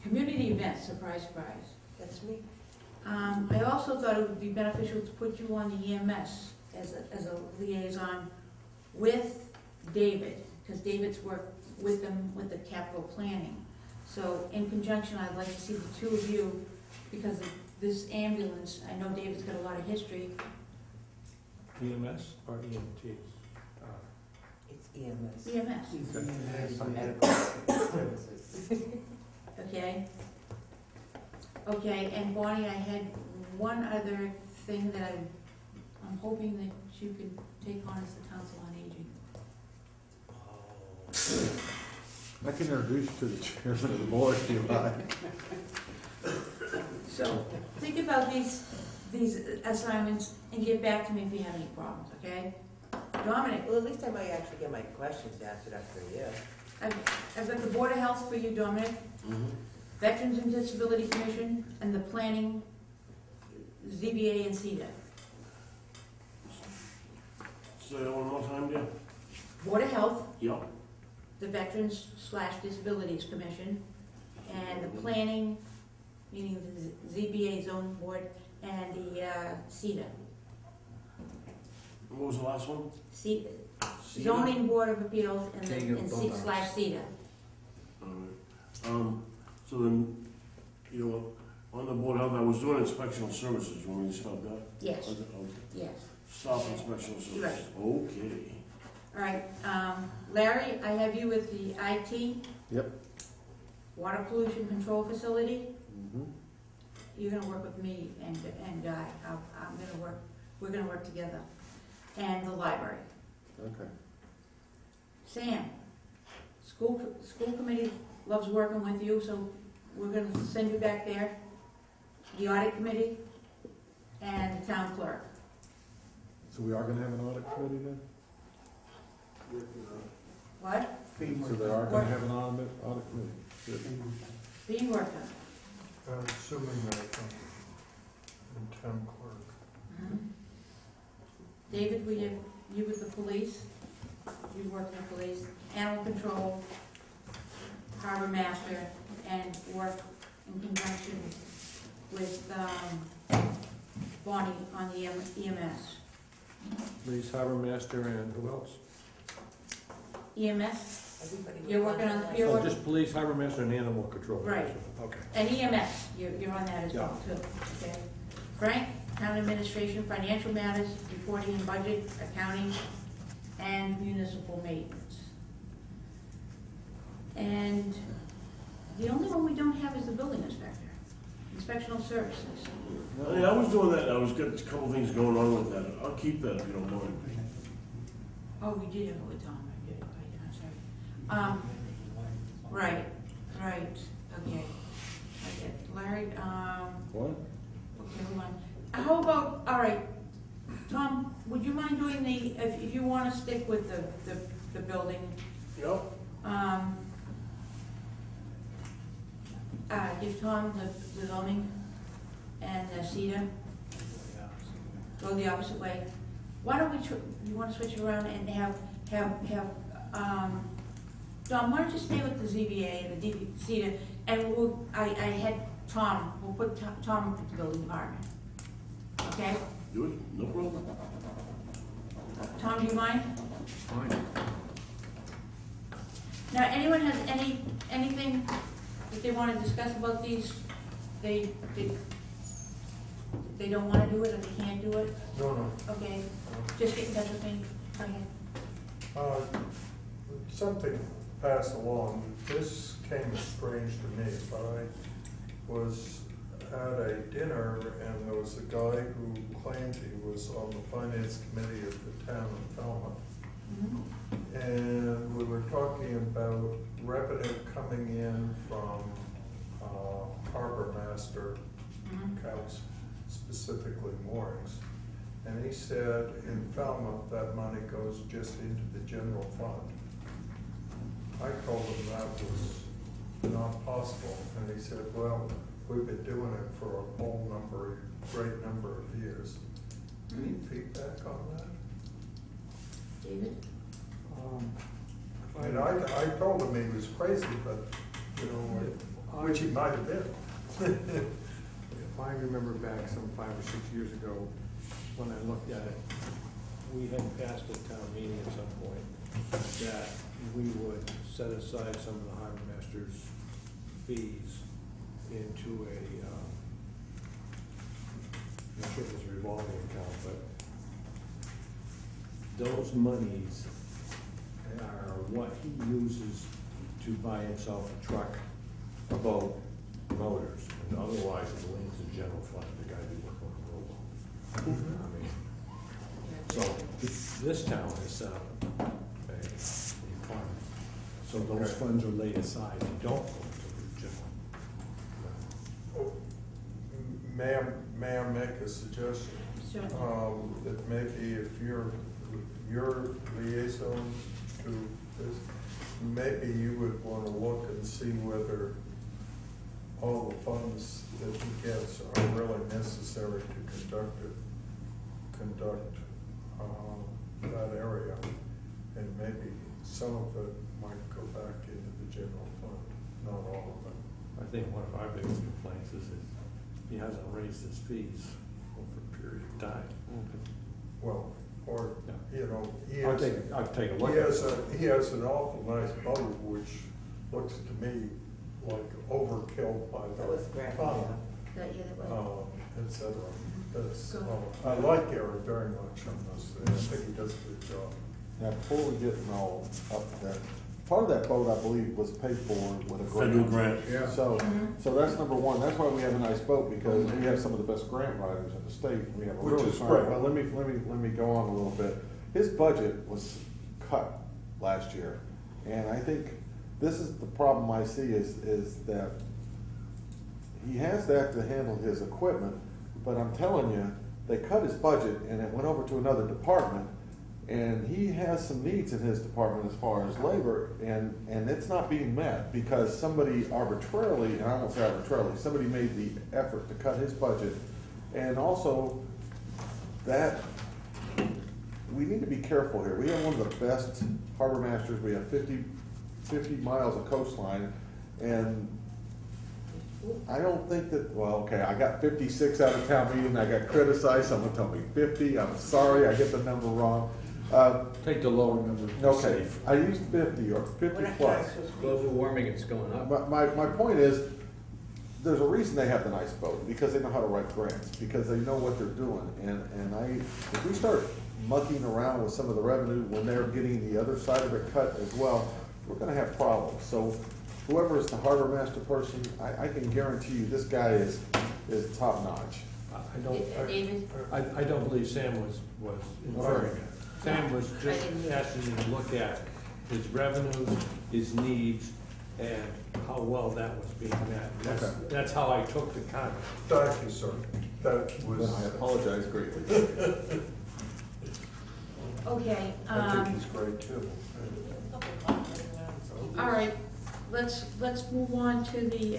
community events, surprise, surprise. That's me. I also thought it would be beneficial to put you on the EMS as a liaison with David, because David's worked with them with the capital planning. So in conjunction, I'd like to see the two of you, because of this ambulance, I know David's got a lot of history. EMS or EMTs? It's EMS. EMS. Medical services. Okay. Okay, and Bonnie, I had one other thing that I'm hoping that you can take on as the Council on Aging. I can introduce you to the chairman of the board if you like. So, think about these assignments and get back to me if you have any problems, okay? Dominic, Well, at least I might actually get my questions answered after a year. I've got the Board of Health for you, Dominic, Veterans and Disability Commission, and the Planning, ZBA and CEDA. Say that one more time, dear? Board of Health, Yep. the Veterans/Disabilities Commission, and the Planning, meaning the ZBA Zone Board, and the CEDA. What was the last one? CEDA. CEDA? Zoning Board of Appeals and Can't give both / CEDA. All right. So then, on the board of health, I was doing inspectional services. You want me to stop that? Yes, Okay. yes. Stop inspectional services. Right. Okay. All right, Larry, I have you with the IT, Yep. Water Pollution Control Facility. Mm-hmm. You're gonna work with me and Guy. We're gonna work together. And the library. Okay. Sam, school committee loves working with you, so we're gonna send you back there. The audit committee and the town clerk. So we are gonna have an audit committee then? What? So they are gonna have an audit committee? Good. being worked on. I'm assuming that in town clerk. David, you with the police, you work in the police, animal control, harbor master, and work in conjunction with, Bonnie on the EMS. Police harbor master and who else? EMS, Everybody you're was working on, that. you're Oh, working, just police harbor master and animal control. Right. Okay. and EMS, you're on that as well too, okay? Frank, town administration, financial matters, reporting and budget, accounting, and municipal maintenance. And the only one we don't have is the building inspector, inspectional services. Hey, I was doing that, I was got a couple things going on with that, I'll keep that if you don't mind. Oh, we did have it with Tom, I did, I'm sorry. Right, okay. I get Larry, What? okay, hold on. How about, all right, Tom, would you mind doing the, if you wanna stick with the building, Yep. give Tom the zoning and the CETA, go the opposite way. Why don't we, you wanna switch it around and have, Don, why don't you stay with the ZBA and the CETA, and I had Tom, we'll put Tom with the building department. Okay? Do it, no problem. Tom, do you mind? Fine. Now, anyone has anything that they wanna discuss about these? They don't wanna do it, or they can't do it? No. Okay, just get in touch with me, go ahead. Something passed along, this came as strange to me, but I was at a dinner and there was a guy who claimed he was on the finance committee of the town of Falmouth. And we were talking about revenue coming in from harbor master accounts, specifically moorings. And he said in Falmouth that money goes just into the general fund. I told him that was not possible, and he said, well, we've been doing it for a great number of years. Any feedback on that? David? And I told him he was crazy, but, you know, which he might have been. If I remember back some 5 or 6 years ago, when I looked at it, we had passed a town meeting at some point that we would set aside some of the harbor master's fees into a, I'm not sure if it's a revolving account, but those monies are what he uses to buy himself a truck, a boat, motors, and otherwise it belongs to the general fund, the guy who worked on the robot. I mean, so this town has set up a fund, so those funds are laid aside and don't go into the general. May I make a suggestion? Sure. That maybe if you're liaison to this, maybe you would want to look and see whether all the funds that he gets are really necessary to conduct that area. And maybe some of it might go back into the general fund, not all of it. I think one of our biggest complaints is that he hasn't raised his fees over a period of time. Well, or, Yeah. you know, I'll take a look he at has it. he has an awful nice boat, which looks to me like overkill by That was the great, ton, That, yeah, that was. et cetera. That's, Good. I like Gary very much on this, and I think he does a good job. Now, before we get all up to that, part of that boat, I believe, was paid for with a grant. Federal grant. Yeah. So that's number one. That's why we have a nice boat, because we have some of the best grant writers in the state. We have a Which really is smart. great. Well, let me go on a little bit. His budget was cut last year, and I think this is the problem I see is that he has that to handle his equipment, but I'm telling you, they cut his budget and it went over to another department And he has some needs in his department as far as labor, and it's not being met because somebody arbitrarily, and I won't say arbitrarily, somebody made the effort to cut his budget. And also, that, we need to be careful here. We have one of the best harbor masters. We have 50 miles of coastline, and I don't think that, well, okay, I got 56 out of town meeting. I got criticized. Someone told me 50. I'm sorry, I get the number wrong. Take the lower number. Okay, I used 50 or 50 plus. Global warming, it's going up. My point is, there's a reason they have the nice boat, because they know how to write grants, because they know what they're doing. And if we start mucking around with some of the revenue when they're getting the other side of it cut as well, we're gonna have problems. So whoever is the harbor master person, I can guarantee you, this guy is top notch. David? I don't believe Sam was inferring it. Sam was just asking you to look at his revenues, his needs, and how well that was being met. That's how I took the comment. Thank you, sir. That was. I apologize greatly. Okay, I think he's great too. all right, let's move on to the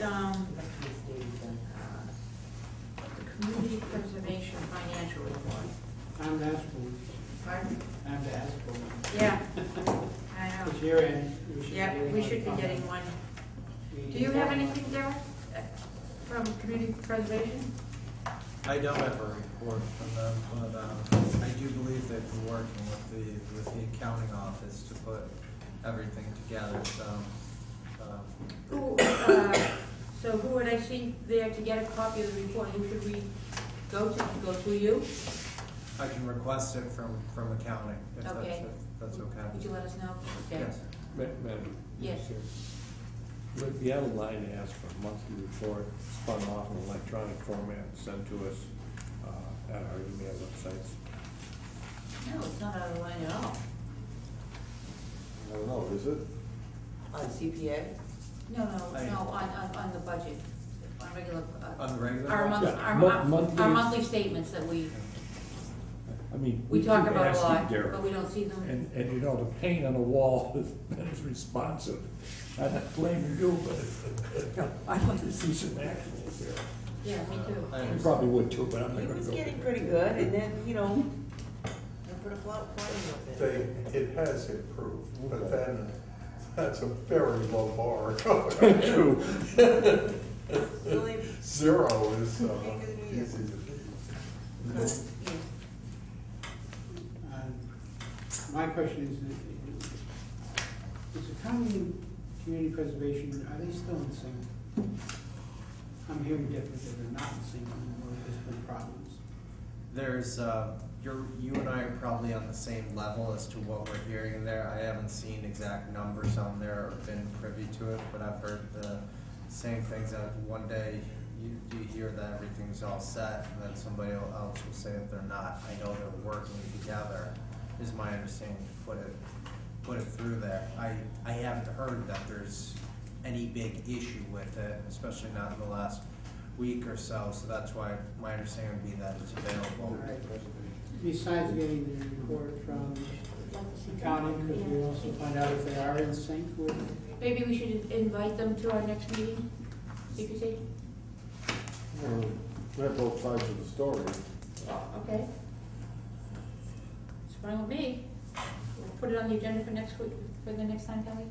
community preservation financial report. I'm asking, Pardon? I'm asking. Yeah, I know. It's your end. Yeah, we should be getting one. Do you have anything, Derek, from community preservation? I don't have a report from them, but I do believe they've been working with the accounting office to put everything together, so. So who would I see there to get a copy of the report? Who should we go to? Go through you? I can request it from accounting, if Okay. that's okay. Would you let us know? Okay. Yes. Madam. Yes. We have a line to ask for a monthly report, spun off in electronic format, sent to us at our email websites. No, it's not out of line at all. I don't know, is it? On CPA? No, on the budget, on regular. On the regular Our budget? our monthly statements that we I mean, we talk keep about a asking, lot, Derek, but we don't see them. And you know, the paint on the wall is responsive. I'm not blaming you, but you know, I'd like to see some action here. Yeah, me too. You probably would too, but I'm not It gonna was go. getting pretty good, and then, they put a flat plane with it. It has improved, but then that's a very low bar. True. Really? 0 is Beginning of the new year. easy to beat. My question is the county and community preservation, are they still in sync? I'm hearing different, that they're not in sync anymore, there's been problems. There's, you and I are probably on the same level as to what we're hearing in there. I haven't seen exact numbers on there or been privy to it, but I've heard the same things that one day you hear that everything's all set, and then somebody else will say that they're not. I know they're working together, is my understanding, to put it through there. I haven't heard that there's any big issue with it, especially not in the last week or so, so that's why my understanding would be that it's available. All right. Besides getting the report from accounting, could we also find out if they are in sync with? Maybe we should invite them to our next meeting, CPC? We have both sides of the story. Okay. It's fine with me. We'll put it on the agenda for next week, for the next time, Kelly.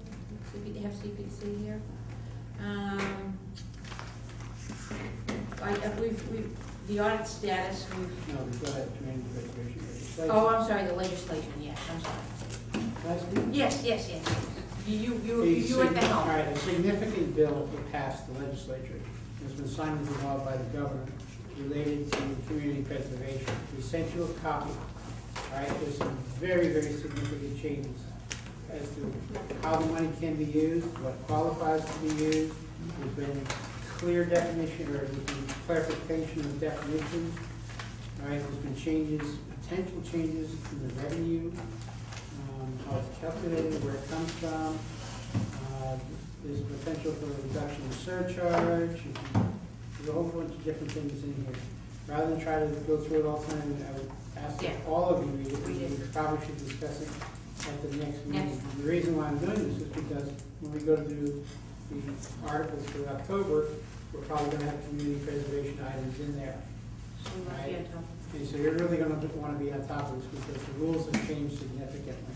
They have CPC here. The audit status, we've. No, go ahead, community preservation. Oh, I'm sorry, the legislation, yes, I'm sorry. Can I speak? Yes. You A at the helm. All right, a significant bill that passed the legislature has been signed into law by the governor related to community preservation. We sent you a copy. All right, there's some very, very significant changes as to how the money can be used, what qualifies to be used. There's been clear definition, or there's been clarification of definitions. All right, there's been changes, potential changes in the revenue, how it's calculated, where it comes from. There's potential for a reduction in surcharge. There's a whole bunch of different things in here. rather than try to go through it all the time, I would ask Yeah. that all of you read it, Read it. we probably should discuss it at the next meeting. Next. And the reason why I'm doing this is because when we go to do the articles for October, we're probably gonna have community preservation items in there. So we might be on top. And so you're really gonna wanna be on top of this because the rules have changed significantly.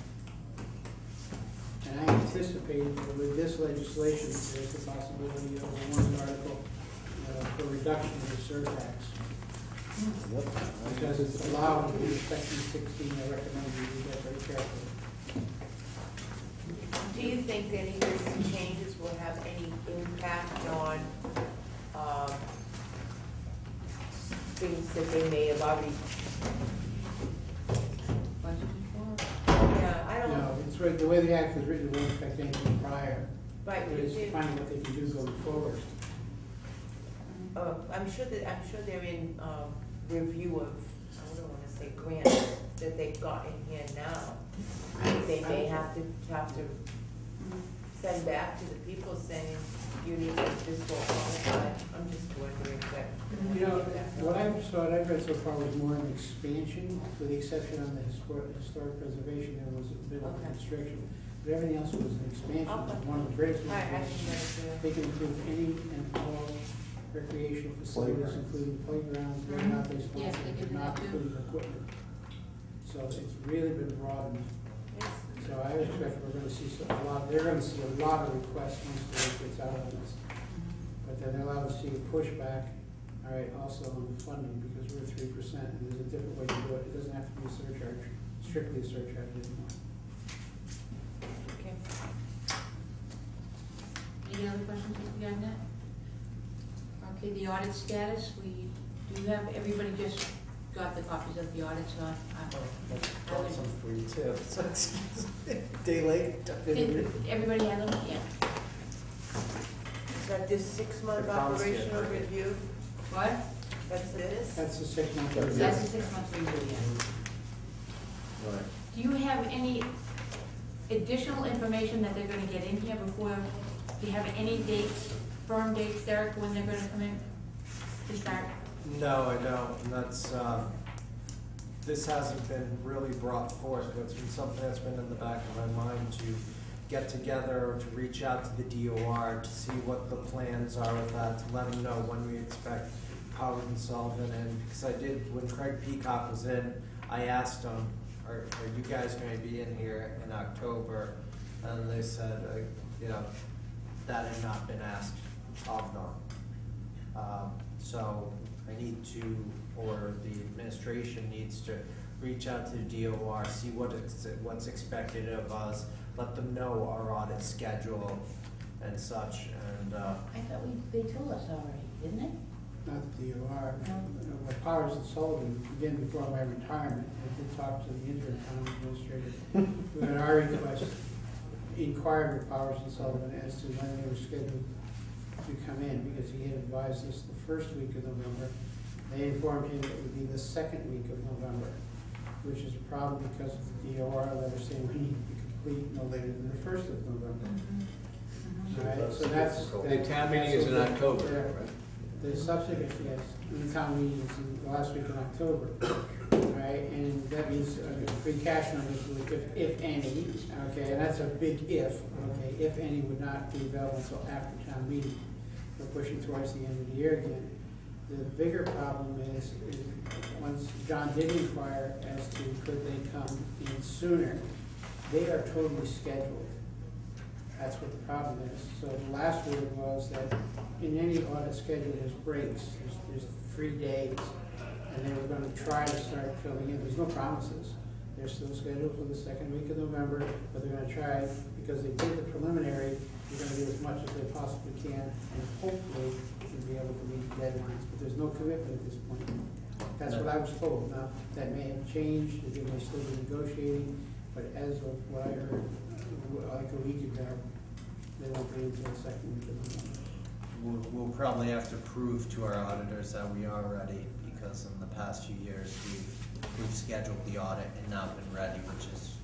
And I anticipate that with this legislation, there's the possibility of a warrant article for reduction of the surtax. Because it's allowed in section 16, I recommend you read that very carefully. Do you think any recent changes will have any impact on, things that they may have already, yeah, I don't. No, it's right, the way the act was written, it won't affect anything prior. Right, It is to find what they can do going forward. I'm sure they're in, review of, I don't wanna say grants that they've got in here now. They may have to send back to the people saying, you need this will qualify. I'm just wondering that. You know, what I've read so far was more an expansion, with the exception on the historic preservation, there was a bit of a Okay. constriction. But everything else was an expansion, Okay. one of the greatest I ones. think that's, They can include any and all recreational facilities, including playgrounds, they're not Yes, they responsible, can do not that too. including equipment. So it's really been broadened. So I expect we're gonna see a lot, they're gonna see a lot of requests once the word gets out on this. But then they'll have to see a pushback, all right, also on the funding, because we're at 3%, and there's a different way to do it. It doesn't have to be a surcharge, strictly a surcharge anymore. okay. Any other questions beyond that? Okay, the audit status, we do have, everybody just got the copies of the audit, so Got some for you too. So excuse me, day late. everybody has them? Yeah. Is that this 6-month The policy operational upgrade. review? What? That's this? That's the 6-month. That's review. That's a 6-month review, yes. Right. Do you have any additional information that they're gonna get in here before, do you have any dates, firm dates, Derek, when they're gonna come in to start? No, I don't, and that's, this hasn't been really brought forth, but it's been something that's been in the back of my mind to get together, to reach out to the DOR, to see what the plans are with that, to let them know when we expect Howard and Sullivan, and, because I did, when Craig Peacock was in, I asked them, are you guys gonna be in here in October? And they said, you know, that had not been asked of them. So I need to, or the administration needs to reach out to the DOR, see what's expected of us, let them know our audit schedule and such, and, I thought they told us already, didn't they? Not the DOR, with Powers and Sullivan, again, before my retirement, I did talk to the interim town administrator. We had our request, inquired with Powers and Sullivan as to when they were scheduled to come in, because he had advised us the first week of November. They informed him it would be the second week of November, which is a problem because of the DOR letter saying we need to be complete no later than the 1st of November. All right, so that's. The town meeting is in October, right? The subsequent, yes, the town meeting is in the last week in October, right? And that means free cash numbers, if any, okay, and that's a big if, okay, if any would not be available until after town meeting. We're pushing towards the end of the year again. The bigger problem is once John did inquire as to could they come in sooner, they are totally scheduled. That's what the problem is. So the last word was that in any audit schedule, there's breaks, there's 3 days, and they were gonna try to start filling in. There's no promises. They're still scheduled for the second week of November, but they're gonna try, because they did the preliminary, they're gonna do as much as they possibly can, and hopefully we'll be able to meet the deadlines, but there's no commitment at this point. That's what I was told. Now, that may have changed, they may still be negotiating, but as of what I heard, like a week ago, they won't be until the second week of November. we'll probably have to prove to our auditors that we are ready, because in the past few years, we've scheduled the audit and not been ready, which is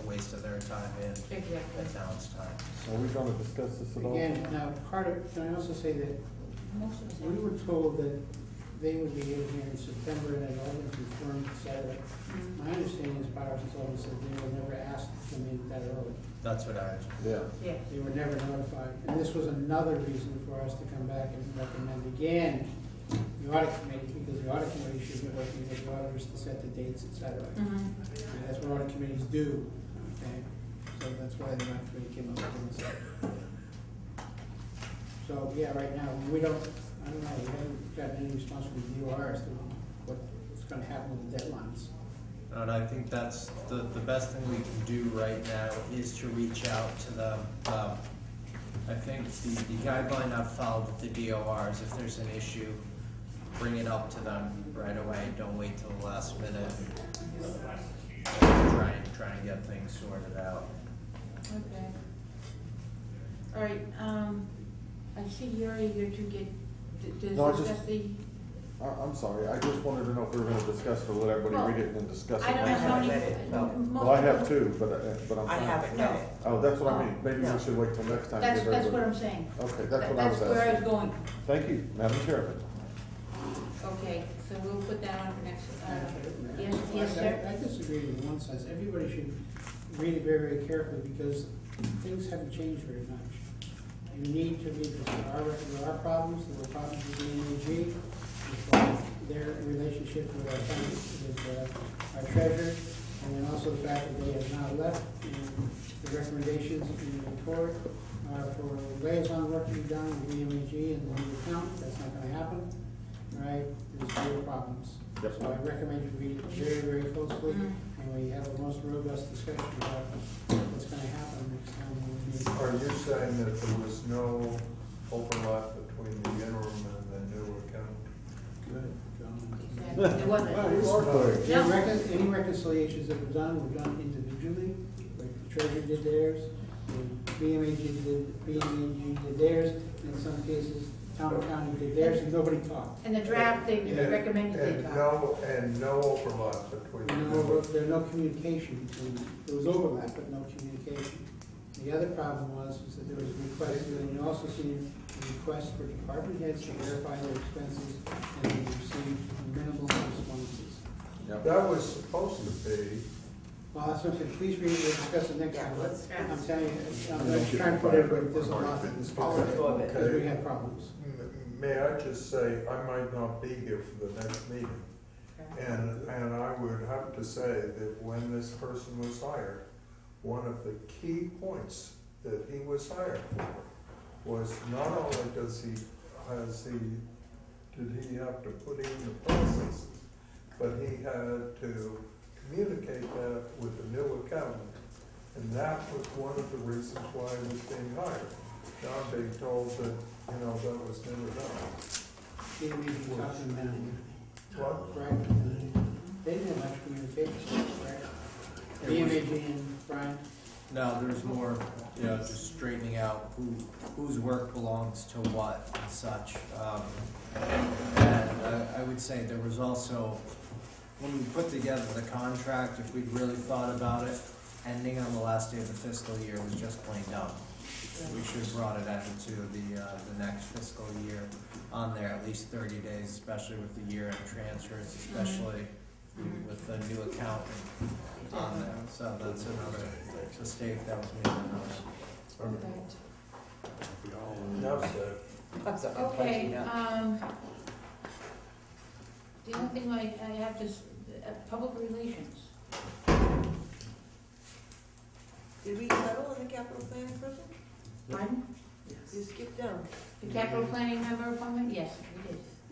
a waste of their time and the town's time. Are we gonna discuss this at all? Again, now, part of, can I also say that Most of us we were told that they would be in here in September and it all been confirmed, et cetera. My understanding is Powers and Sullivan said they were never asked to come in that early. That's what I, Yeah. Yeah. They were never notified. And this was another reason for us to come back and recommend again the audit committee, because the audit committee should be working with the auditors to set the dates, et cetera. And that's what audit committees do, okay? So that's why the audit committee came up with this. So, yeah, right now, we don't, I don't know, we haven't gotten any response from the DOR as to what's gonna happen with the deadlines. and I think that's the best thing we can do right now is to reach out to them. I think the guideline I've followed with the DOR is if there's an issue, bring it up to them right away. Don't wait till the last minute. Try and get things sorted out. Okay. All right, I see you're eager to get, to No, I discuss just- the, I'm sorry, I just wanted to know if we were gonna discuss it, or let everybody read it and then discuss it. I don't next know time. how read it, no. many. Well, I have too, but I'm I fine. haven't read it. Oh, that's what I mean, maybe No. we should wait till next time. to That's, give that's what everybody- I'm saying. Okay, that's what I was That's where I was asking. going. Thank you, Madam Chairman. Okay, so we'll put that on for next, yes, I- yes, sir? I disagree in one sense. Everybody should read it very, very carefully because things haven't changed very much. You need to read this. There are problems, there were problems with the NAG, with their relationship with our county, with our treasurer, and then also the fact that they have now left, and the recommendations in the report are for liaison work to be done with the NAG and the new account. That's not gonna happen, right? There's real problems. Yep. So I recommend you read it very, very closely, and we have the most robust discussion about what's gonna happen next time we meet. Are you saying that there was no overlap between the interim and the new account? Good, John. It wasn't. Wow, you are quick. Any reconciliations that were done individually, like the treasurer did theirs, the BMAG did theirs, and in some cases, town and county did theirs, and nobody talked. And the draft, they And- recommended they talk. And no overlap between the No, two? there's no communication between, there was overlap, but no communication. The other problem was that there was a request, and you also see a request for department heads to verify their expenses, and they received minimal responses. That was supposed to be, Well, that's what I said, please read it, we'll discuss it next Yeah, time. let's- I'm telling you, I'm trying to put everybody, there's a lot, I'll absorb it. because we have problems. may I just say, I might not be here for the next meeting. And I would have to say that when this person was hired, one of the key points that he was hired for was not only did he have to put in the processes, but he had to communicate that with the new accountant. And that was one of the reasons why he was being hired. Now I'm being told that, that was never done. They may be talking now. What? Right? They didn't have much communication, right? BMAG and Brian? No, there's more, just straightening out whose work belongs to what and such. And I would say there was also, when we put together the contract, if we'd really thought about it, ending on the last day of the fiscal year was just plain dumb. We should have brought it into the next fiscal year on there, at least 30 days, especially with the year-end transfers, especially with the new accountant on there. So that's another mistake that was made on us. Enough said. I'm sorry, Okay, punching up. the only thing I have is, public relations. Did we settle in the capital planning person? Pardon? You skipped down. The capital planning member appointment? Yes,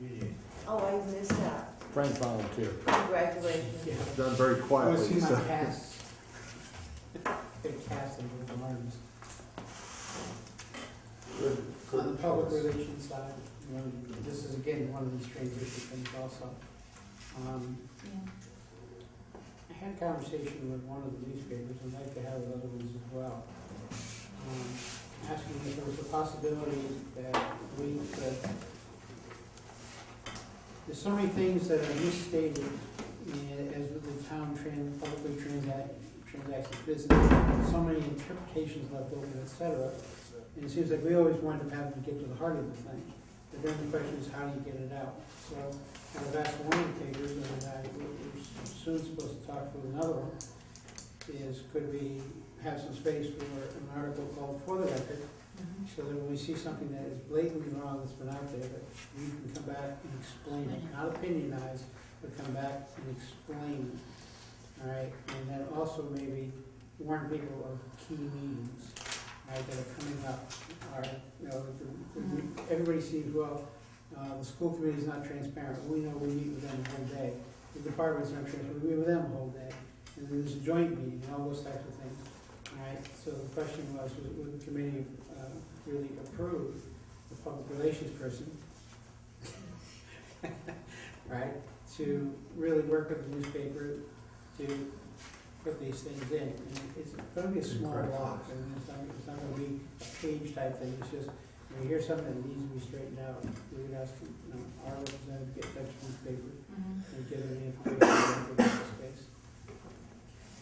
we did. Oh, I missed that. Frank volunteered. Congratulations. Done very Oh, quietly. see my so- casts. Big cast of the arms. Good, On the good public choice. relations side, this is again one of these transition things also. I had a conversation with one of the newspapers, and I'd like to have with other ones as well. Asking if there was a possibility that we could, there's so many things that are misstated as with the town publicly transacts business, so many interpretations left open, et cetera. And it seems like we always wind up having to get to the heart of the thing. but then the question is, how do you get it out? So, I've asked one of the takers, and we're soon supposed to talk with another one, is could we have some space for an article called For the Record, so that when we see something that is blatantly wrong that's been out there, that we can come back and explain it, not opinionize, but come back and explain, all right? And then also maybe warn people of key meetings, right, that are coming up, or, you know, everybody sees, well, the school committee is not transparent, we know we meet with them the whole day. The department's not transparent, we meet with them the whole day. And then there's a joint meeting, and all those types of things, all right? So the question was, would the committee really approve the public relations person, right, to really work with the newspaper to put these things in? And it's going to be a small block, and it's not going to be a page type thing. It's just, when you hear something that needs to be straightened out, we would ask, you know, our representative to get in touch with the newspaper and give them the information for this space.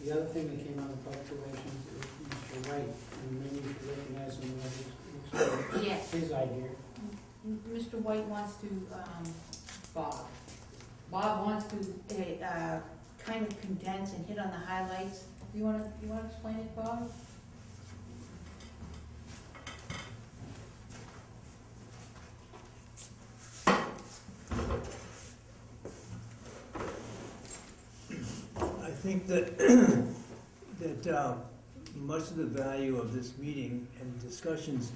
The other thing that came out of public relations is Mr. White, and maybe you should recognize him as Yes. his idea. Mr. White wants to, Bob wants to, kind of condense and hit on the highlights. You wanna explain it, Bob? I think that much of the value of this meeting and discussions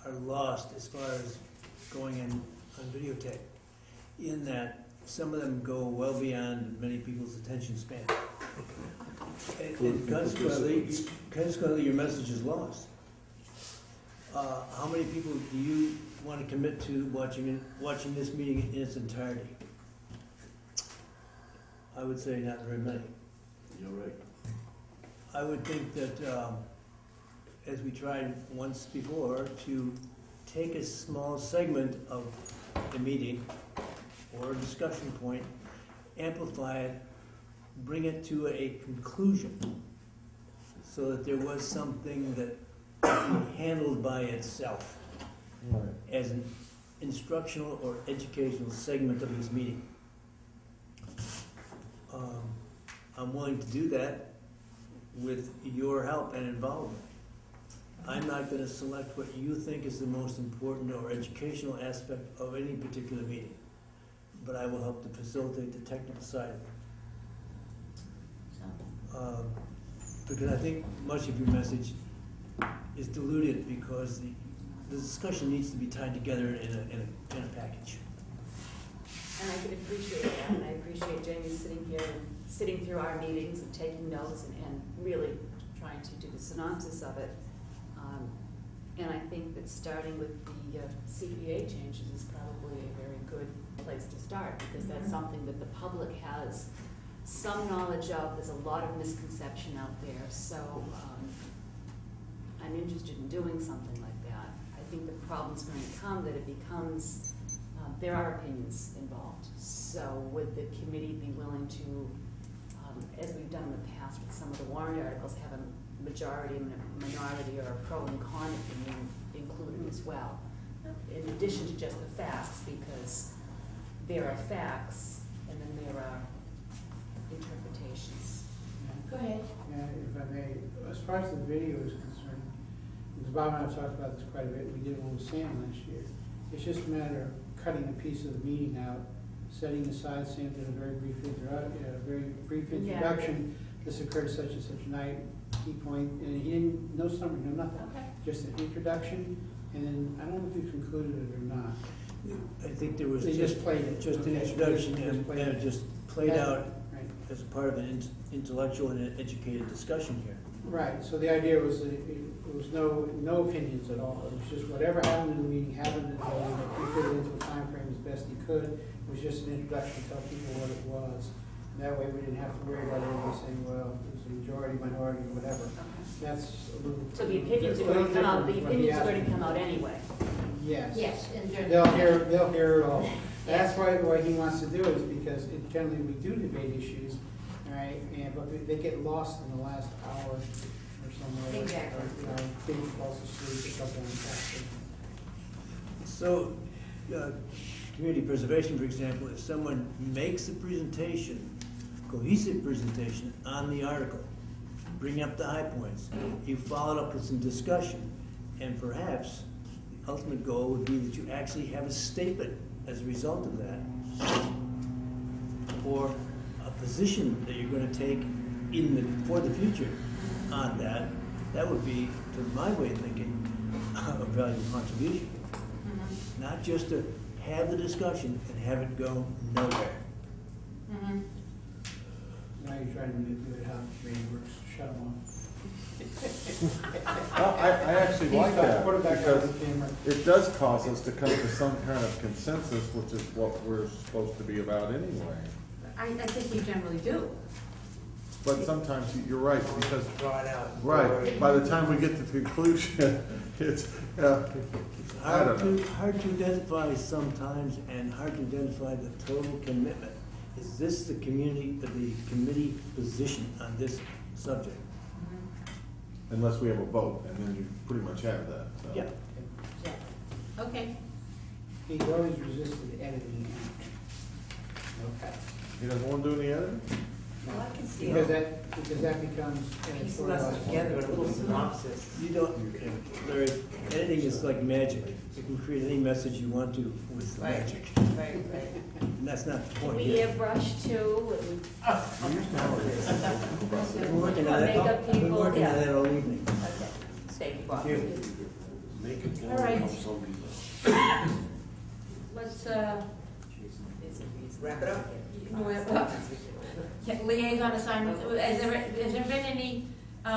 are lost as far as going in on videotape, in that some of them go well beyond many people's attention span. And consequently, your message is lost. How many people do you want to commit to watching this meeting in its entirety? I would say not very many. You're right. I would think that, as we tried once before, to take a small segment of the meeting or a discussion point, amplify it, bring it to a conclusion, so that there was something that could be handled by itself as an instructional or educational segment of this meeting. I'm willing to do that with your help and involvement. I'm not going to select what you think is the most important or educational aspect of any particular meeting, but I will help to facilitate the technical side of it. Because I think much of your message is diluted because the discussion needs to be tied together in a package. And I can appreciate that, and I appreciate Jamie sitting here and sitting through our meetings and taking notes and really trying to do the synopsis of it. And I think that starting with the CPA changes is probably a very good place to start, because that's something that the public has some knowledge of. There's a lot of misconception out there, so I'm interested in doing something like that. I think the problem's going to come that it becomes, there are opinions involved. So would the committee be willing to, as we've done in the past with some of the warrant articles, have a majority and a minority or a pro and con opinion included as well, in addition to just the facts, because there are facts and then there are interpretations. Go ahead. Yeah, if I may, as far as the video is concerned, because Bob and I have talked about this quite a bit, we did one with Sam last year. It's just a matter of cutting a piece of the meeting out, setting aside, Sam did a very brief introduction. This occurred such and such a night, key point, and he didn't, no summary, no nothing. Okay. Just an introduction, and then, I don't know if you concluded it or not. I think there was They just played it. just an Okay. introduction, Just and played it it. just played out Right. as a part of an intellectual and educated discussion here. Right, so the idea was that it was no opinions at all. It was just whatever happened in the meeting happened in the meeting, that he fit it into a time frame as best he could. It was just an introduction to tell people what it was. And that way we didn't have to worry about everybody saying, well, it was a majority, minority, or whatever. That's a little. So the opinions are going to come out, the opinions are going to come out anyway. Yes. Yes, and They'll hear it all. That's why what he wants to do is because generally we do debate issues, all right, but they get lost in the last hour or somewhere. Exactly. Or, you know, Dave falls asleep or something like that. So, community preservation, for example, if someone makes a presentation, cohesive presentation on the article, bring up the high points, you follow it up with some discussion, and perhaps the ultimate goal would be that you actually have a statement as a result of that, or a position that you're going to take for the future on that. That would be, to my way of thinking, a valuable contribution. Not just to have the discussion and have it go nowhere. Now you're trying to manipulate how the committee works, shut them off. Well, I actually like that, Put it back on because the camera. it does cause us to come to some kind of consensus, which is what we're supposed to be about anyway. I think we generally do. But sometimes you're right, because, Draw it out. right, by the time we get to the conclusion, it's, I don't know. Hard to identify sometimes, and hard to identify the total commitment. Is this the committee position on this subject? Unless we have a vote, and then you pretty much have that, so. Yeah. Okay. He's always resisted editing. Okay. He doesn't want to do any editing? Well, I can see Because it. that becomes. Piecing us together in a little synopsis. You don't, Larry, editing is like magic. You can create any message you want to with magic. Right. And that's not the point We here. airbrush too, We're working on that. Makeup We've been people, working on yeah. that all evening. Okay. Thank you, Bob. All right. Let's, Wrap it up. liaison assignments, has there been any,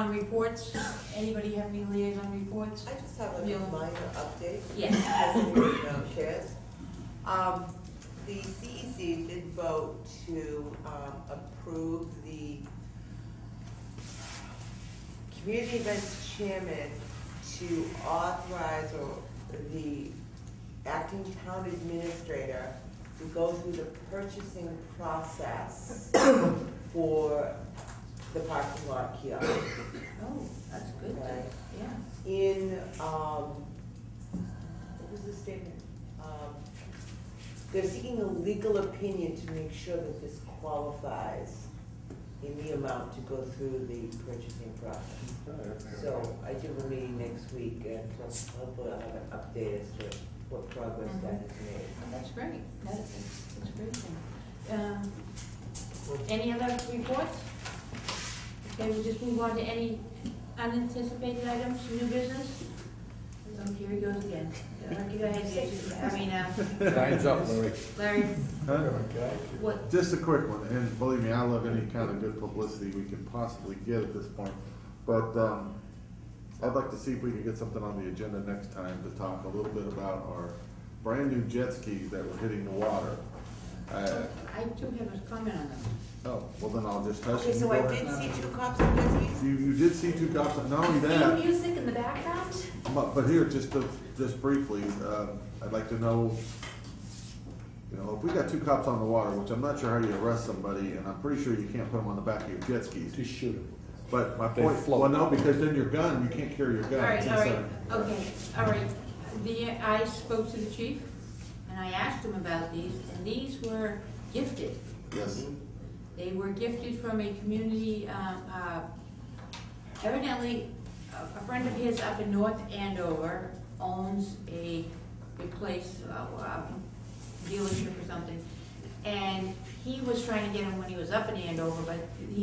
reports? Anybody have any liaison reports? I just have a Yeah. minor update. Yes. As everybody shares. The CEC did vote to approve the community events chairman to authorize the acting town administrator to go through the purchasing process for the parking lot kiosk. Oh, that's good, Okay. yeah. In, what was the statement? They're seeking a legal opinion to make sure that this qualifies in the amount to go through the purchasing process. So I do have a meeting next week, and hopefully I'll have an update as to what progress that has made. That's great, that's a great thing. Any other reports? Okay, we'll just move on to any unanticipated items, new business? Oh, here he goes again. Go ahead, Time's up, Larry. Larry, Huh? what, Just a quick one, and believe me, I love any kind of good publicity we can possibly get at this point. But I'd like to see if we can get something on the agenda next time to talk a little bit about our brand new jet skis that were hitting the water. I do have a comment on them. Oh, well then I'll just touch Okay, it. so I did see 2 cops of Whiskey. You did see 2 cops, not only theme that, music in the background? but here, just briefly, I'd like to know, if we got 2 cops on the water, which I'm not sure how you arrest somebody, and I'm pretty sure you can't put them on the back of your jet skis. To shoot him. But my They point, float. well, no, because then your gun, you can't carry your gun. All right, It's all right, inside. okay, all right. I spoke to the chief, and I asked him about these, and these were gifted. Yes. They were gifted from a community, evidently, a friend of his up in North Andover owns a place, dealership or something. And he was trying to get him when he was up in Andover, but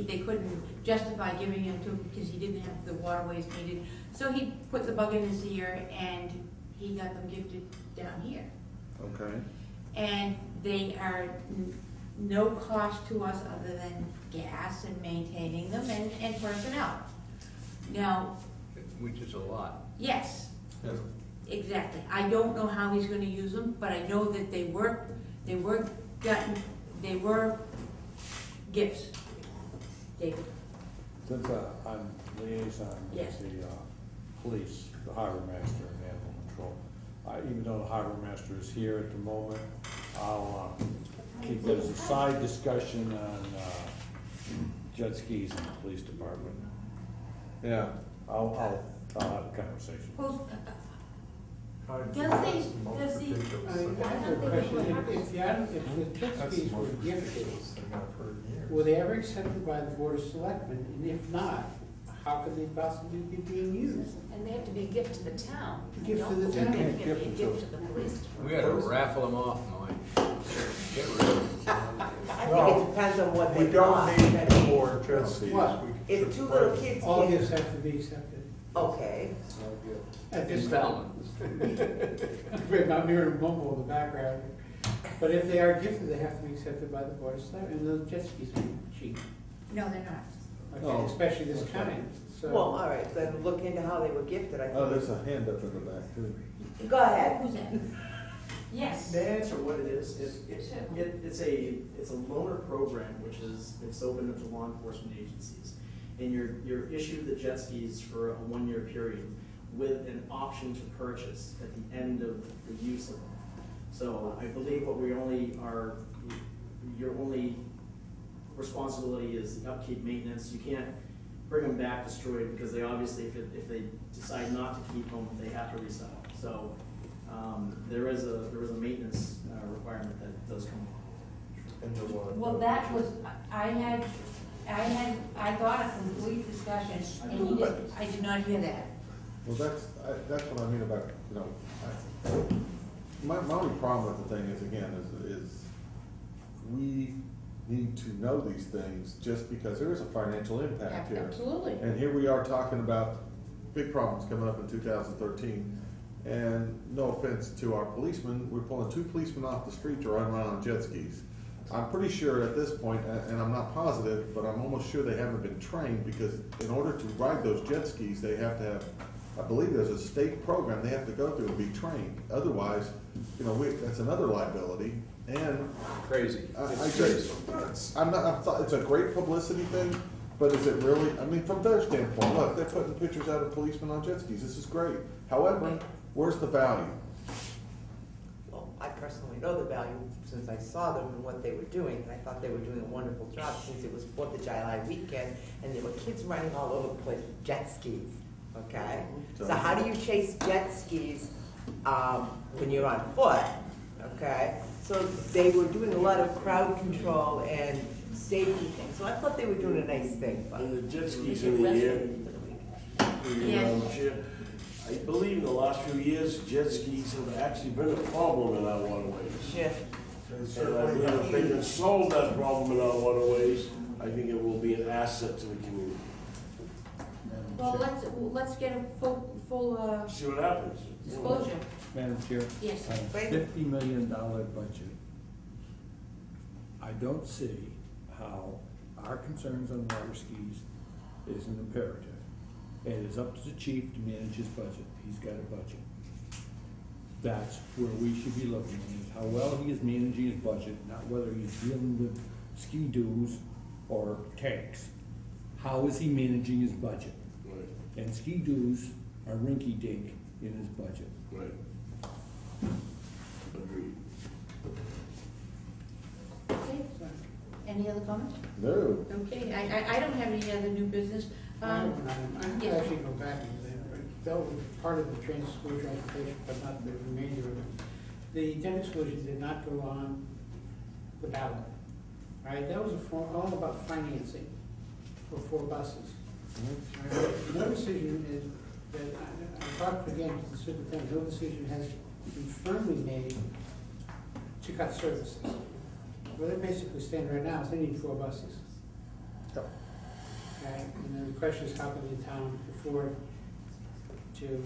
they couldn't justify giving him to him because he didn't have the waterways needed. So he put the bug in his ear and he got them gifted down here. Okay. And they are no cost to us other than gas and maintaining them and personnel. Now, Which is a lot. yes, Yeah. exactly. I don't know how he's gonna use them, but I know that they were gifts. David? Since I'm liaison Yes. with the police, the harbor master and animal control, even though the harbor master is here at the moment, I'll keep that as a side discussion on jet skis in the police department. Yeah. I'll have a conversation. Does See, ridiculous. I have a question. If the jet skis were gifted, were they ever accepted by the Board of Selectmen? And if not, how could they possibly be being used? And they have to be a gift to the town. Gift to the Don't town. think they're gonna be a gift to the police department. We gotta raffle them off, Mike. Get rid of them. I think it depends on what We they don't got. need more jet skis. What? We If should two little put- kids All can, gifts have to be accepted. okay, At this Installment. We're not near a mumble in the background. But if they are gifted, they have to be accepted by the Board of Selectmen, and the jet skis are cheap. No, they're not. Okay, Oh, especially this okay. kind, so. well, all right, then look into how they were gifted, I Oh, think. there's a hand up in the back too. Go ahead. Who's that? Yes. May I answer what it is? It's a loaner program, which is, it's open to law enforcement agencies. And you're issued the jet skis for a 1-year period with an option to purchase at the end of the use of them. So I believe your only responsibility is the upkeep, maintenance. You can't bring them back destroyed, because they obviously, if they decide not to keep them, they have to resell. So there is a maintenance requirement that does come along. Well, that was, I got a complete discussion, and I did not hear that. Well, that's what I mean about, you know, my only problem with the thing is, again, is we need to know these things just because there is a financial impact here. Absolutely. And here we are talking about big problems coming up in 2013. And no offense to our policemen, we're pulling 2 policemen off the street to run around on jet skis. I'm pretty sure at this point, and I'm not positive, but I'm almost sure they haven't been trained, because in order to ride those jet skis, they have to have, I believe there's a state program they have to go through to be trained. Otherwise, you know, that's another liability. And Crazy. It's a great publicity thing, but is it really? I mean, from their standpoint, look, they're putting pictures out of policemen on jet skis. This is great. However, where's the value? Well, I personally know the value since I saw them and what they were doing, and I thought they were doing a wonderful job since it was 4th of July weekend, and there were kids running all over the place with jet skis, okay? So how do you chase jet skis when you're on foot, okay? So they were doing a lot of crowd control and safety things, so I thought they were doing a nice thing. But And the jet skis in the air. Yes. I believe in the last few years, jet skis have actually been a problem in our waterways. Yeah. And I believe if they can solve that problem in our waterways, I think it will be an asset to the community. Well, let's get a full See what happens. disclosure. Madam Chair? Yes. On a $50 million budget, I don't see how our concerns on water skis is an imperative. It is up to the chief to manage his budget. He's got a budget. That's where we should be looking at, is how well he is managing his budget, not whether he's dealing with ski doos or tanks. How is he managing his budget? Right, And ski doos are rinky-dink in his budget. right. Agreed. Okay. Any other comments? No. Okay, I don't have any other new business. I'm yes. actually go back and that was part of the train exclusion application, but not the remainder of it. The debt exclusion did not go on the ballot, right? That was all about financing for 4 buses. All right? No decision is, that I talked again to the superintendent, no decision has been firmly made to cut services. Where they basically stand right now is they need 4 buses. Yep. Okay, and then the question is, how can the town afford to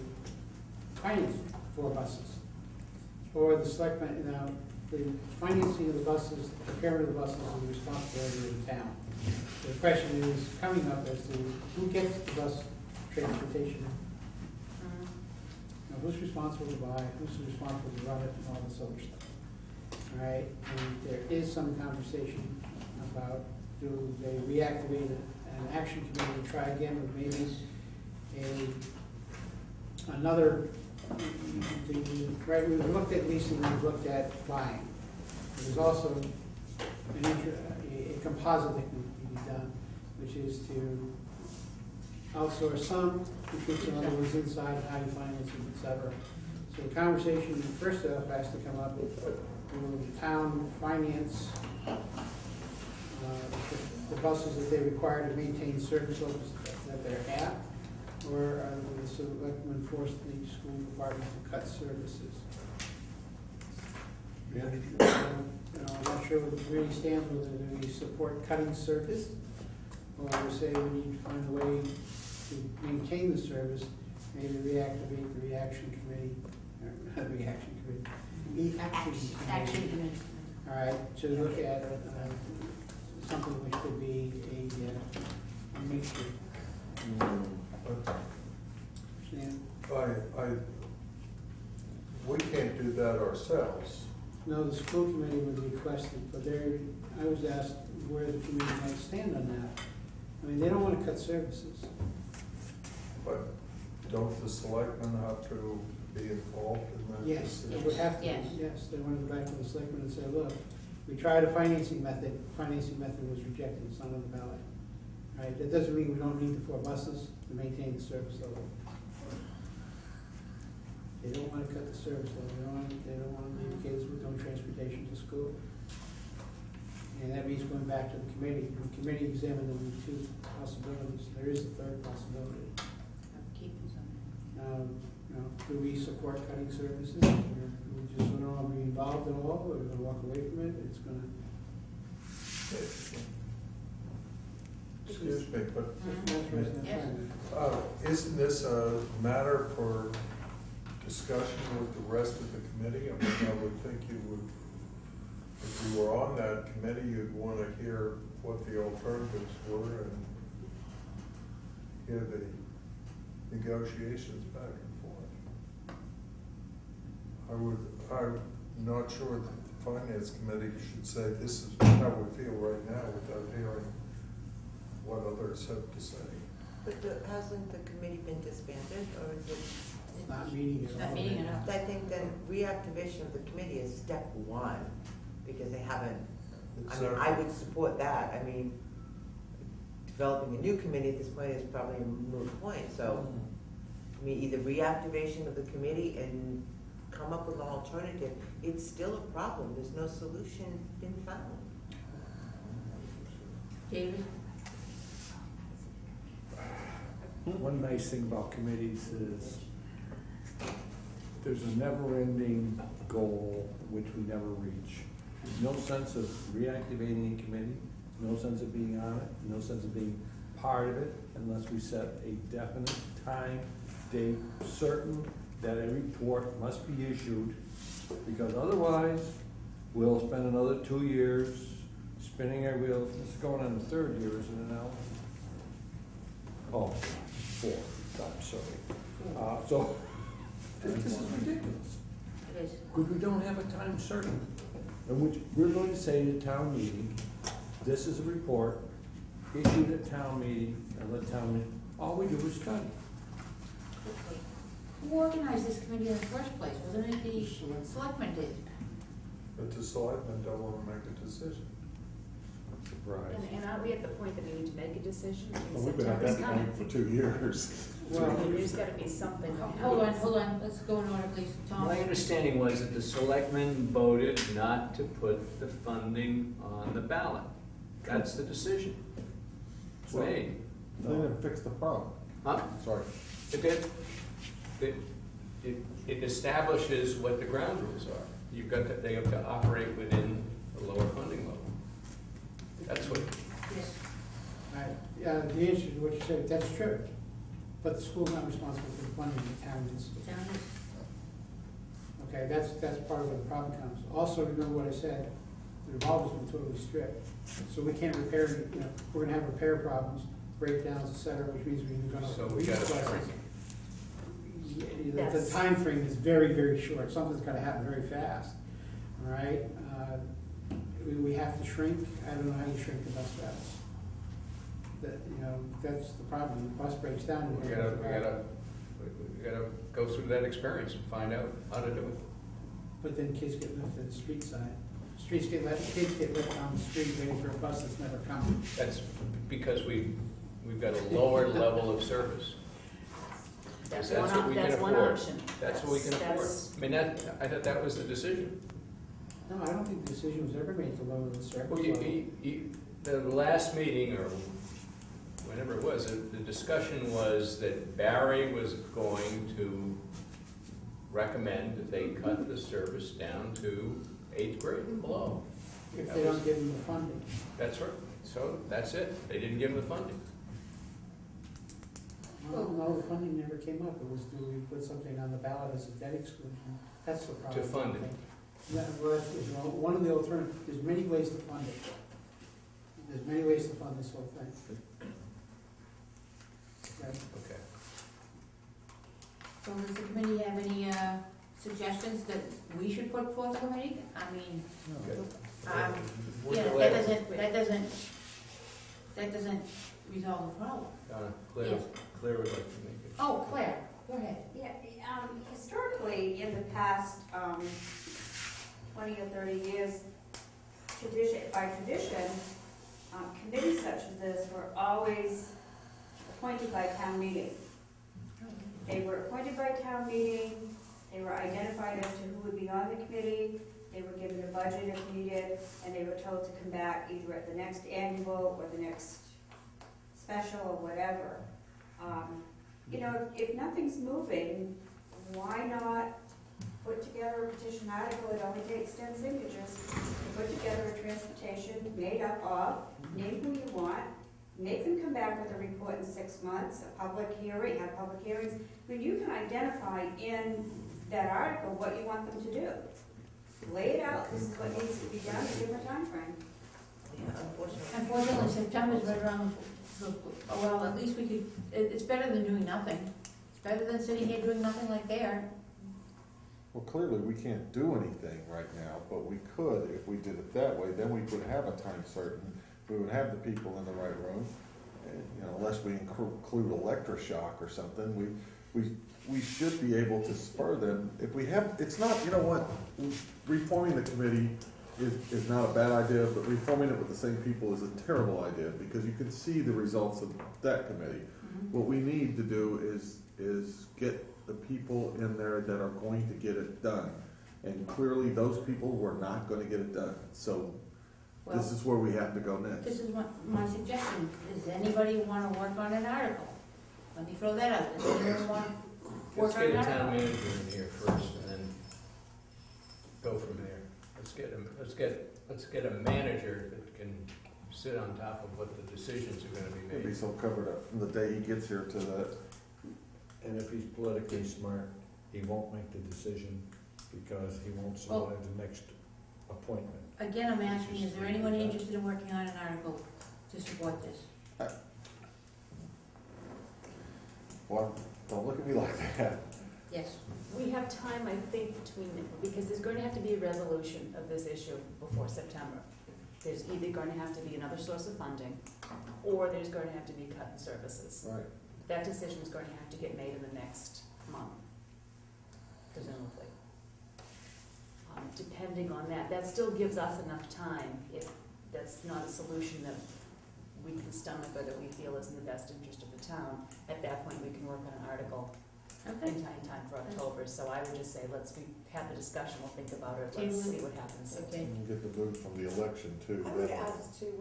finance 4 buses? Or the selectmen, now, the financing of the buses, the procurement of the buses is the responsibility of the town. So the question is coming up as to who gets the bus transportation? Now, who's responsible to buy, who's responsible to run it, and all this other stuff. All right, and there is some conversation about, do they reactivate an action committee and try again with maybe another, right, we've looked at leasing, we've looked at buying. There's also a composite that can be done, which is to outsource some, to keep some other ones inside, how you finance them, et cetera. So the conversation first off has to come up with, the town finance, the buses that they require to maintain service levels that they're at, or are the selectmen forced the school department to cut services? I'm not sure where the committee stands, whether we support cutting service, or we say we need to find a way to maintain the service, maybe reactivate the reaction committee, or not reaction committee, the action committee. All right, to look at something which could be a mixture. We can't do that ourselves. No, the school committee was requested, but I was asked where the committee might stand on that. I mean, they don't want to cut services. But don't the selectmen have to be involved in that Yes, decision? they would have to, Yes. yes, they want to go back to the selectmen and say, look, we tried a financing method was rejected, it's not on the ballot. Right, that doesn't mean we don't need the 4 buses to maintain the service level. They don't want to cut the service level, they don't want to leave kids with no transportation to school. And that means going back to the committee. The committee examined the 2 possibilities. There is a 3rd possibility. Do we support cutting services? Or do we just want to be involved at all? Or are we going to walk away from it? It's going to. Excuse me, but Yeah. isn't this a matter for discussion with the rest of the committee? I mean, I would think you would, if you were on that committee, you'd want to hear what the alternatives were and hear the negotiations back and forth. I'm not sure that the finance committee should say this is how we feel right now without hearing what others have to say. But hasn't the committee been disbanded, or is it? It's not meeting at all. Not meeting at all. I think then reactivation of the committee is step 1, because they haven't, I would support that. I mean, developing a new committee at this point is probably a moot point, so, I mean, either reactivation of the committee and come up with an alternative. It's still a problem, there's no solution been found. David? One nice thing about committees is there's a never-ending goal which we never reach. There's no sense of reactivating a committee, no sense of being on it, no sense of being part of it unless we set a definite time, date, certain that a report must be issued, because otherwise we'll spend another 2 years spinning our wheels. This is going on the 3rd year, isn't it now? Oh, 4, I'm sorry. So, this is ridiculous. It is. Because we don't have a time certain, in which we're going to say to town meeting, this is a report issued at town meeting, and let town meeting, all we do is study. Who organized this committee in the first place? Wasn't it the selectmen did? But the selectmen don't want to make a decision. Surprise. And aren't we at the point that we need to make a decision? Well, we've been at that point for 2 years. Well, There's gotta be something. Hold on, let's go in order, please. Tom? My understanding was that the selectmen voted not to put the funding on the ballot. That's the decision. It's Well, made. They didn't fix the problem. Huh? Sorry. It did. It establishes what the ground rules are. You've got to, they have to operate within the lower funding level. That's what, Yes. the answer to what you said, that's true. But the school's not responsible for the funding, the town is. The town is. Okay, that's part of where the problem comes. Also, remember what I said, the revolver's been totally stripped. So we can't repair, we're gonna have repair problems, breakdowns, et cetera, which means we're gonna. so we got to shrink. The timeframe is very, very short. Something's gotta happen very fast, all right? We have to shrink. I don't know how you shrink the bus routes. That's the problem. The bus breaks down. We gotta go through that experience and find out how to do it. But then kids get left to the street side. Kids get left on the street waiting for a bus that's never coming. That's because we've got a lower level of service. That's That's what we can that's one afford. option. That's what we can afford. That's- I mean, I thought that was the decision. No, I don't think the decision was ever made to lower the surface Well, level. the last meeting, or whenever it was, the discussion was that Barry was going to recommend that they cut the service down to 8th grade and below. If they don't give them the funding. That's right. So that's it. They didn't give them the funding. Well, no, the funding never came up. It was, do we put something on the ballot as a debt exclusion? That's the problem. To fund it. Yeah, well, that's, you know, one of the alternatives, there's many ways to fund it. There's many ways to fund this whole thing. Okay. Okay. So does the committee have any suggestions that we should put forth to the committee? I mean, We're yeah, glad. that doesn't resolve the problem. Claire, Yes. Claire would like to make it. Oh, Claire, go ahead. Yeah, historically, in the past, 20 or 30 years, by tradition, committees such as this were always appointed by town meeting. They were appointed by town meeting, they were identified as to who would be on the committee, they were given a budget if needed, and they were told to come back either at the next annual or the next special or whatever. You know, if nothing's moving, why not put together a petition article? It only takes 10 signatures to put together a transportation made up of, name who you want, make them come back with a report in 6 months, a public hearing, have public hearings. I mean, you can identify in that article what you want them to do. Lay it out, this is what needs to be done, and give them a timeframe. Unfortunately, September's right around well, at least we could, it's better than doing nothing. It's better than sitting here doing nothing like there. Well, clearly, we can't do anything right now, but we could, if we did it that way, then we could have a time certain. We would have the people in the right room, and, you know, unless we include electroshock or something, we should be able to spur them. If we have, it's not, you know what, reforming the committee is not a bad idea, but reforming it with the same people is a terrible idea, because you can see the results of that committee. What we need to do is get the people in there that are going to get it done. And clearly, those people were not going to get it done. So this is where we have to go next. This is my suggestion. Does anybody want to work on an article? Let me throw that out. Does anyone want to work Let's on get an a town article? manager in here first, and then go from there. Let's get a manager that can sit on top of what the decisions are gonna be He'll be made. so covered up from the day he gets here to the, And if he's politically smart, he won't make the decision because he won't survive the next appointment. Again, I'm asking, is there anyone interested in working on an article to support this? well, don't look at me like that. Yes. We have time, I think, because there's going to have to be a resolution of this issue before September. There's either going to have to be another source of funding, or there's going to have to be cut in services. Right. That decision is going to have to get made in the next month, presumably. Depending on that, that still gives us enough time, if that's not a solution that we can stomach or that we feel is in the best interest of the town. At that point, we can work on an article in time for October. So I would just say, let's have the discussion, we'll think about it, let's see what happens. Okay. And get the vote from the election too. I would ask too,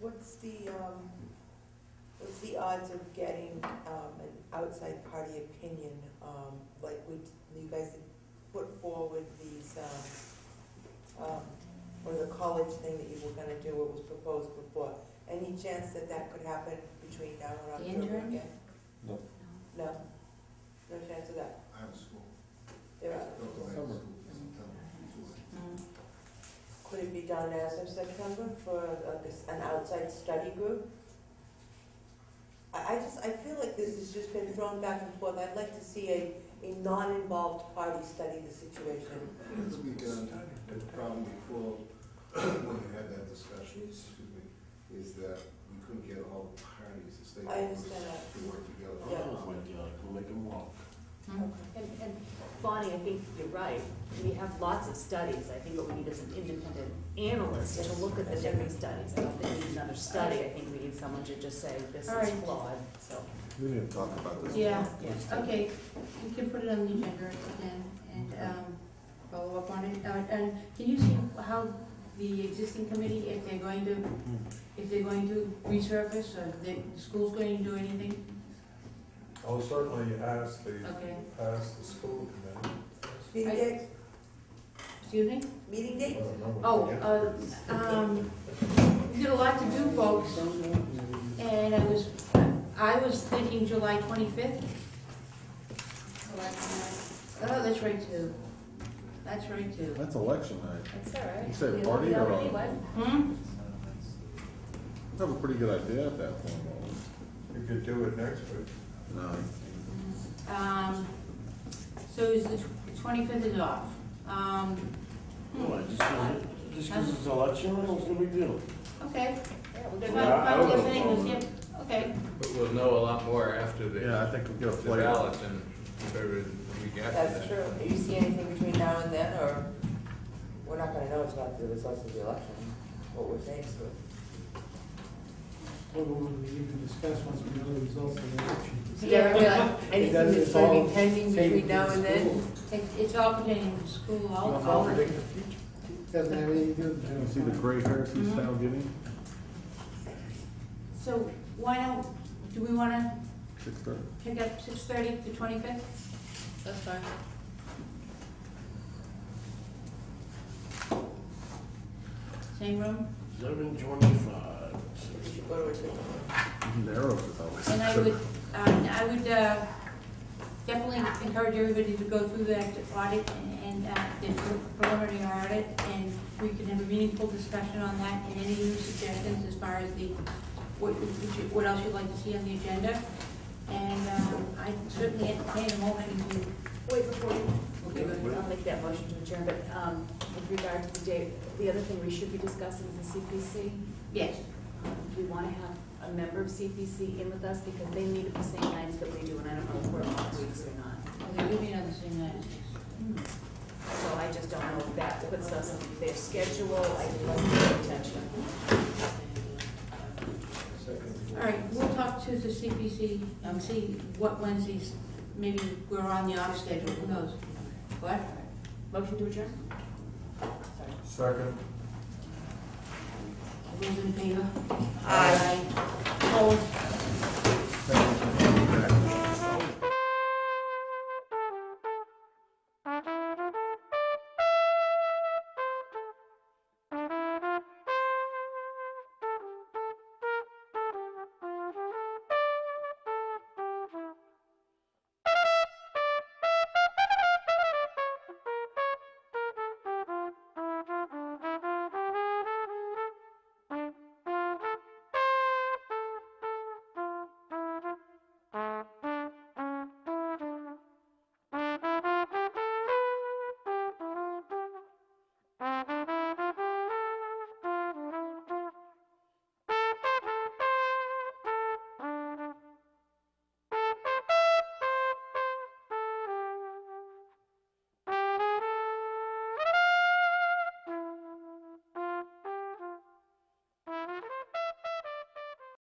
what's the odds of getting an outside party opinion? Like you guys had put forward these, or the college thing that you were gonna do, what was proposed before. Any chance that could happen between now and The October interns? again? No. No? No chance of that? I have school. There are. Summer. Could it be done as of September for an outside study group? I feel like this has just been thrown back and forth. I'd like to see a non-involved party study the situation. This weekend, the problem before, when we had that discussion, is that we couldn't get all the parties to stay I understand that. to work together. Yeah. Oh, my God, we'll make them walk. And Bonnie, I think you're right. We have lots of studies. I think what we need is an independent analyst to look at the different studies. I don't think we need another study. I think we need someone to just say, this All is right. flawed, so. We need to talk about this. Yeah, okay, you can put it on the agenda again and, follow up on it. And can you see how the existing committee, if they're going to resurface, or the school's going to do anything? I'll certainly ask the school committee. Meeting dates? Excuse me? Meeting dates? We did a lot to do, folks, and I was thinking July 25th. Oh, that's right too. That's right too. That's election night. That's all right. You say We party know or? anyway. I have a pretty good idea at that point. You could do it next week. No. So is the 25th is off. Just because it's election, what's the big deal? Okay. Yeah, we're Yeah, I Final would- definitive, yeah, okay. But we'll know a lot more after the Yeah, I think we'll get a the flavor. ballots and February, the week after that. That's true. Do you see anything between now and then, or we're not gonna know until after the results of the election, what we're saying, so. What will we even discuss once we know the results of the election? Yeah, really, anything Because that's it's gonna all be pending taken between to now the and then? school. It's all pertaining to school, all I'll of it. predict the future. Doesn't have anything to do with the You see the gray hairs he's now getting? So why don't, do we wanna 6:30. pick up 6:30 to 25th? That's fine. Same room? 7:25. What do we say? Narrows is always. And I would definitely encourage everybody to go through that audit and the preliminary audit, and we can have a meaningful discussion on that, and any new suggestions as far as what else you'd like to see on the agenda. And I certainly entertain a motion to. Wait, before you, Okay, go ahead. I'll make that motion to adjourn, but with regard to the date, the other thing we should be discussing is the CPC. Yes. We want to have a member of CPC in with us because they meet at the same nights that we do, and I don't know if we're off weeks or not. Okay, we'll be on the same night. So I just don't know if that puts us on their schedule. I would like to pay attention. All right, we'll talk to the CPC and see what Wednesdays, maybe we're on the off schedule, who knows? What? Motion to adjourn? Second. All those in favor? Aye. Opposed?